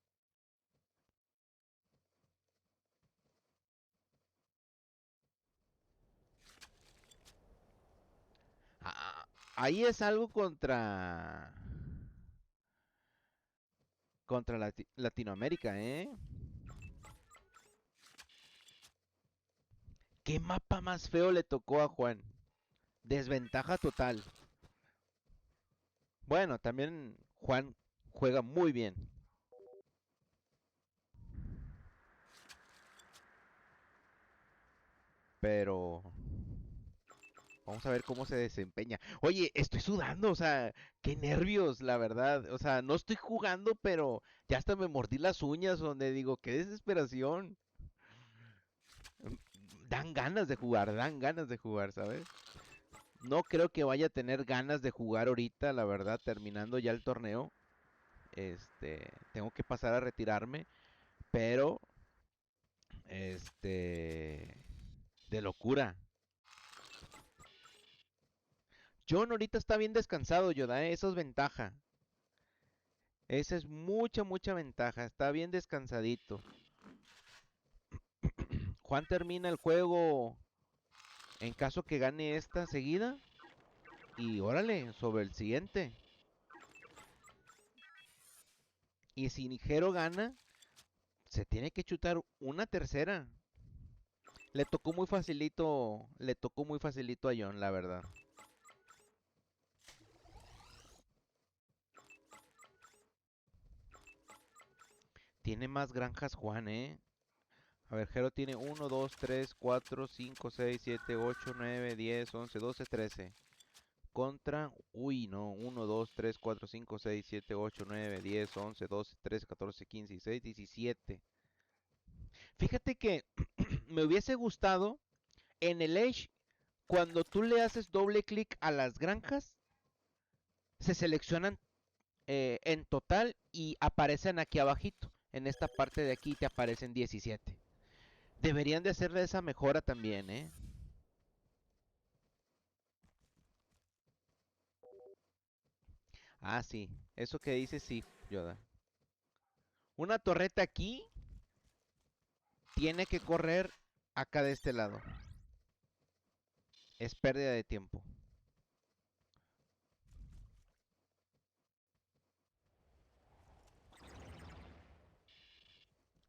Ah, ahí es algo contra Latinoamérica, ¿eh? ¿Qué mapa más feo le tocó a Juan? Desventaja total. Bueno, también Juan juega muy bien. Pero vamos a ver cómo se desempeña. Oye, estoy sudando, o sea, qué nervios, la verdad. O sea, no estoy jugando, pero ya hasta me mordí las uñas donde digo, qué desesperación. Dan ganas de jugar, ¿sabes? No creo que vaya a tener ganas de jugar ahorita, la verdad, terminando ya el torneo. Tengo que pasar a retirarme, pero, de locura. John ahorita está bien descansado, Yoda, ¿eh? Eso es ventaja. Esa es mucha ventaja. Está bien descansadito. Juan termina el juego en caso que gane esta seguida. Y órale, sobre el siguiente. Y si Nigero gana, se tiene que chutar una tercera. Le tocó muy facilito a John, la verdad. Tiene más granjas Juan, ¿eh? A ver, Jero tiene 1, 2, 3, 4, 5, 6, 7, 8, 9, 10, 11, 12, 13. Contra, uy, no, 1, 2, 3, 4, 5, 6, 7, 8, 9, 10, 11, 12, 13, 14, 15, 16, 17. Fíjate que me hubiese gustado en el Edge, cuando tú le haces doble clic a las granjas, se seleccionan en total y aparecen aquí abajito. En esta parte de aquí te aparecen 17. Deberían de hacerle esa mejora también, ¿eh? Ah, sí. Eso que dice sí, Yoda. Una torreta aquí tiene que correr acá de este lado. Es pérdida de tiempo.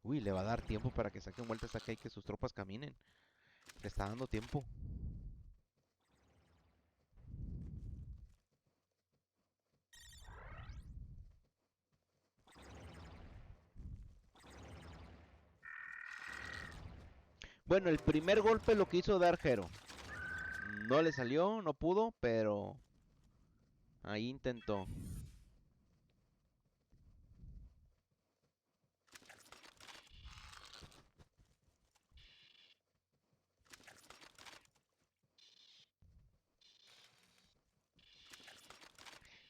Uy, le va a dar tiempo para que saquen vueltas acá y que sus tropas caminen. Le está dando tiempo. Bueno, el primer golpe lo quiso dar Jero. No le salió, no pudo, pero ahí intentó.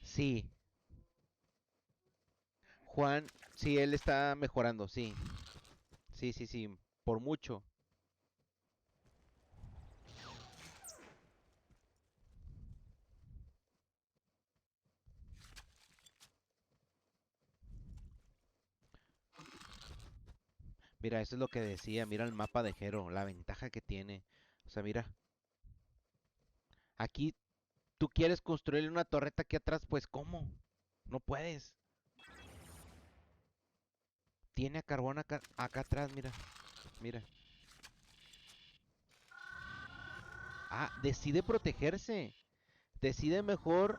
Sí, Juan, sí, él está mejorando, sí. Sí, sí, sí, por mucho. Mira, eso es lo que decía, mira el mapa de Jero, la ventaja que tiene. O sea, mira, aquí tú quieres construirle una torreta aquí atrás, pues ¿cómo? No puedes. Tiene a carbón acá atrás, mira, mira. Ah, decide protegerse. Decide mejor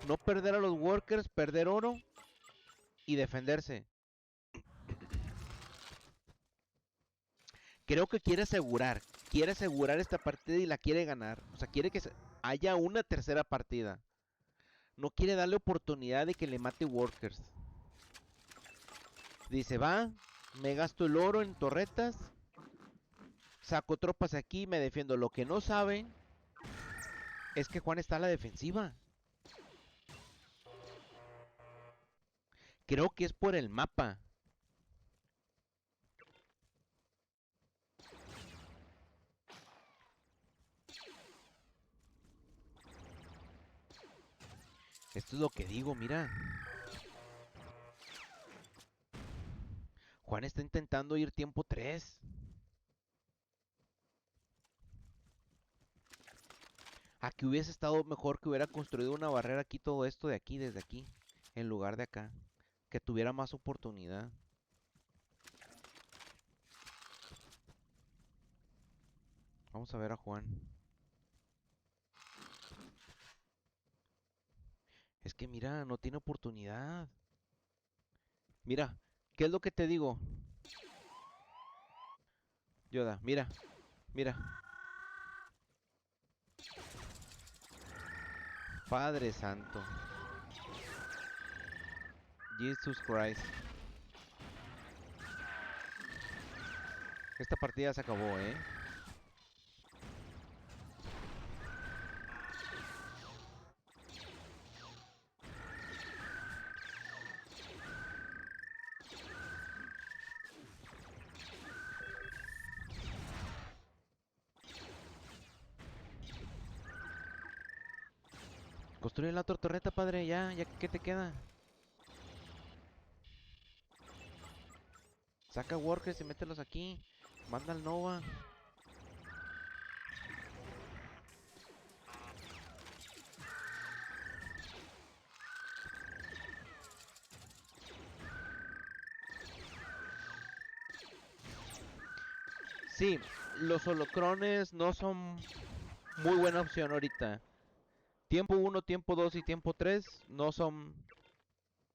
no perder a los workers, perder oro y defenderse. Creo que quiere asegurar esta partida y la quiere ganar. O sea, quiere que haya una tercera partida. No quiere darle oportunidad de que le mate workers. Dice, va, me gasto el oro en torretas, saco tropas aquí, me defiendo. Lo que no saben es que Juan está a la defensiva. Creo que es por el mapa. Esto es lo que digo, mira. Juan está intentando ir tiempo 3. Aquí hubiese estado mejor que hubiera construido una barrera aquí, todo esto de aquí, desde aquí, en lugar de acá. Que tuviera más oportunidad. Vamos a ver a Juan. Es que mira, no tiene oportunidad. Mira, ¿qué es lo que te digo? Yoda, mira, mira. Padre Santo. Jesus Christ. Esta partida se acabó, ¿eh? Construye la otra torreta, padre, ya, ¿qué te queda? Saca workers y mételos aquí. Manda al Nova. Sí, los holocrones no son muy buena opción ahorita. Tiempo 1, tiempo 2 y tiempo 3 no son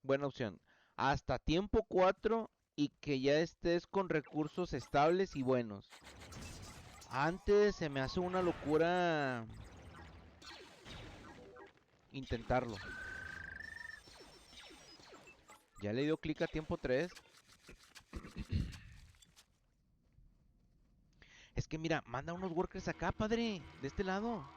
buena opción. Hasta tiempo 4 y que ya estés con recursos estables y buenos. Antes se me hace una locura intentarlo. Ya le dio clic a tiempo 3. Es que mira, manda unos workers acá, padre. De este lado.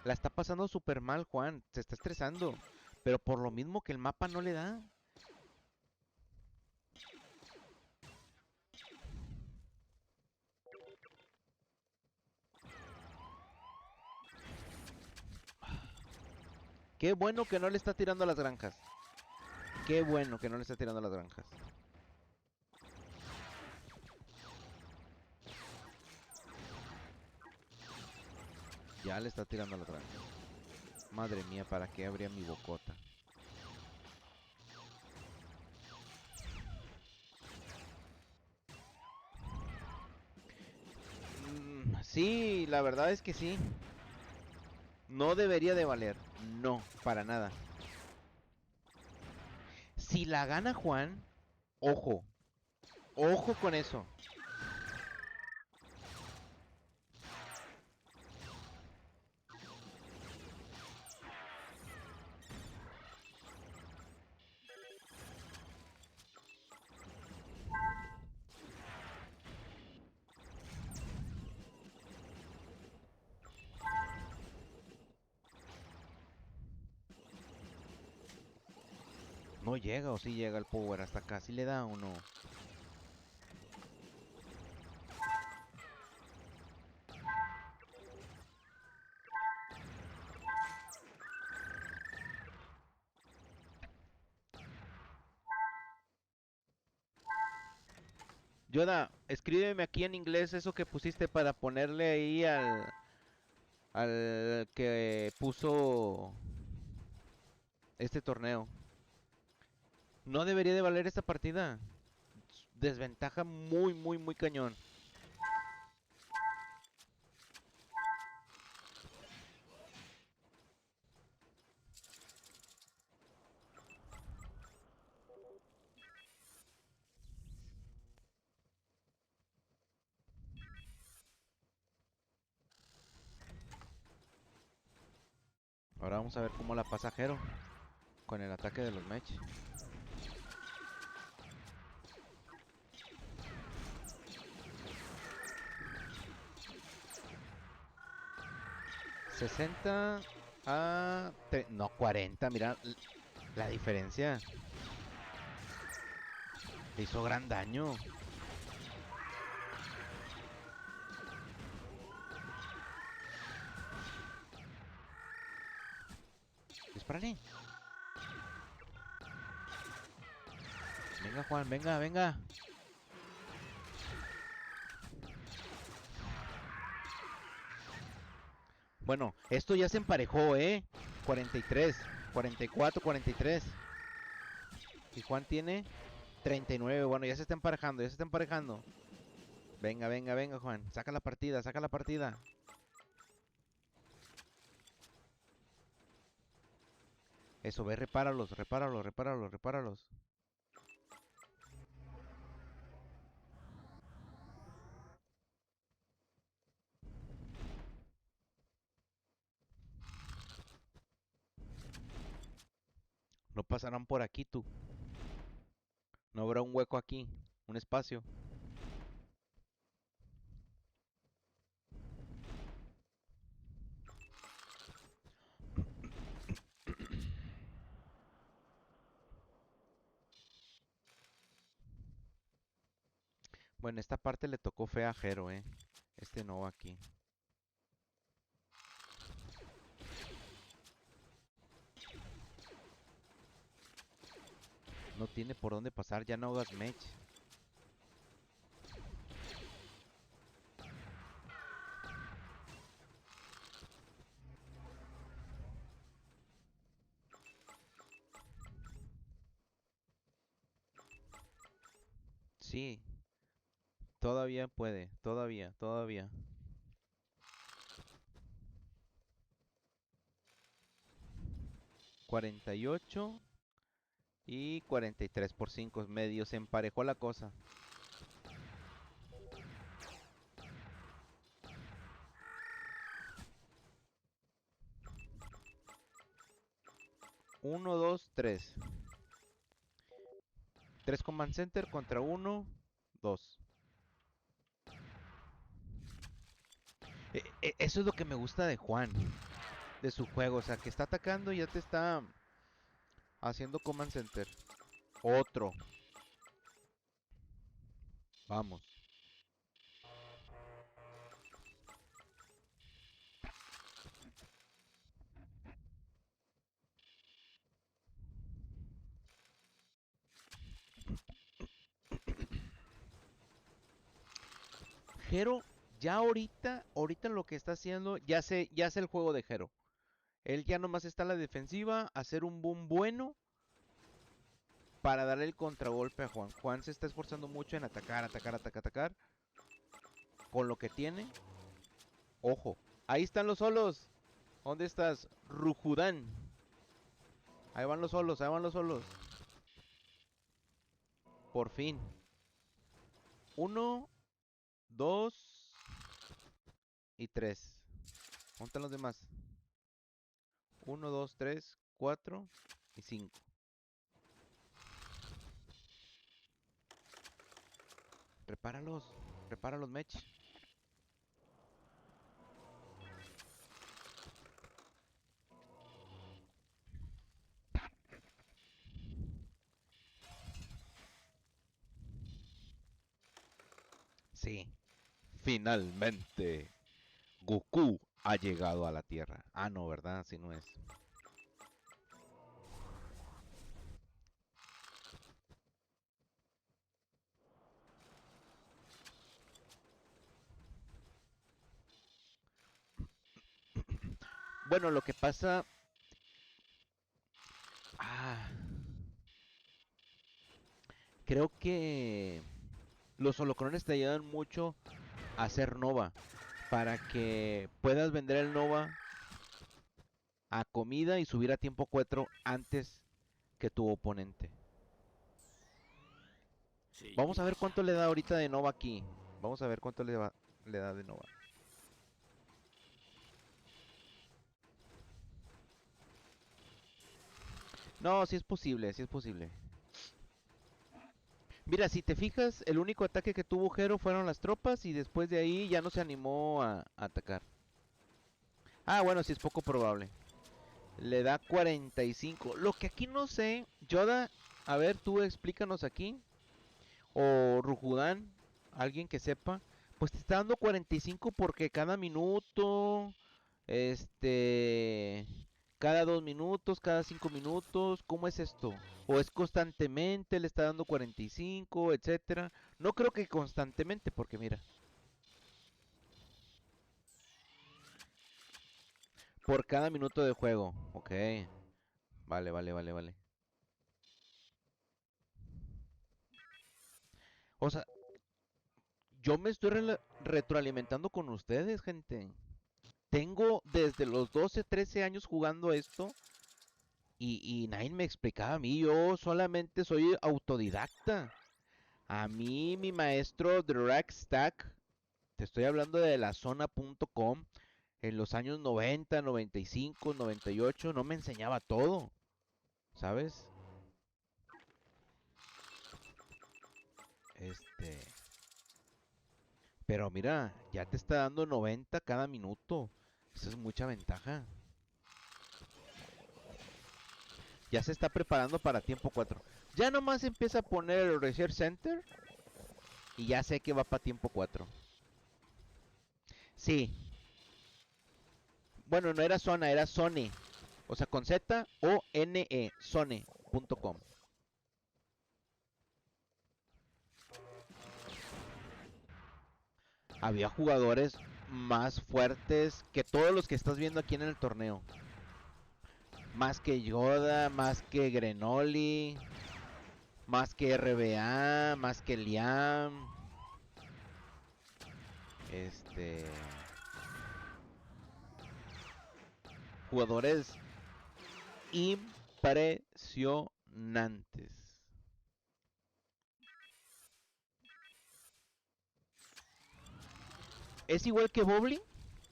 La está pasando súper mal, Juan. Se está estresando. Pero por lo mismo que el mapa no le da. Qué bueno que no le está tirando a las granjas. Qué bueno que no le está tirando a las granjas. Ya le está tirando a las granjas. Madre mía, ¿para qué abría mi bocota? Sí, la verdad es que sí. No debería de valer. No, para nada. Si la gana Juan, ojo. Ojo con eso. No llega o sí llega el power hasta acá. ¿Sí le da o no? Yoda, escríbeme aquí en inglés eso que pusiste para ponerle ahí al que puso este torneo. No debería de valer esta partida. Desventaja muy, muy, muy cañón. Ahora vamos a ver cómo la pasa Jero con el ataque de los mech. $60 a... No, 40, mira la diferencia. Le hizo gran daño. Dispárale. Venga, Juan, venga, venga. Bueno, esto ya se emparejó, 43, 44, 43. Y Juan tiene 39. Bueno, ya se está emparejando, ya se está emparejando. Venga, venga, venga, Juan. Saca la partida, saca la partida. Eso, ve, repáralos, repáralos, repáralos, repáralos. No pasarán por aquí, tú. No habrá un hueco aquí, un espacio. Bueno, esta parte le tocó fea a Jero, Este no va aquí. No tiene por dónde pasar, ya no hagas mech. Sí, todavía puede, todavía, todavía. $48 y 43 por 5, medio se emparejó la cosa. Uno, dos, tres. 3 Command Center contra 1, 2. Eso es lo que me gusta de Juan, de su juego. O sea, que está atacando y ya te está haciendo Command Center. Otro. Vamos. Jero, ya ahorita lo que está haciendo, ya sé el juego de Jero. Él ya nomás está en la defensiva, hacer un boom bueno para darle el contragolpe a Juan. Juan se está esforzando mucho en atacar, atacar, atacar, atacar. Con lo que tiene. Ojo, ahí están los solos. ¿Dónde estás? Rujudán. Ahí van los solos, ahí van los solos. Por fin. 1, 2 y 3. ¿Dónde están los demás? 1, 2, 3, 4 y 5. Repáralos. Repáralos, Mech. Sí. Finalmente. Goku ha llegado a la Tierra. Ah, no, ¿verdad? Así no es. Bueno, lo que pasa... Ah, creo que los holocrones te ayudan mucho a hacer Nova. Para que puedas vender el Nova a comida y subir a tiempo 4 antes que tu oponente. Sí. Vamos a ver cuánto le da ahorita de Nova aquí. Vamos a ver cuánto le da de Nova. No, sí es posible, sí es posible. Mira, si te fijas, el único ataque que tuvo Jero fueron las tropas y después de ahí ya no se animó a atacar. Ah, bueno, sí es poco probable. Le da 45. Lo que aquí no sé, Yoda, a ver, tú explícanos aquí. O Rujudán, alguien que sepa. Pues te está dando 45 porque cada minuto, ¿Cada 2 minutos, cada 5 minutos? ¿Cómo es esto? ¿O es constantemente, le está dando 45, etcétera? No creo que constantemente, porque mira, por cada minuto de juego. Ok, vale, vale, vale, vale. O sea, yo me estoy retroalimentando con ustedes, gente. Tengo desde los 12, 13 años jugando esto y nadie me explicaba a mí. Yo solamente soy autodidacta. A mí, mi maestro Drag Stack, te estoy hablando de la zona.com, en los años 90, 95, 98, no me enseñaba todo, ¿sabes? Este, pero mira, ya te está dando 90 cada minuto. Eso es mucha ventaja. Ya se está preparando para tiempo 4. Ya nomás empieza a poner el Research Center y ya sé que va para tiempo 4. Sí. Bueno, no era zona, era Zone. O sea, con Z o N E, zone.com. Había jugadores más fuertes que todos los que estás viendo aquí en el torneo. Más que Yoda, más que Grenoli, más que RBA, más que Liam. Jugadores impresionantes. Es igual que Bobli,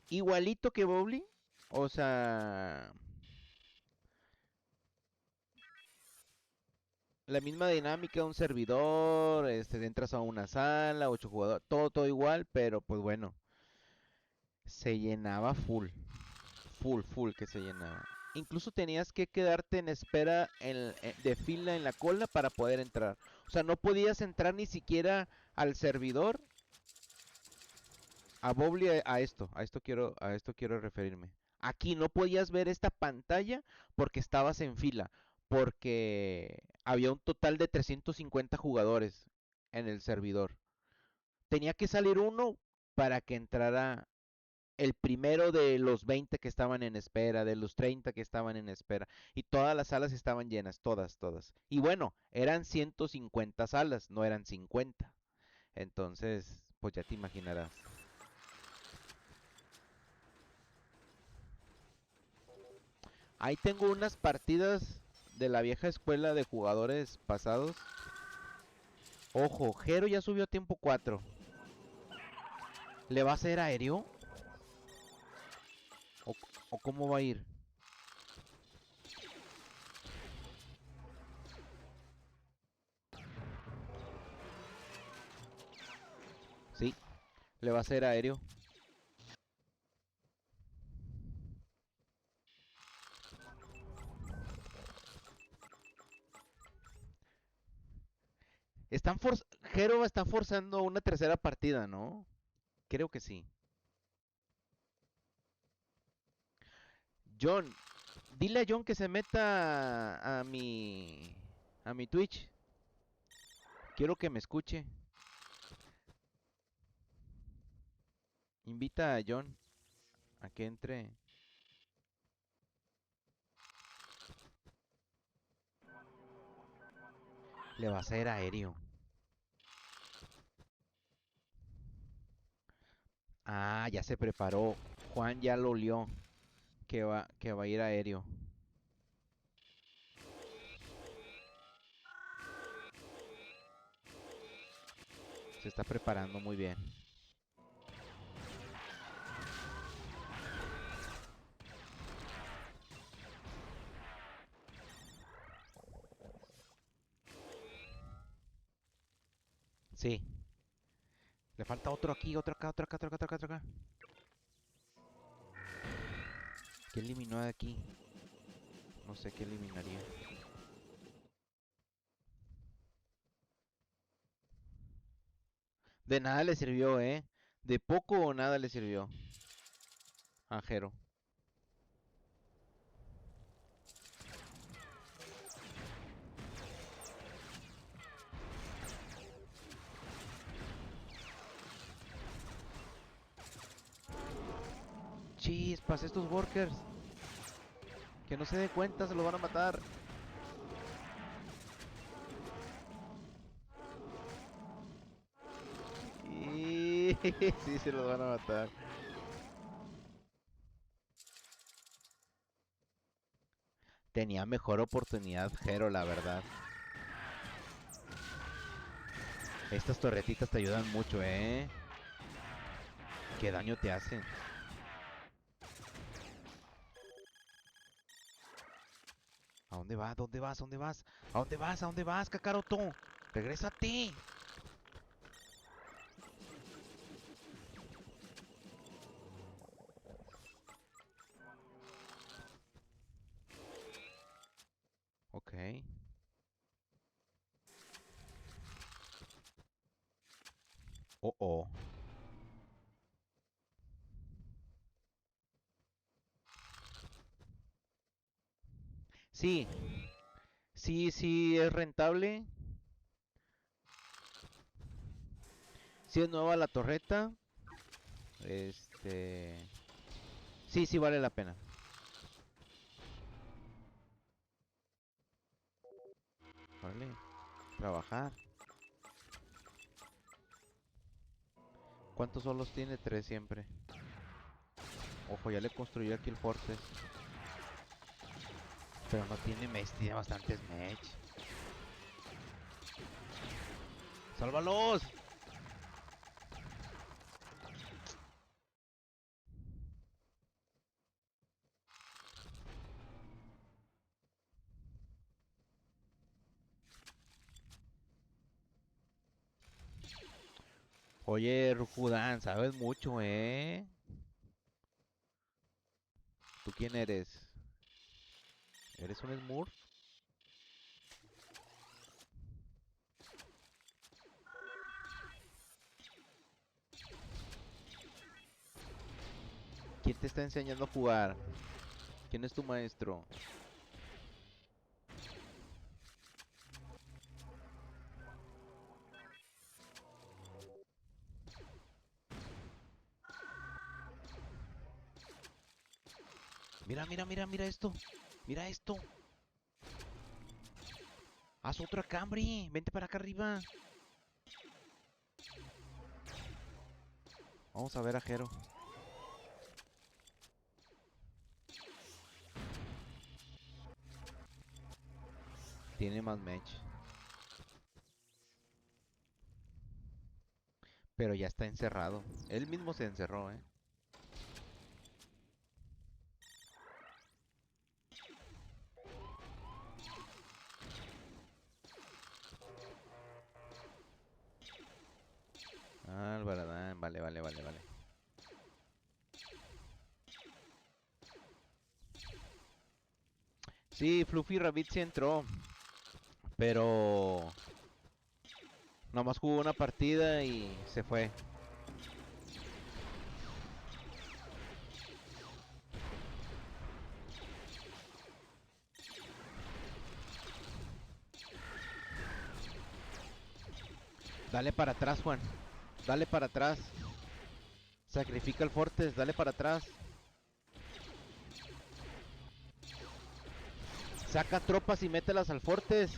igualito que Bobli. O sea, la misma dinámica de un servidor, entras a una sala, 8 jugadores, todo igual, pero pues bueno, se llenaba full que se llenaba. Incluso tenías que quedarte en espera de fila en la cola para poder entrar. O sea, no podías entrar ni siquiera al servidor. A Bobli, a esto quiero referirme. Aquí no podías ver esta pantalla porque estabas en fila, porque había un total de 350 jugadores en el servidor. Tenía que salir uno para que entrara el primero de los 20 que estaban en espera, de los 30 que estaban en espera, y todas las salas estaban llenas, todas, todas. Y bueno, eran 150 salas, no eran 50. Entonces, pues ya te imaginarás. Ahí tengo unas partidas de la vieja escuela de jugadores pasados. Ojo, Jero ya subió a tiempo 4. ¿Le va a hacer aéreo? ¿O, o cómo va a ir? Sí, le va a hacer aéreo. Jero está forzando una tercera partida, ¿no? Creo que sí. John, dile a John que se meta a mi Twitch. Quiero que me escuche. Invita a John a que entre. Le va a hacer aéreo. Ah, ya se preparó. Juan ya lo olió. Que va a ir aéreo. Se está preparando muy bien. Sí. Le falta otro aquí, otro acá, otro acá, otro acá, otro acá, otro acá. ¿Qué eliminó de aquí? No sé qué eliminaría. De nada le sirvió, ¿eh? De poco o nada le sirvió a Jero. chispas, estos workers. Que no se dé cuenta, se lo van a matar. Y sí, se los van a matar. Tenía mejor oportunidad Hero, la verdad. Estas torretitas te ayudan mucho, ¿eh? ¿Qué daño te hacen? ¿A dónde vas? ¿Dónde vas? ¿Dónde vas? ¿A dónde vas? ¿A dónde vas, Kakaroto? ¡Regrésate! Ok. Oh, oh. Sí, sí es rentable. Sí es nueva la torreta. Sí vale la pena. Vale. Trabajar. ¿Cuántos solos tiene? 3 siempre. Ojo, ya le construí aquí el fortress. Pero no tiene mech, tiene bastantes mech. ¡Sálvalos! Oye, Rukudan, sabes mucho, ¿eh? ¿Tú quién eres? ¿Eres un Smurf? ¿Quién te está enseñando a jugar? ¿Quién es tu maestro? Mira esto. Mira esto. Haz otro acambri. Vente para acá arriba. Vamos a ver a Jero. Tiene más mech. Pero ya está encerrado. Él mismo se encerró, ¿eh? Ah, el Baradán. Vale. Sí, Fluffy Rabbit sí entró. Pero nomás jugó una partida y se fue. Dale para atrás, Juan. Dale para atrás. Sacrifica el Fortes, dale para atrás. Saca tropas y mételas al Fortes.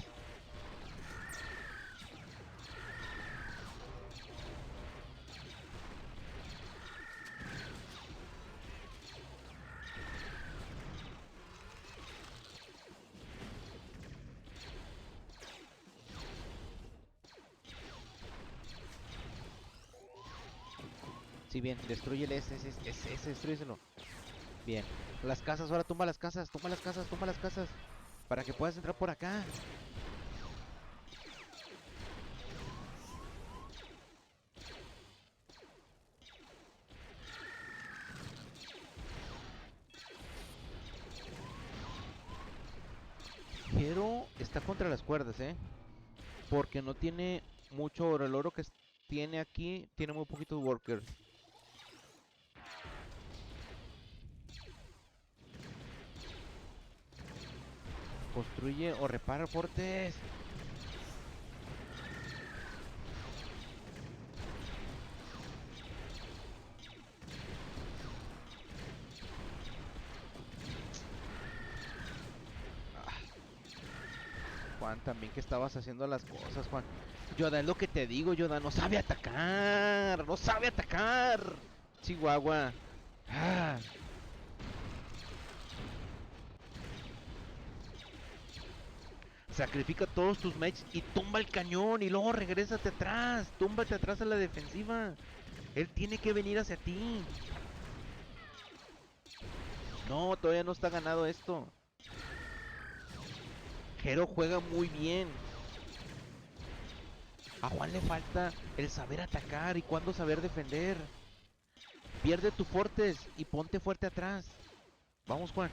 Sí, bien, destruyele ese, destruyeselo. Bien. Las casas, ahora tumba las casas, tumba las casas, tumba las casas. Para que puedas entrar por acá. Hero está contra las cuerdas, porque no tiene mucho oro. El oro que tiene aquí tiene muy poquitos workers. Construye o repara fortes. Juan, también que estabas haciendo las cosas, Juan. Yoda, es lo que te digo, Yoda, no sabe atacar, no sabe atacar. Chihuahua. Ah. Sacrifica todos tus mates y tumba el cañón y luego regrésate atrás. Túmbate atrás a la defensiva. Él tiene que venir hacia ti. No, todavía no está ganado esto. Jero juega muy bien. A Juan le falta el saber atacar y cuándo saber defender. Pierde tu fortes y ponte fuerte atrás. Vamos, Juan.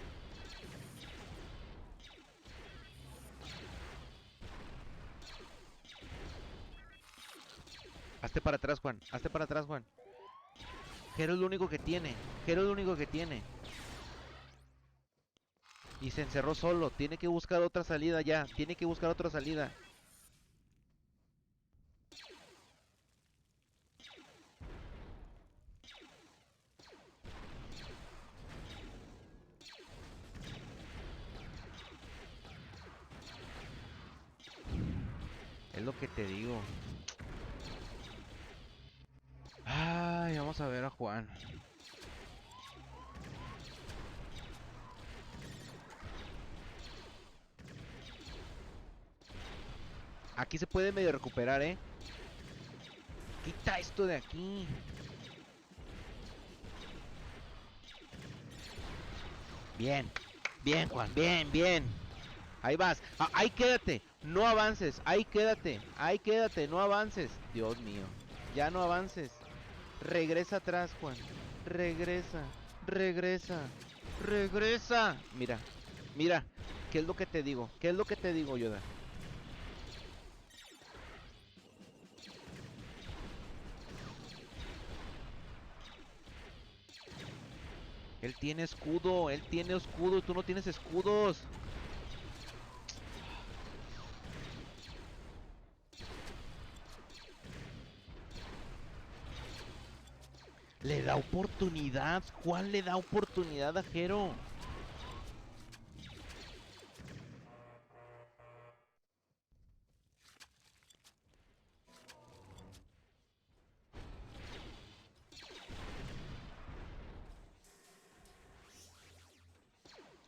Hazte para atrás, Juan. Hazte para atrás, Juan. Jero es lo único que tiene. Jero es lo único que tiene. Y se encerró solo. Tiene que buscar otra salida ya. Tiene que buscar otra salida. Es lo que te digo. Ay, vamos a ver a Juan. Aquí se puede medio recuperar, ¿eh? Quita esto de aquí. Bien. Bien, Juan. Bien, bien. Ahí vas. Ahí quédate. No avances. Ahí quédate. Ahí quédate. No avances. Dios mío. Ya no avances. Regresa atrás, Juan. Regresa. Regresa. Regresa. Mira. Mira. ¿Qué es lo que te digo? ¿Qué es lo que te digo, Yoda? Él tiene escudo. Él tiene escudo. Tú no tienes escudos. Le da oportunidad. Juan le da oportunidad a Jero.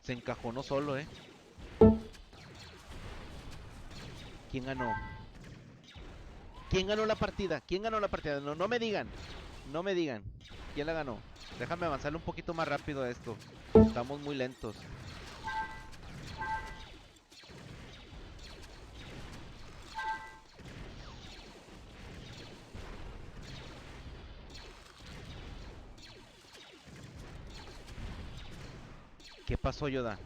Se encajonó solo, ¿eh? ¿Quién ganó? ¿Quién ganó la partida? ¿Quién ganó la partida? No, no me digan. No me digan. ¿Quién la ganó? Déjame avanzarle un poquito más rápido a esto. Estamos muy lentos. ¿Qué pasó, Yoda?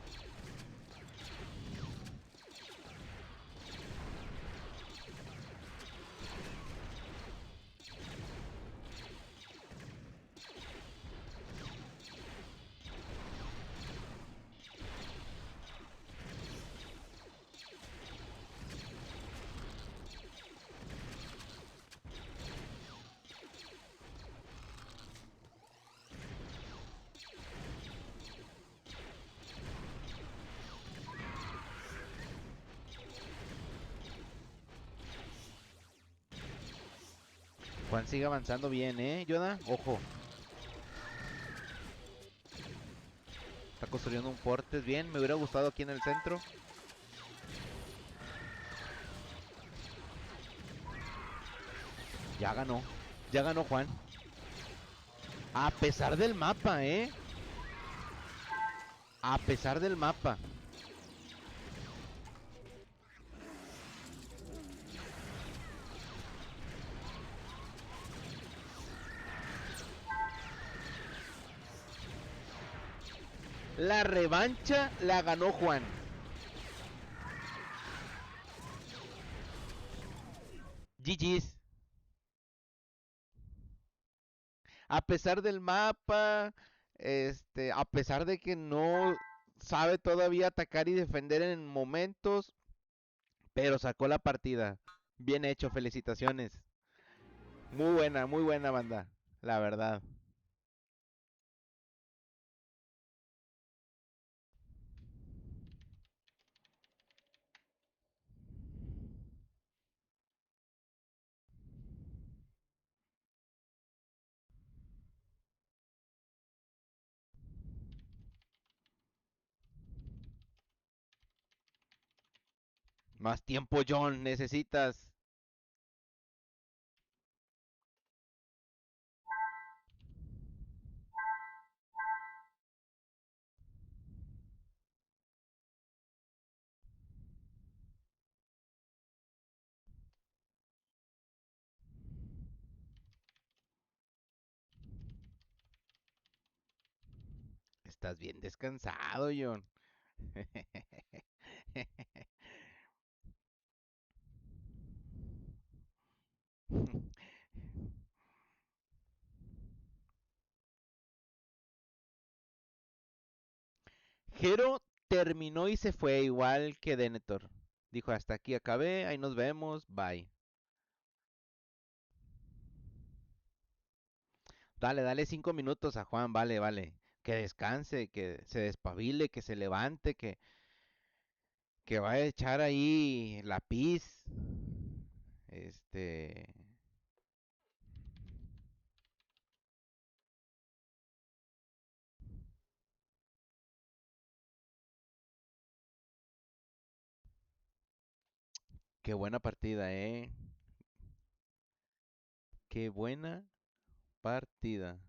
Juan sigue avanzando bien, ¿eh, Yoda? Ojo. Está construyendo un fortes bien. Me hubiera gustado aquí en el centro. Ya ganó. Ya ganó Juan. A pesar del mapa, ¿eh? A pesar del mapa. La revancha la ganó Juan. GG's. A pesar del mapa, a pesar de que no sabe todavía atacar y defender en momentos, pero sacó la partida. Bien hecho, felicitaciones. Muy buena banda, la verdad. Más tiempo, John, necesitas. Estás bien descansado, John. Jero terminó y se fue igual que Denethor. Dijo, hasta aquí acabé, ahí nos vemos, bye. Dale, dale 5 minutos a Juan, vale, vale. Que descanse, que se despabile, que se levante, que vaya a echar ahí la pis. Este, qué buena partida, eh. Qué buena partida.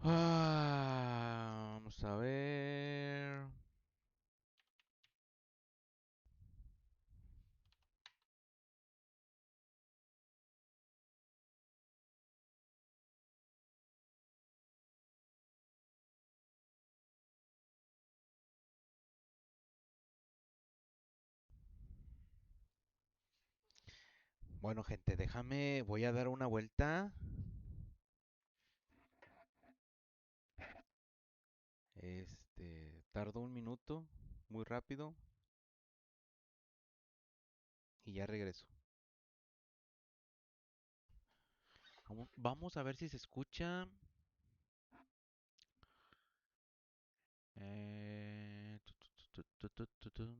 Vamos a ver. Bueno, gente, déjame, voy a dar una vuelta. Tardo un minuto, muy rápido, y ya regreso. Vamos a ver si se escucha. Tu.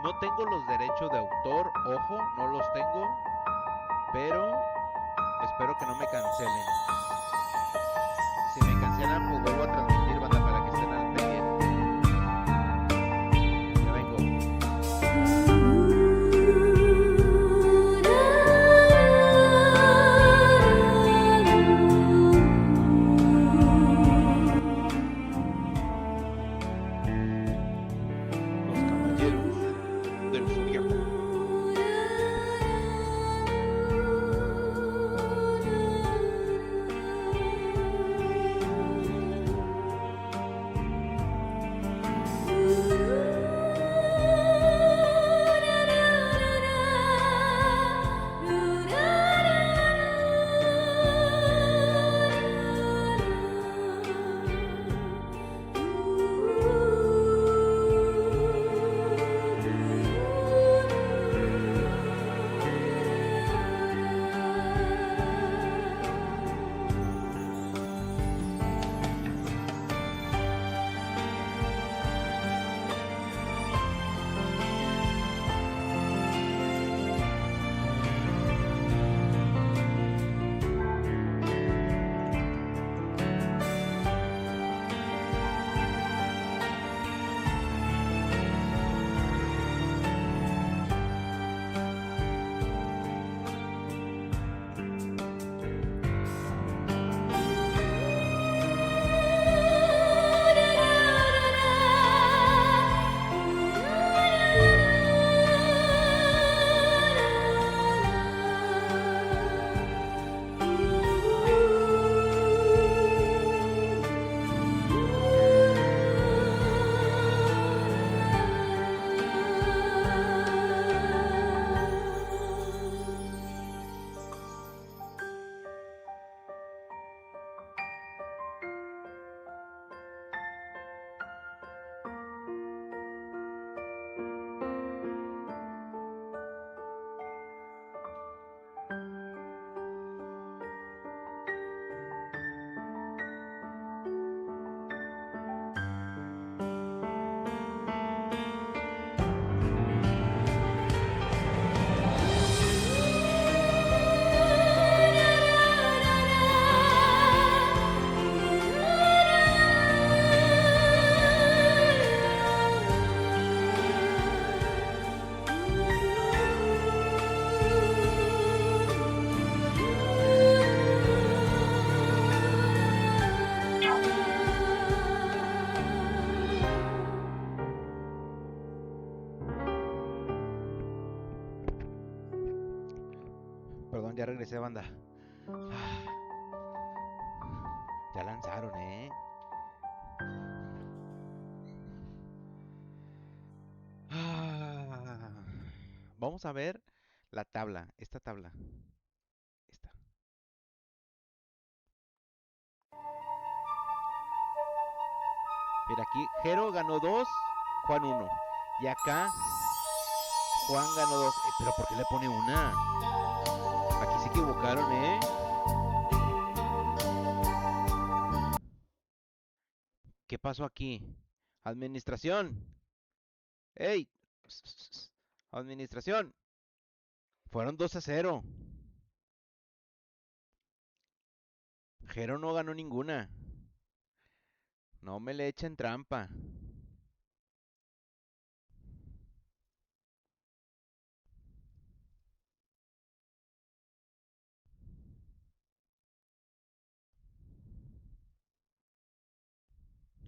No tengo los derechos de autor, ojo, no los tengo, pero espero que no me cancelen. Si me cancelan, pues vuelvo a transmitir, banda, para que estén al pendiente. Ya vengo. Los caballeros del Zodiaco. Perdón, ya regresé, banda. Ya lanzaron, ¿eh? Ah, Vamos a ver la tabla, esta tabla. Esta. Mira, aquí Jero ganó 2, Juan 1. Y acá Juan ganó 2. ¿Pero por qué le pone una? Aquí se equivocaron, ¿eh? ¿Qué pasó aquí? Administración. ¡Ey! Administración. Fueron 2-0. Jero no ganó ninguna. No me le echen trampa.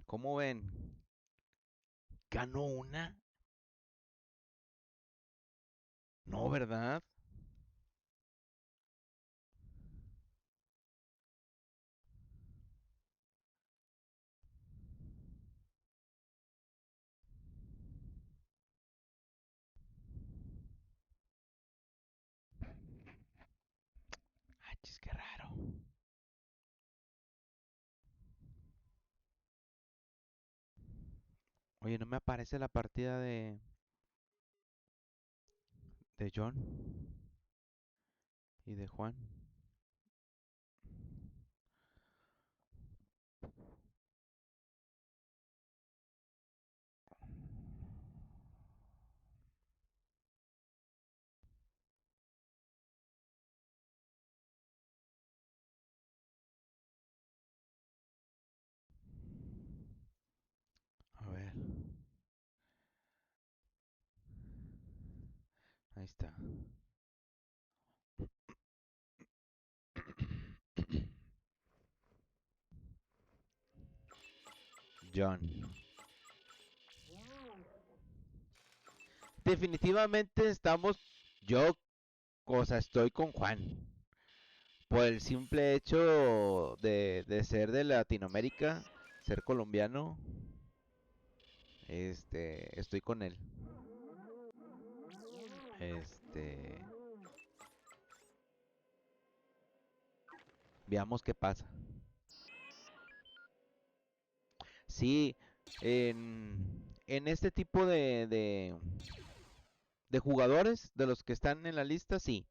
¿Cómo ven? ¿Ganó una? No, ¿verdad? Ay, chis, qué raro. Oye, no me aparece la partida de John y de Juan. A ver, ahí está. John. Definitivamente estamos, yo, o sea, estoy con Juan. Por el simple hecho de ser de Latinoamérica, ser colombiano, estoy con él. Este, veamos qué pasa. Sí, en este tipo de jugadores, de los que están en la lista, sí,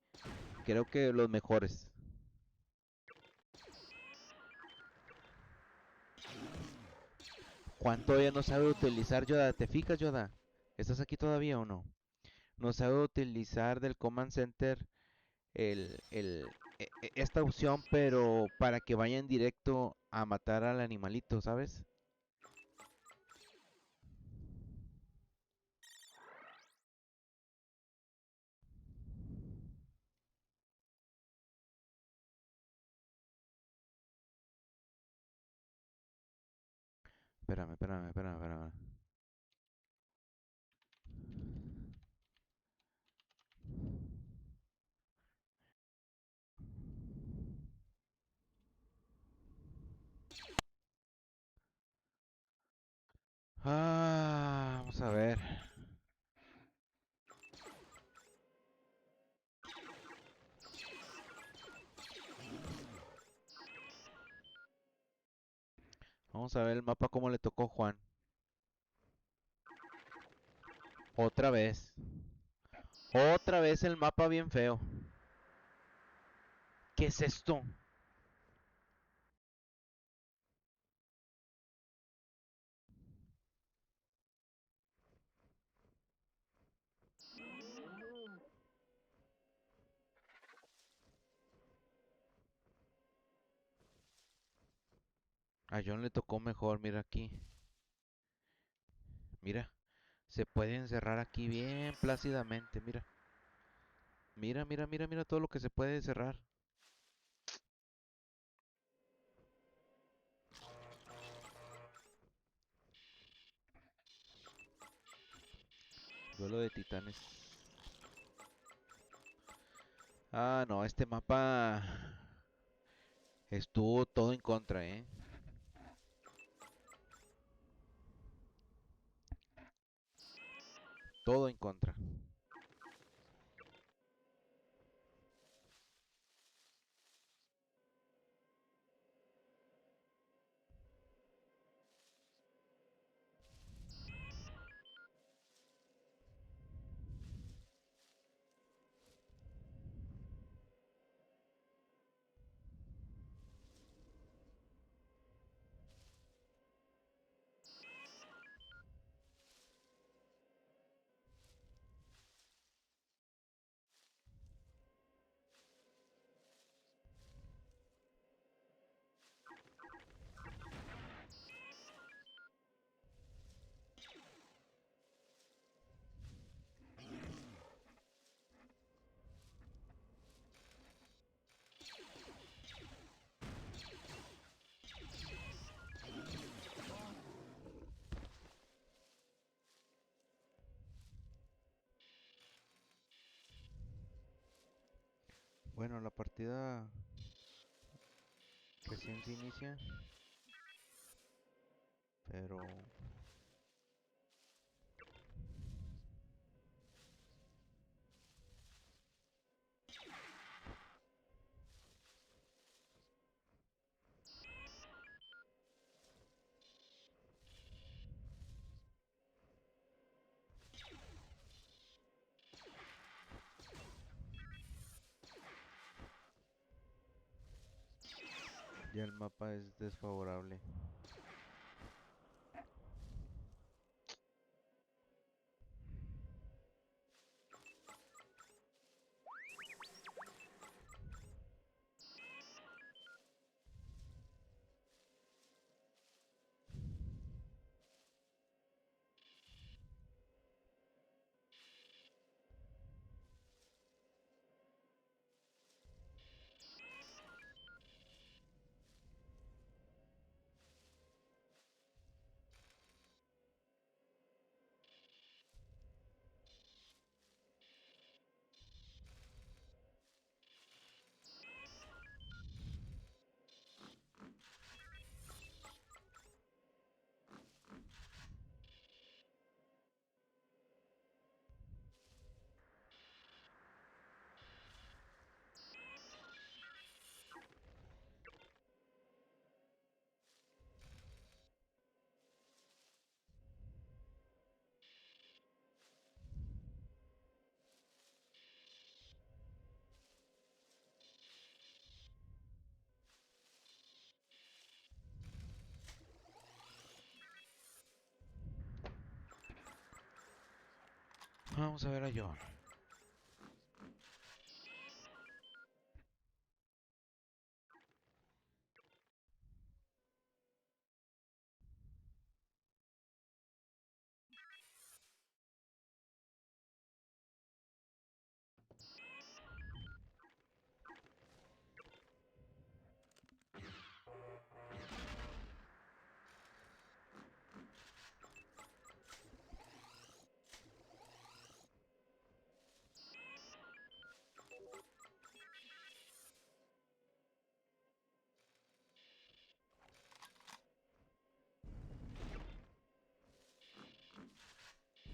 creo que los mejores. Juan todavía no sabe utilizar Yoda. ¿Te fijas, Yoda? ¿Estás aquí todavía o no? No sabe utilizar del Command Center esta opción, pero para que vayan directo a matar al animalito, ¿sabes? Espérame. Vamos a ver. Vamos a ver el mapa cómo le tocó a Juan. Otra vez. Otra vez el mapa bien feo. ¿Qué es esto? A John le tocó mejor, mira aquí. Mira, se puede encerrar aquí bien plácidamente, mira. Mira todo lo que se puede cerrar. Duelo de titanes. Ah, no, este mapa estuvo todo en contra, ¿eh? Todo en contra. Bueno, la partida recién se inicia, pero ya el mapa es desfavorable. Vamos a ver a John.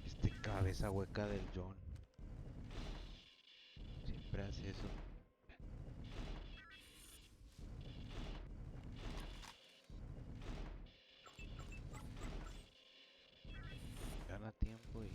Este cabeza hueca del John. Siempre hace eso. Gana tiempo y...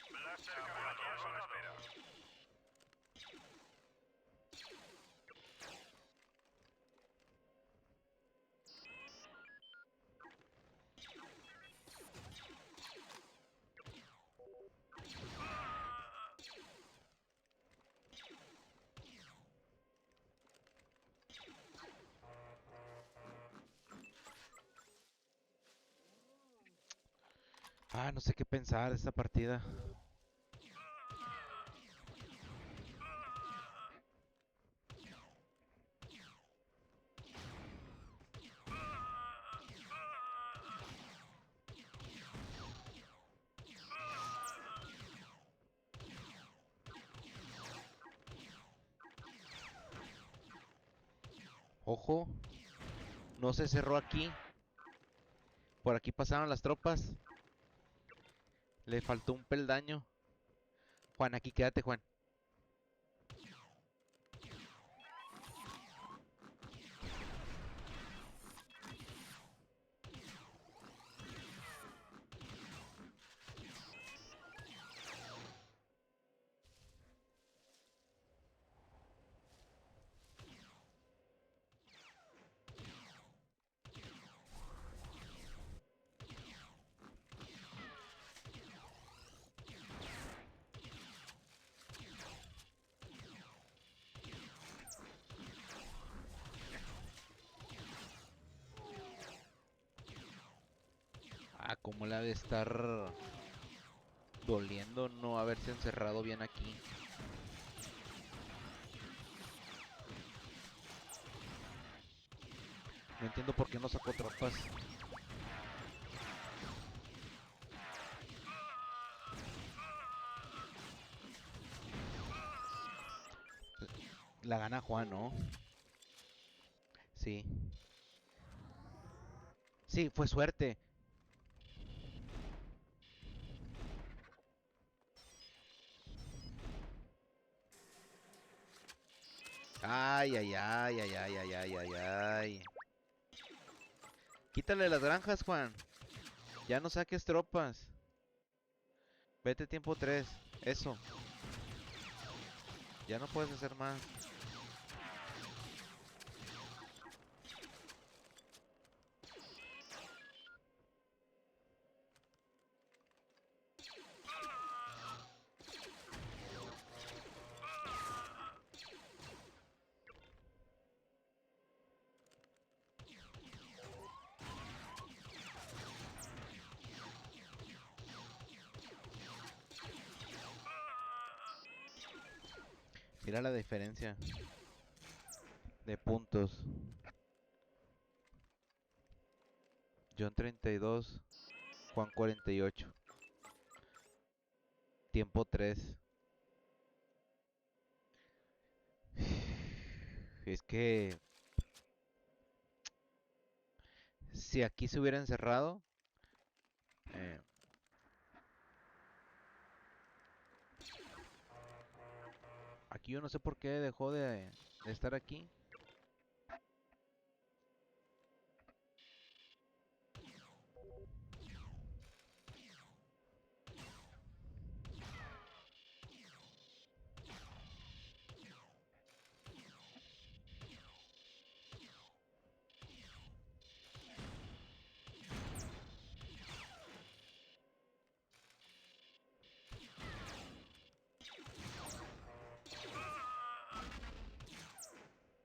Blaster cargados a la espera. Ah, no sé qué pensar de esta partida. Ojo, no se cerró aquí. Por aquí pasaron las tropas. Le faltó un peldaño. Juan, aquí quédate, Juan. Cómo le ha de estar doliendo no haberse encerrado bien aquí. No entiendo por qué no sacó tropas. La gana Juan, ¿no? Sí. Sí, fue suerte. Ay, ay, ay, ay, ay, ay, ay, ay, ay. Quítale las granjas, Juan. Ya no saques tropas. Vete tiempo 3. Eso. Ya no puedes hacer más. Mira la diferencia de puntos. John 32, Juan 48. Tiempo 3. Es que si aquí se hubiera encerrado, eh, aquí yo no sé por qué dejó de estar aquí.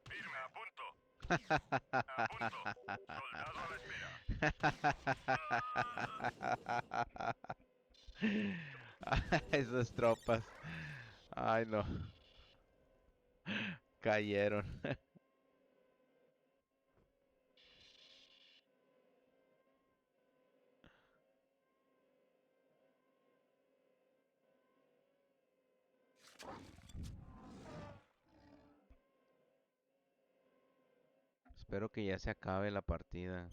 Firme, a punto. A punto. Soldado a la espera. Esas tropas. Ay, no. Cayeron. Espero que ya se acabe la partida.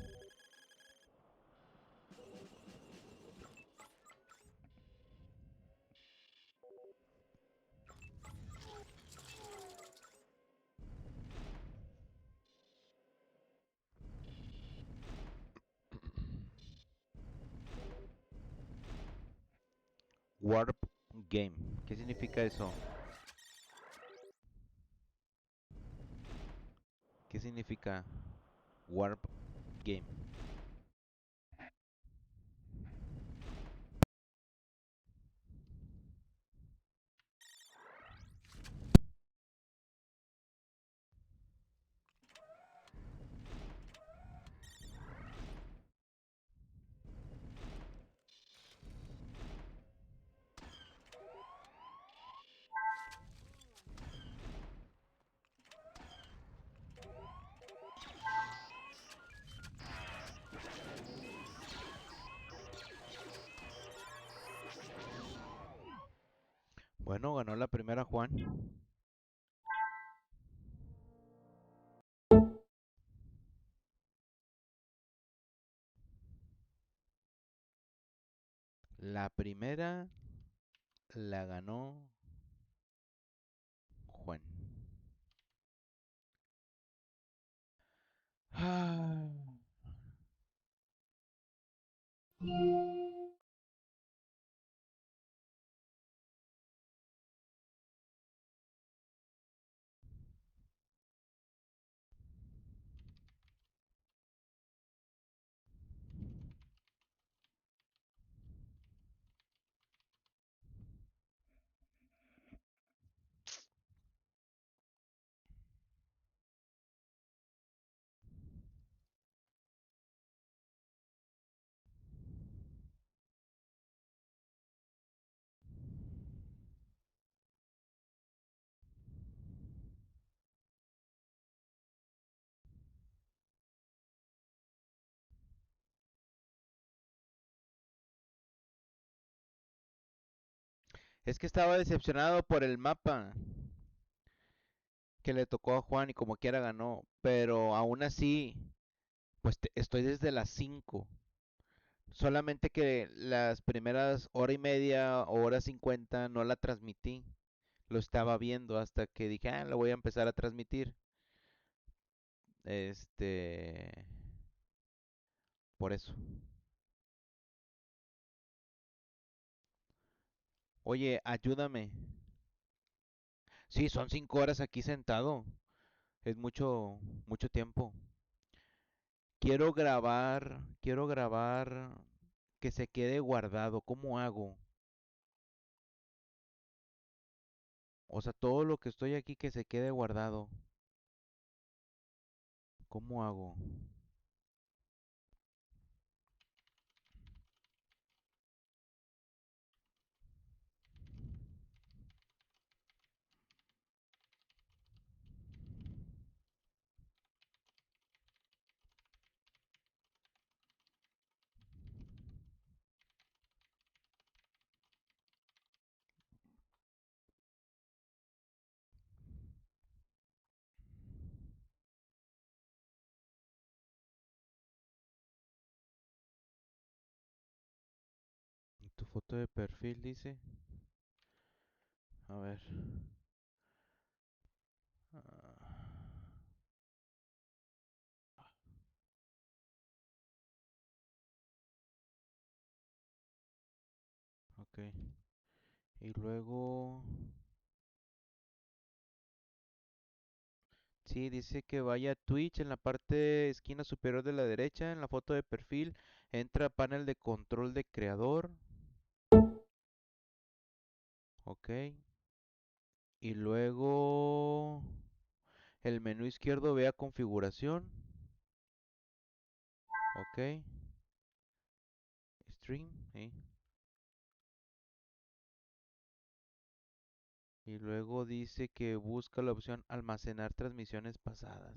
Warp Game. ¿Qué significa eso? ¿Qué significa Warp Game? Bueno, ganó la primera Juan. La primera la ganó Juan. Ah. Es que estaba decepcionado por el mapa que le tocó a Juan y como quiera ganó. Pero aún así, pues estoy desde las 5. Solamente que las primeras hora y media o hora 50 no la transmití. Lo estaba viendo hasta que dije, lo voy a empezar a transmitir. Este, por eso. Oye, ayúdame. Sí, son 5 horas aquí sentado. Es mucho, mucho tiempo. Quiero grabar que se quede guardado. ¿Cómo hago? O sea, todo lo que estoy aquí que se quede guardado. ¿Cómo hago? Tu foto de perfil dice. A ver. Ah, ok. Y luego... Sí, dice que vaya a Twitch en la parte esquina superior de la derecha, en la foto de perfil, entra a panel de control de creador, ok, y luego el menú izquierdo vea configuración, ok, stream, sí. Y luego dice que busca la opción almacenar transmisiones pasadas.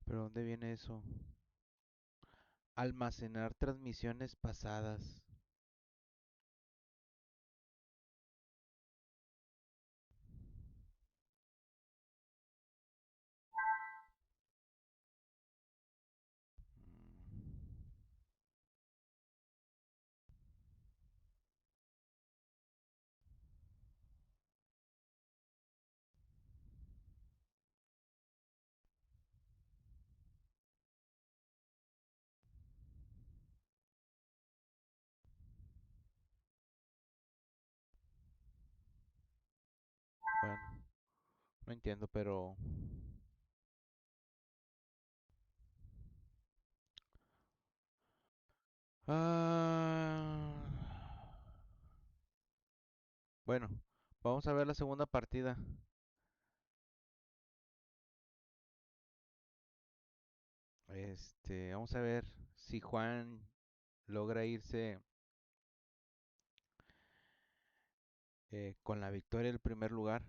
¿Pero dónde viene eso? Almacenar transmisiones pasadas. Mm, Bueno, no entiendo, pero... Ah... Bueno, vamos a ver la segunda partida. Vamos a ver si Juan logra irse con la victoria del primer lugar.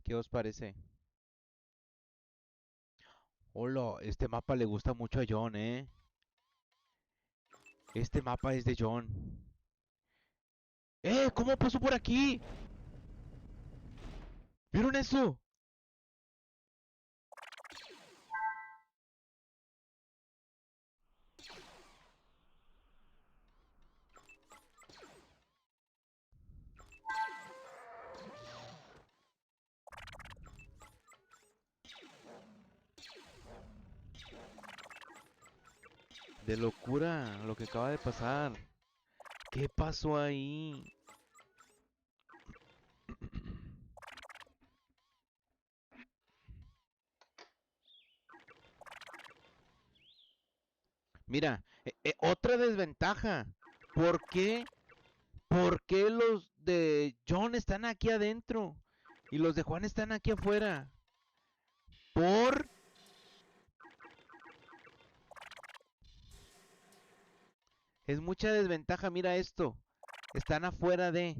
¿Qué os parece? Hola, este mapa le gusta mucho a John, ¿eh? Este mapa es de John. ¿Cómo pasó por aquí? ¿Vieron eso? De locura lo que acaba de pasar. ¿Qué pasó ahí? Mira, otra desventaja. ¿Por qué? ¿Por qué los de John están aquí adentro? Y los de Juan están aquí afuera. Por... Es mucha desventaja, mira esto. Están afuera de...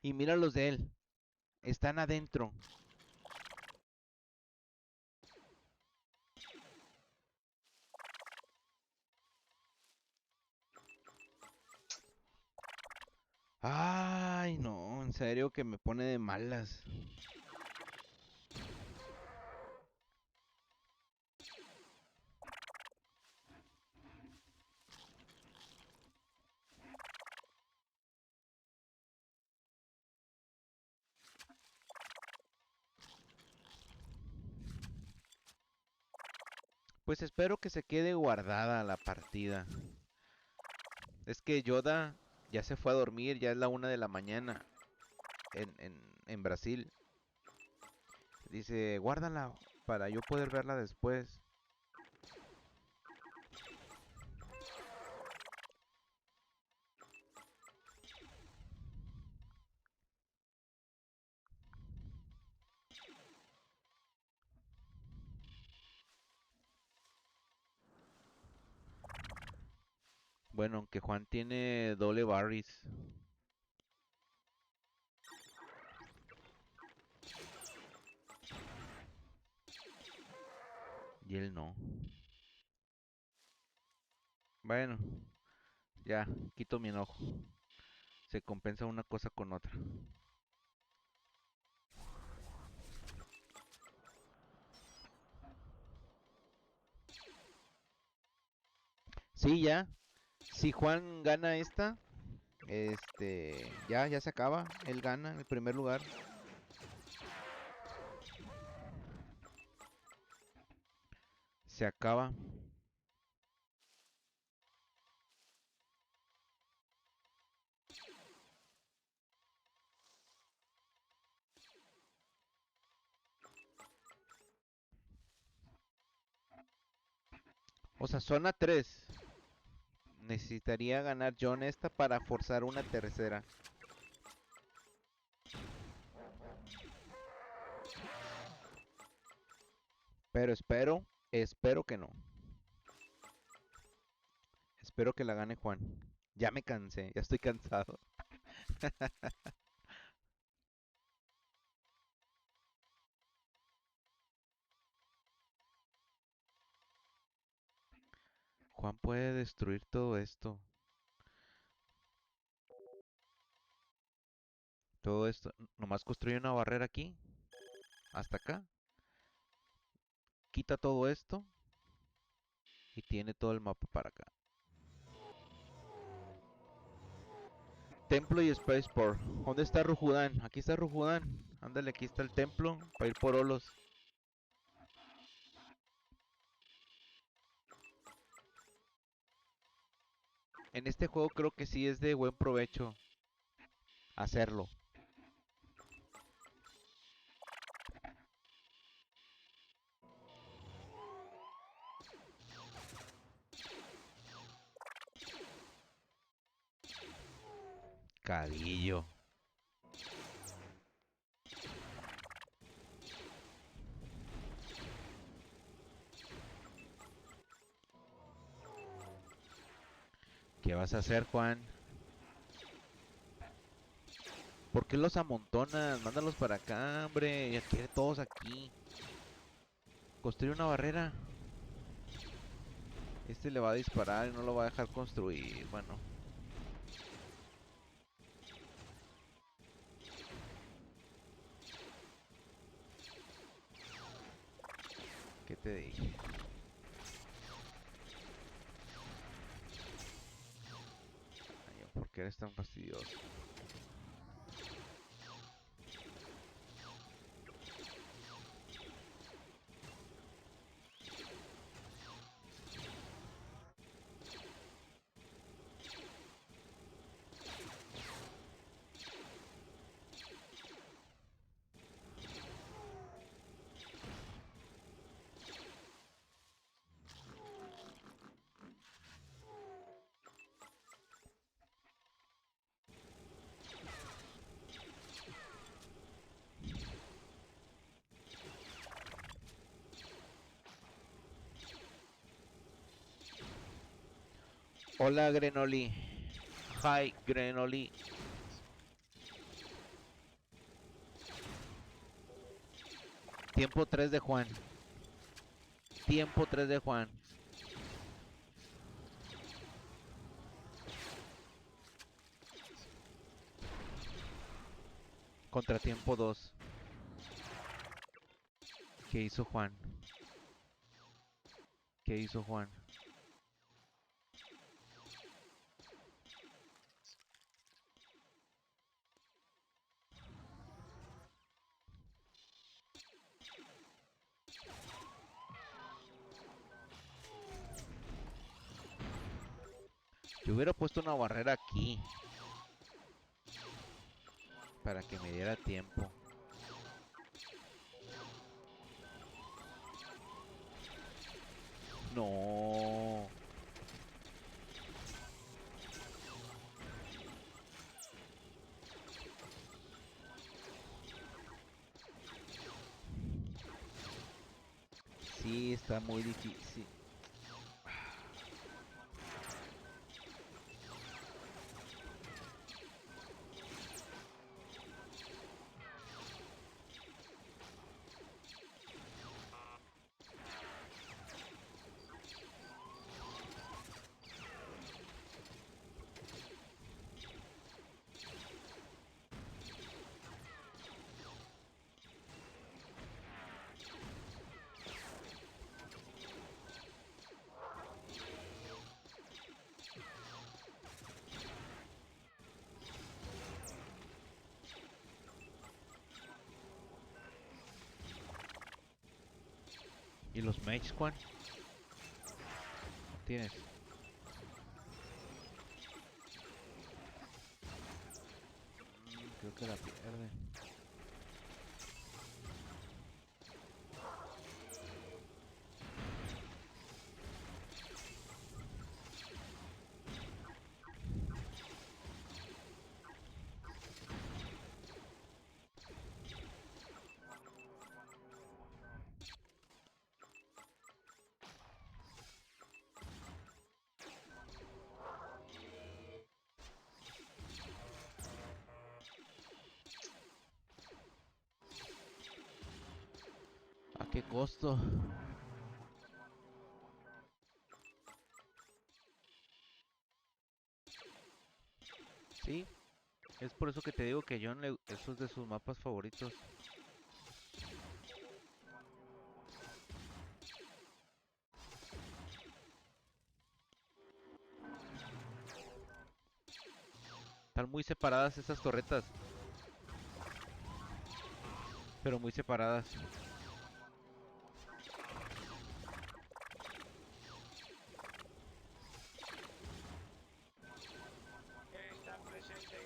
Y mira los de él. Están adentro. Ay, no, en serio que me pone de malas. Pues espero que se quede guardada la partida. Es que Yoda ya se fue a dormir, ya es la 1 de la mañana en Brasil. Dice, guárdala para yo poder verla después. Bueno, aunque Juan tiene doble barris. Y él no. Bueno, ya, quito mi enojo. Se compensa una cosa con otra. Sí, ya. Si Juan gana esta, ya se acaba. Él gana en el primer lugar. Se acaba. O sea, zona 3. Necesitaría ganar John esta para forzar una tercera. Pero espero que no. Espero que la gane Juan. Ya me cansé, ya estoy cansado. Juan puede destruir todo esto. Todo esto. Nomás construye una barrera aquí. Hasta acá. Quita todo esto. Y tiene todo el mapa para acá. Templo y Spaceport. ¿Dónde está Rujudán? Aquí está Rujudán. Ándale, aquí está el templo para ir por Olos. En este juego creo que sí es de buen provecho hacerlo. Cadillo. ¿Qué vas a hacer, Juan? ¿Por qué los amontonas? Mándalos para acá, hombre. Ya quiere todos aquí. Construye una barrera. Este le va a disparar y no lo va a dejar construir. Bueno. ¿Qué te dije? Ay, ¿por qué eres tan fastidioso? Hola, Grenoli. Hi, Grenoli. Tiempo 3 de Juan. Tiempo 3 de Juan. Contratiempo 2. ¿Qué hizo Juan? ¿Qué hizo Juan? Yo hubiera puesto una barrera aquí. Para que me diera tiempo. No. Sí, está muy difícil. ¿Y los mages, Juan? ¿Tienes? Creo que la pierde. ¿A qué costo? Sí, es por eso que te digo que John eso es de sus mapas favoritos. Están muy separadas esas torretas. Pero muy separadas. Está presente.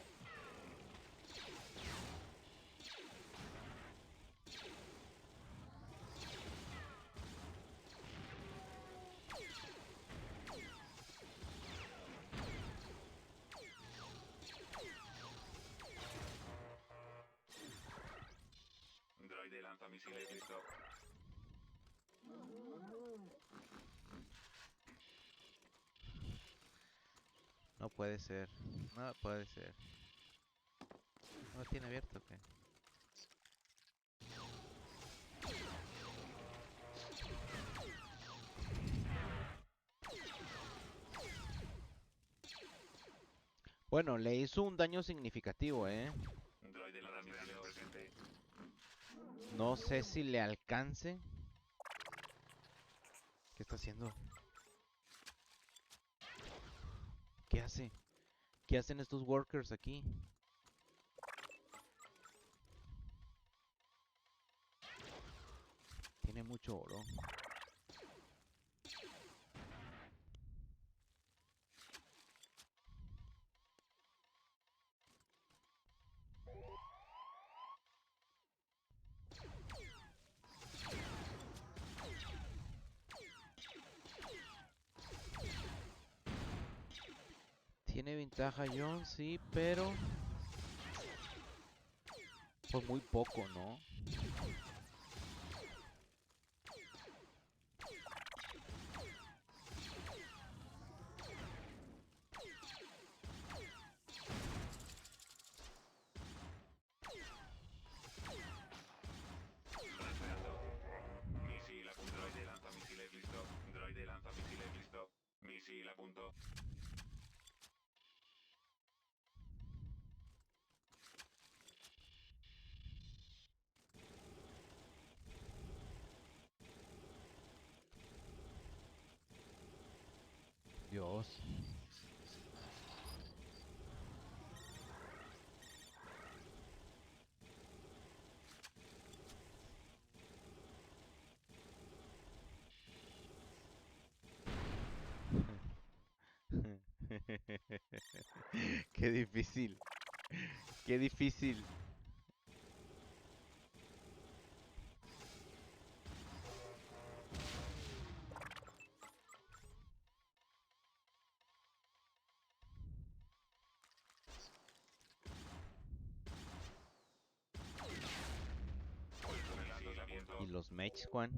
Droide lanzamisiles listo. No puede ser. No puede ser. ¿No lo tiene abierto o qué? Bueno, le hizo un daño significativo, ¿eh? Droide lanzamisiles presente. No sé si le alcance. ¿Qué está haciendo? ¿Qué hace? ¿Qué hacen estos workers aquí? Tiene mucho oro. Tiene ventaja John, sí, pero... Pues muy poco, ¿no? Qué difícil. Qué difícil. ¿Y los Mechs, Juan?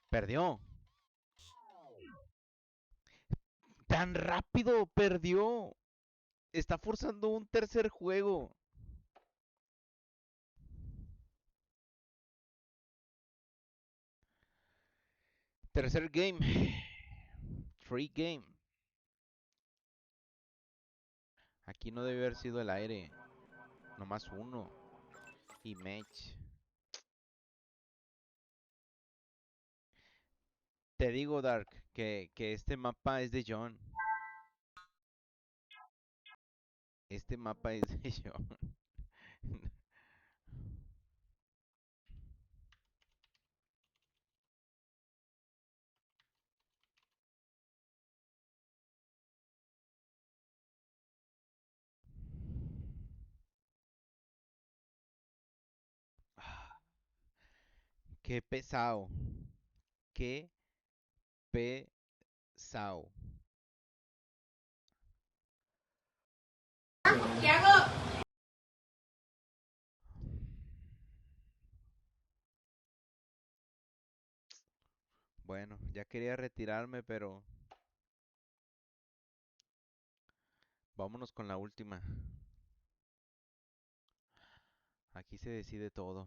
Perdió. Tan rápido perdió. Está forzando un tercer juego. Tercer game. Free game. Aquí no debe haber sido el aire. Nomás uno. Y Mech. Te digo, Dark, que este mapa es de John. Este mapa es de John. Qué pesado. Qué pesado. Bueno, ya quería retirarme, pero vámonos con la última. Aquí se decide todo.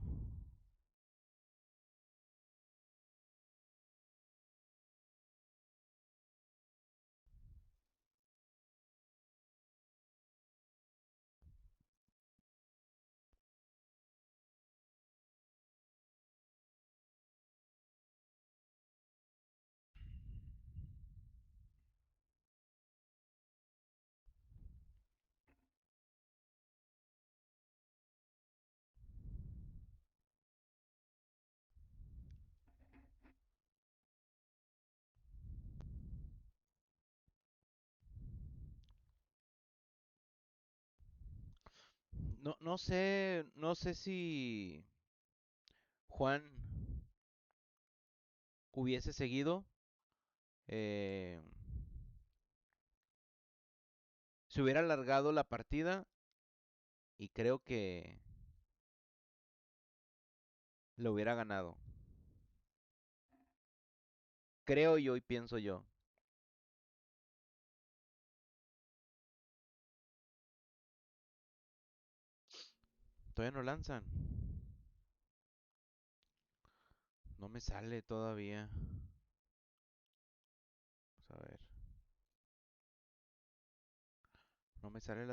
No sé si Juan hubiese seguido. eh, Se hubiera alargado la partida y creo que lo hubiera ganado. Creo yo y pienso yo. Todavía no lanzan. No me sale todavía. Vamos a ver. No me sale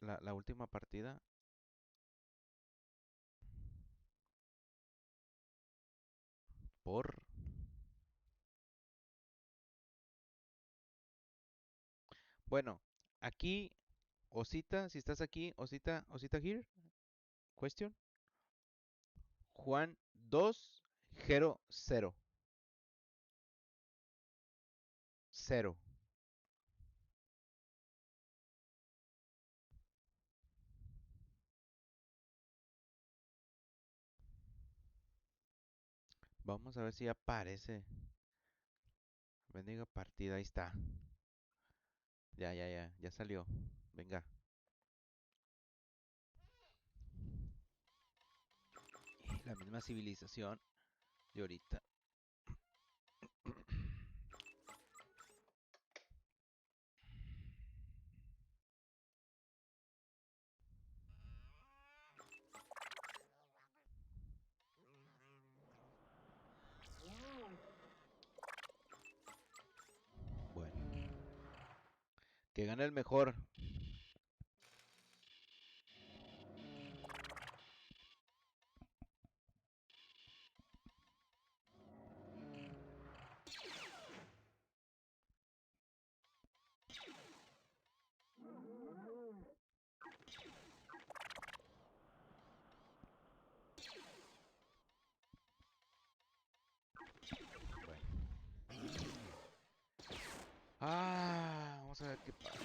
la última partida. Por. Bueno, aquí, Osita, si estás aquí, Osita, Osita here. Question. Juan 2, 0, 0. 0. Vamos a ver si aparece. Bendiga partida, ahí está. Ya salió. Venga. La misma civilización de ahorita. Bueno, que gane el mejor. Bueno. Ah, Vamos a ver qué pasa.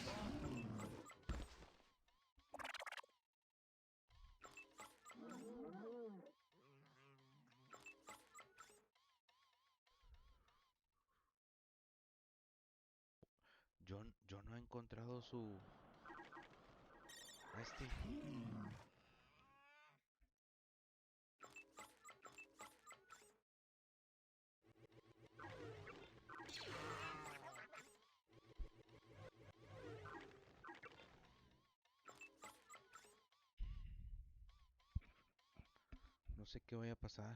Yo no he encontrado su... a este. No sé qué vaya a pasar.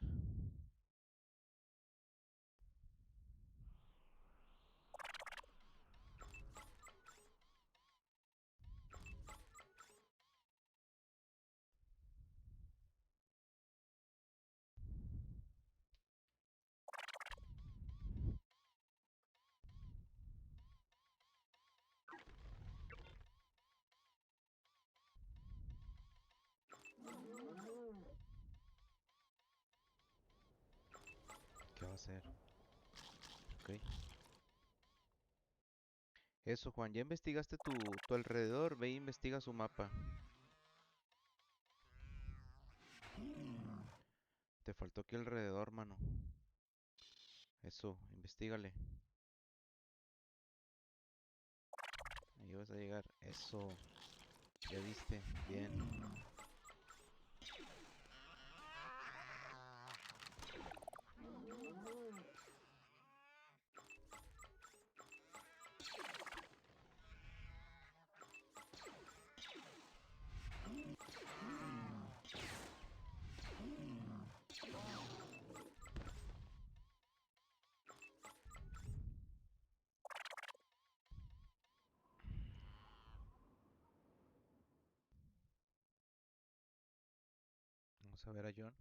¿Qué va a hacer? Ok. Eso, Juan, ya investigaste tu alrededor. Ve e investiga su mapa. Te faltó aquí alrededor, mano. Eso, investigale. Ahí vas a llegar. Eso. Ya viste. Bien. Vamos a ver a John.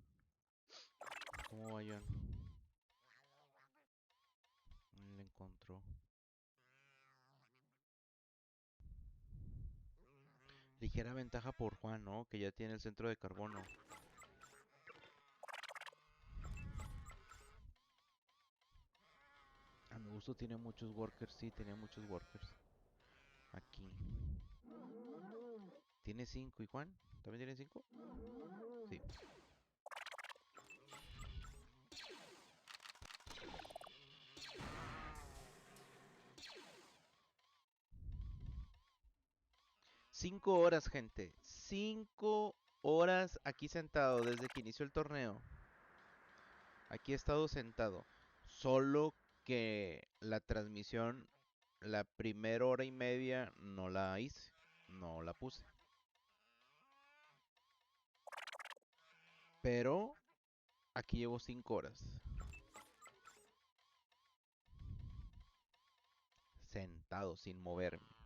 ¿Cómo va John? Le encontró. Ligera ventaja por Juan, ¿no? Que ya tiene el centro de carbono. A mi gusto tiene muchos workers. Sí, tiene muchos workers. Aquí. Tiene 5. ¿Y Juan? ¿También tiene 5? Sí. Cinco horas, gente. 5 horas aquí sentado desde que inició el torneo. Aquí he estado sentado. Solo que la transmisión, la primera hora y media no la hice. No la puse. Pero aquí llevo 5 horas. Sentado sin moverme.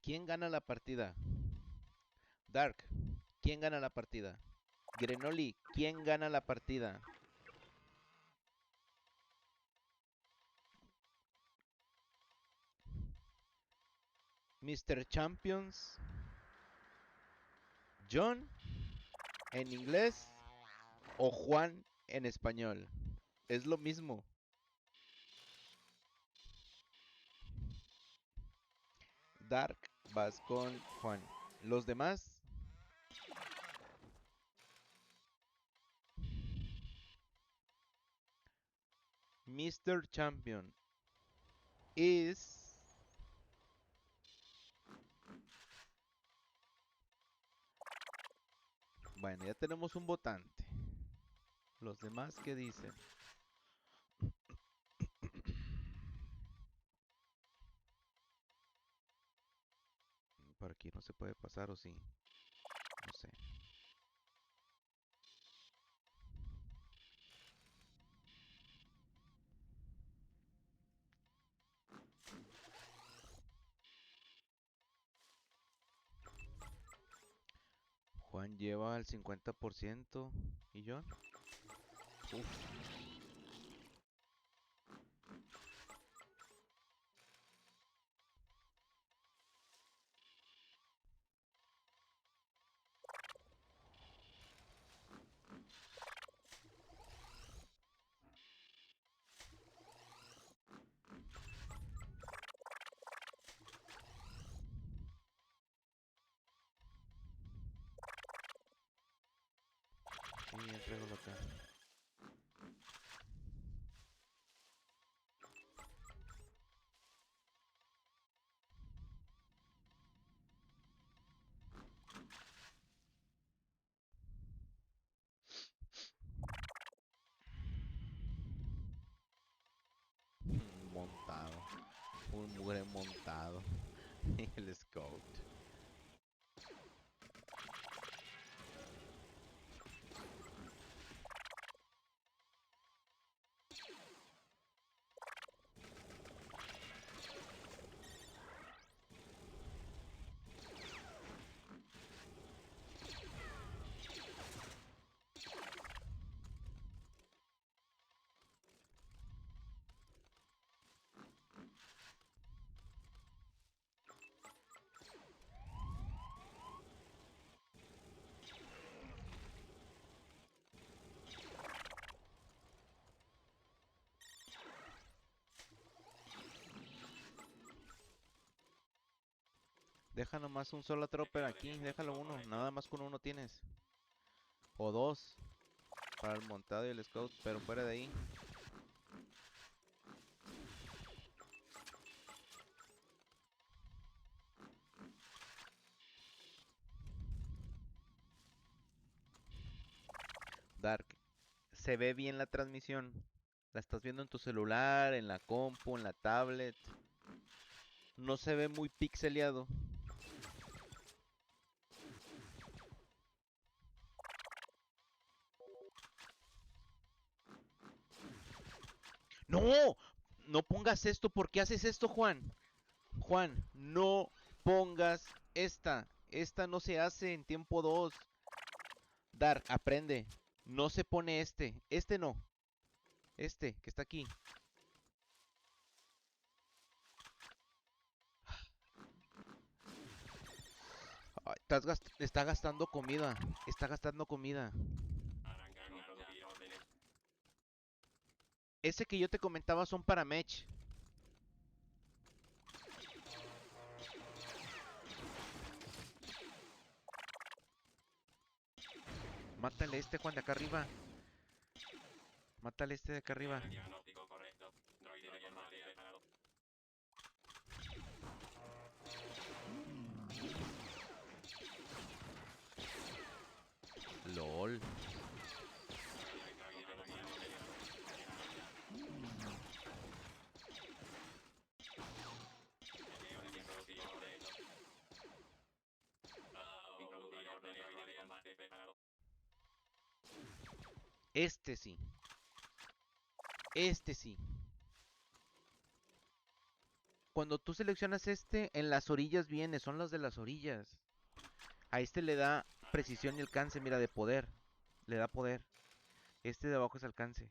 ¿Quién gana la partida? Dark, ¿quién gana la partida? Grenoli, ¿quién gana la partida? Mr. Champions, John en inglés o Juan en español. Es lo mismo. Dark vas con Juan. Los demás, Mr. Champion is... Bueno, ya tenemos un votante. Los demás, ¿qué dicen? Por aquí no se puede pasar, ¿o sí? No sé. Juan lleva el 50%. ¿Y John? Uf. traigo acá. Montado. Un mugre montado. El scout. Deja nomás un solo trooper aquí, déjalo uno, nada más con uno tienes. O dos, para el montado y el scout, pero fuera de ahí. Dark, se ve bien la transmisión. La estás viendo en tu celular, en la compu, en la tablet. No se ve muy pixeleado. No, no pongas esto. ¿Por qué haces esto, Juan? Juan, no pongas esta. Esta no se hace en tiempo 2. Dark, aprende. No se pone este. Este no. Este, que está aquí. Ay, está gastando comida. Está gastando comida. Ese que yo te comentaba son para Mech. Mátale este, Juan, de acá arriba. Mátale este de acá arriba. LOL. Este sí. Este sí. Cuando tú seleccionas este, en las orillas viene, son los de las orillas. A este le da precisión y alcance, mira, de poder. Le da poder. Este de abajo es alcance.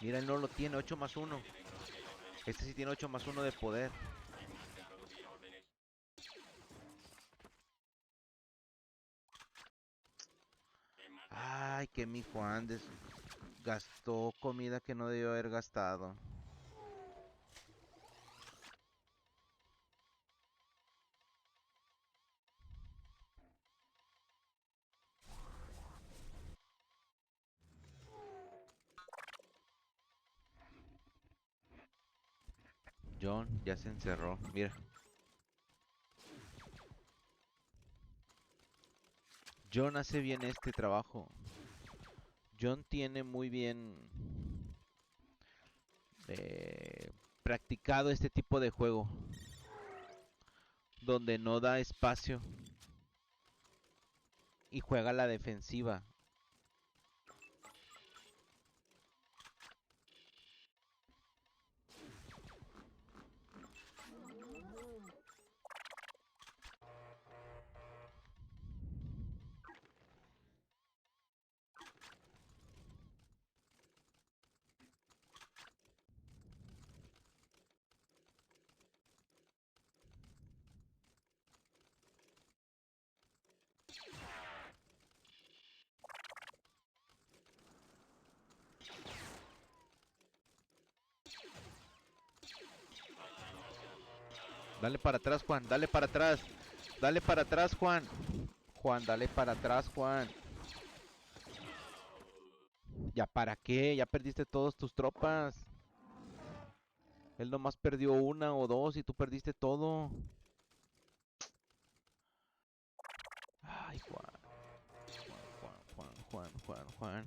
Mira, él no lo tiene, 8+1. Este sí tiene 8+1 de poder. Ay, que mi Juan gastó comida que no debió haber gastado. John ya se encerró, mira. John hace bien este trabajo. John tiene muy bien practicado este tipo de juego. Donde no da espacio. Y juega la defensiva. Dale para atrás, Juan. Dale para atrás. Dale para atrás, Juan. Juan, dale para atrás, Juan. ¿Ya para qué? Ya perdiste todas tus tropas. Él nomás perdió una o dos y tú perdiste todo. Ay, Juan. Juan.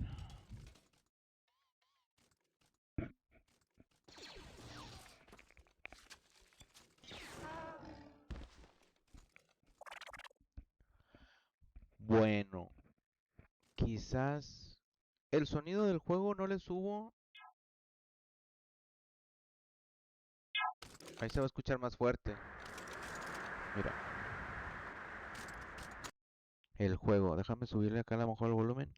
Bueno, quizás el sonido del juego no le subo. Ahí se va a escuchar más fuerte. Mira, el juego. Déjame subirle acá a lo mejor el volumen.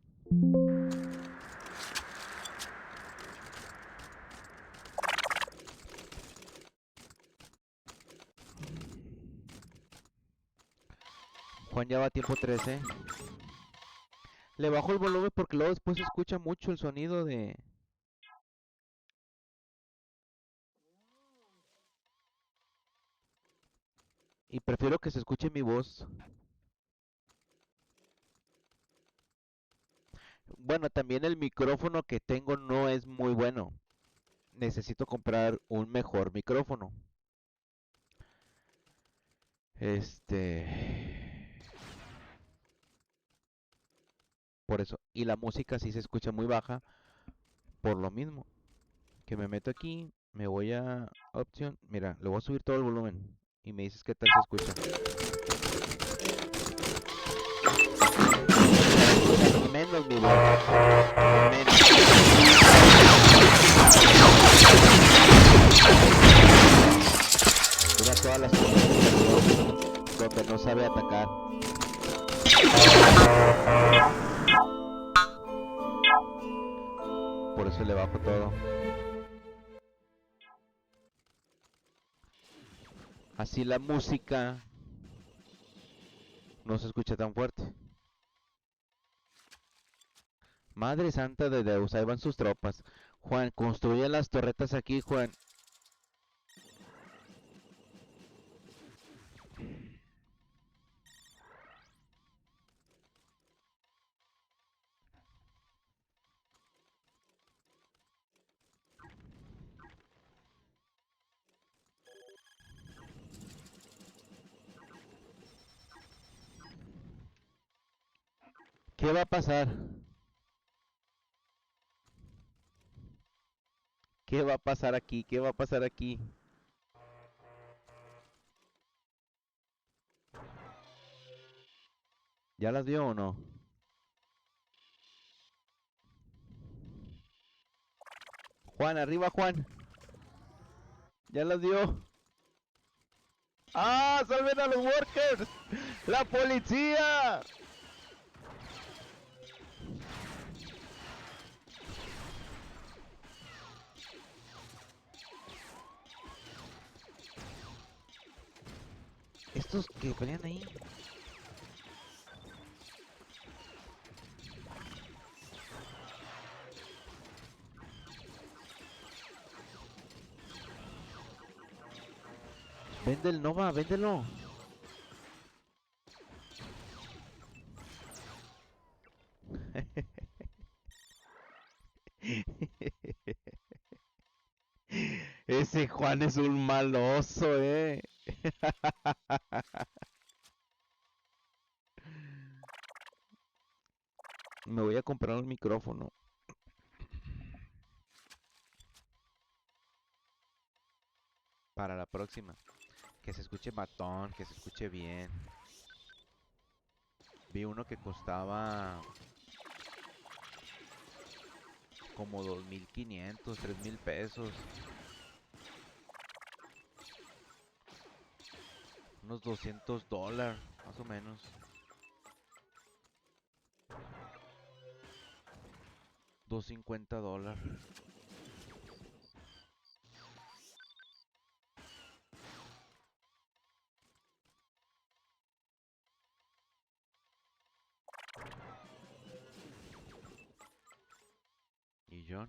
Juan ya va a tiempo 13. Le bajo el volumen porque luego después se escucha mucho el sonido de... Y prefiero que se escuche mi voz. Bueno, también el micrófono que tengo no es muy bueno. Necesito comprar un mejor micrófono. Por eso. Y la música sí se escucha muy baja. Por lo mismo. Que me meto aquí. Me voy a opción. Mira, le voy a subir todo el volumen. Y me dices qué tal se escucha. Menos mi voz. Menos. Mira todas las cosas donde no sabe atacar. Por eso le bajo todo. Así la música no se escucha tan fuerte. Madre santa de Deus, ahí van sus tropas. Juan, construye las torretas aquí, Juan. ¿Qué va a pasar? ¿Qué va a pasar aquí? ¿Qué va a pasar aquí? ¿Ya las vio o no? Juan, arriba, Juan. ¿Ya las vio? ¡Ah! ¡Salven a los workers! ¡La policía! Estos que pelean ahí. Vende el Nova, véndelo. Ese Juan es un maloso, Me voy a comprar un micrófono para la próxima. Que se escuche matón, que se escuche bien. Vi uno que costaba como 2,500, 3,000 pesos. Unos $200, más o menos. $250. ¿Y John?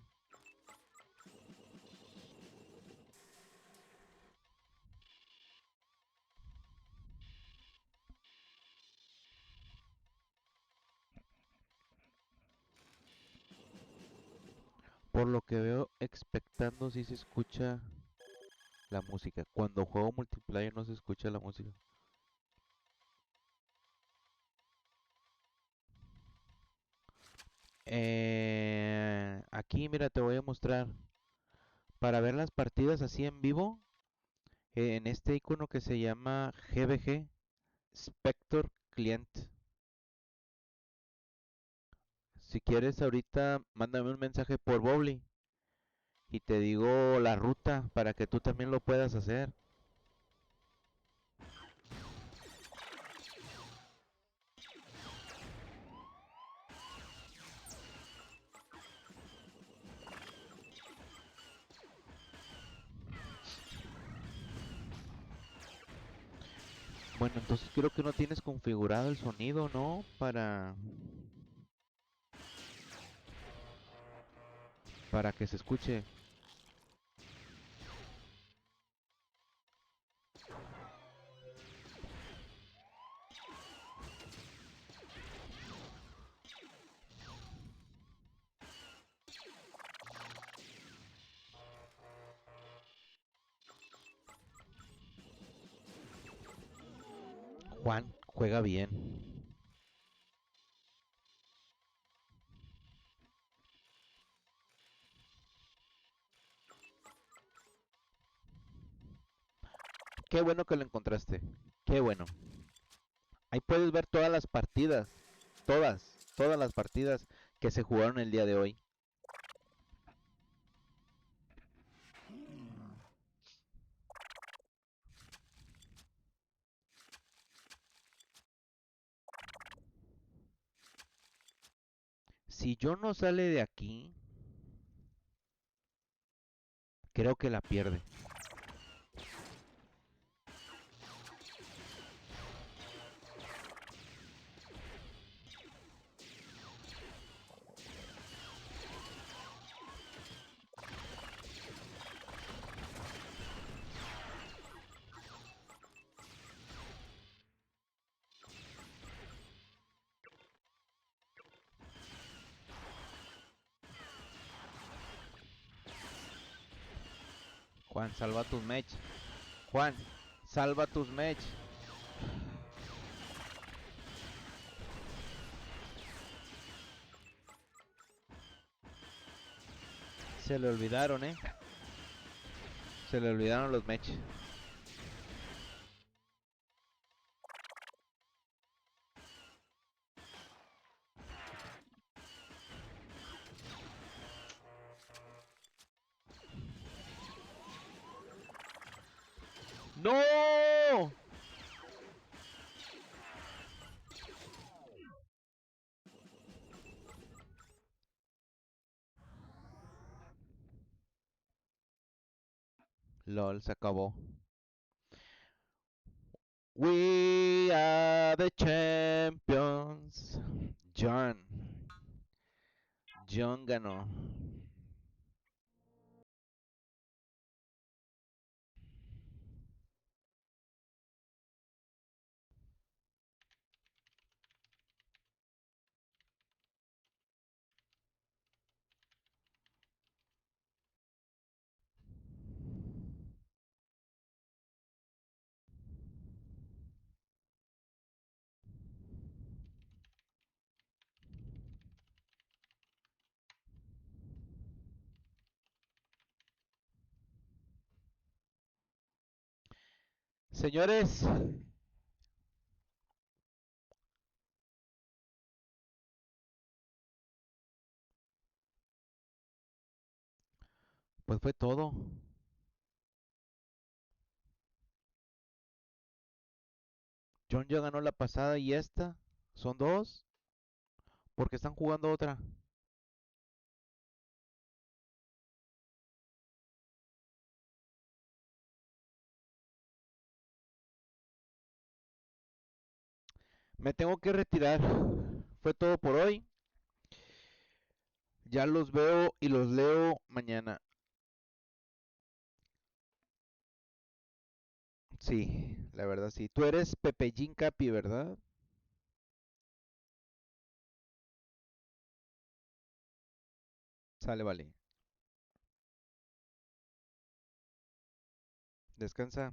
Por lo que veo, expectando si se escucha la música. Cuando juego multiplayer no se escucha la música. Aquí, mira, te voy a mostrar. Para ver las partidas así en vivo, en este icono que se llama GBG, Spector Client. Si quieres ahorita, mándame un mensaje por Bobby y te digo la ruta para que tú también lo puedas hacer. Bueno, entonces creo que no tienes configurado el sonido, ¿no? Para que se escuche. Juan juega bien. Qué bueno que lo encontraste. Qué bueno. Ahí puedes ver todas las partidas. Todas las partidas que se jugaron el día de hoy. Si yo no sale de aquí, creo que la pierde. Juan, salva tus mech. Juan, salva tus mech. Se le olvidaron, Se le olvidaron los mech. ¡No! LOL, se acabó. We are the champions. John. John ganó. Señores, pues fue todo. John ya ganó la pasada y esta. Son dos. Porque están jugando otra. Me tengo que retirar. Fue todo por hoy. Ya los veo y los leo mañana. Sí, la verdad sí. Tú eres Pepe Jean Capi, ¿verdad? Sale, vale. Descansa.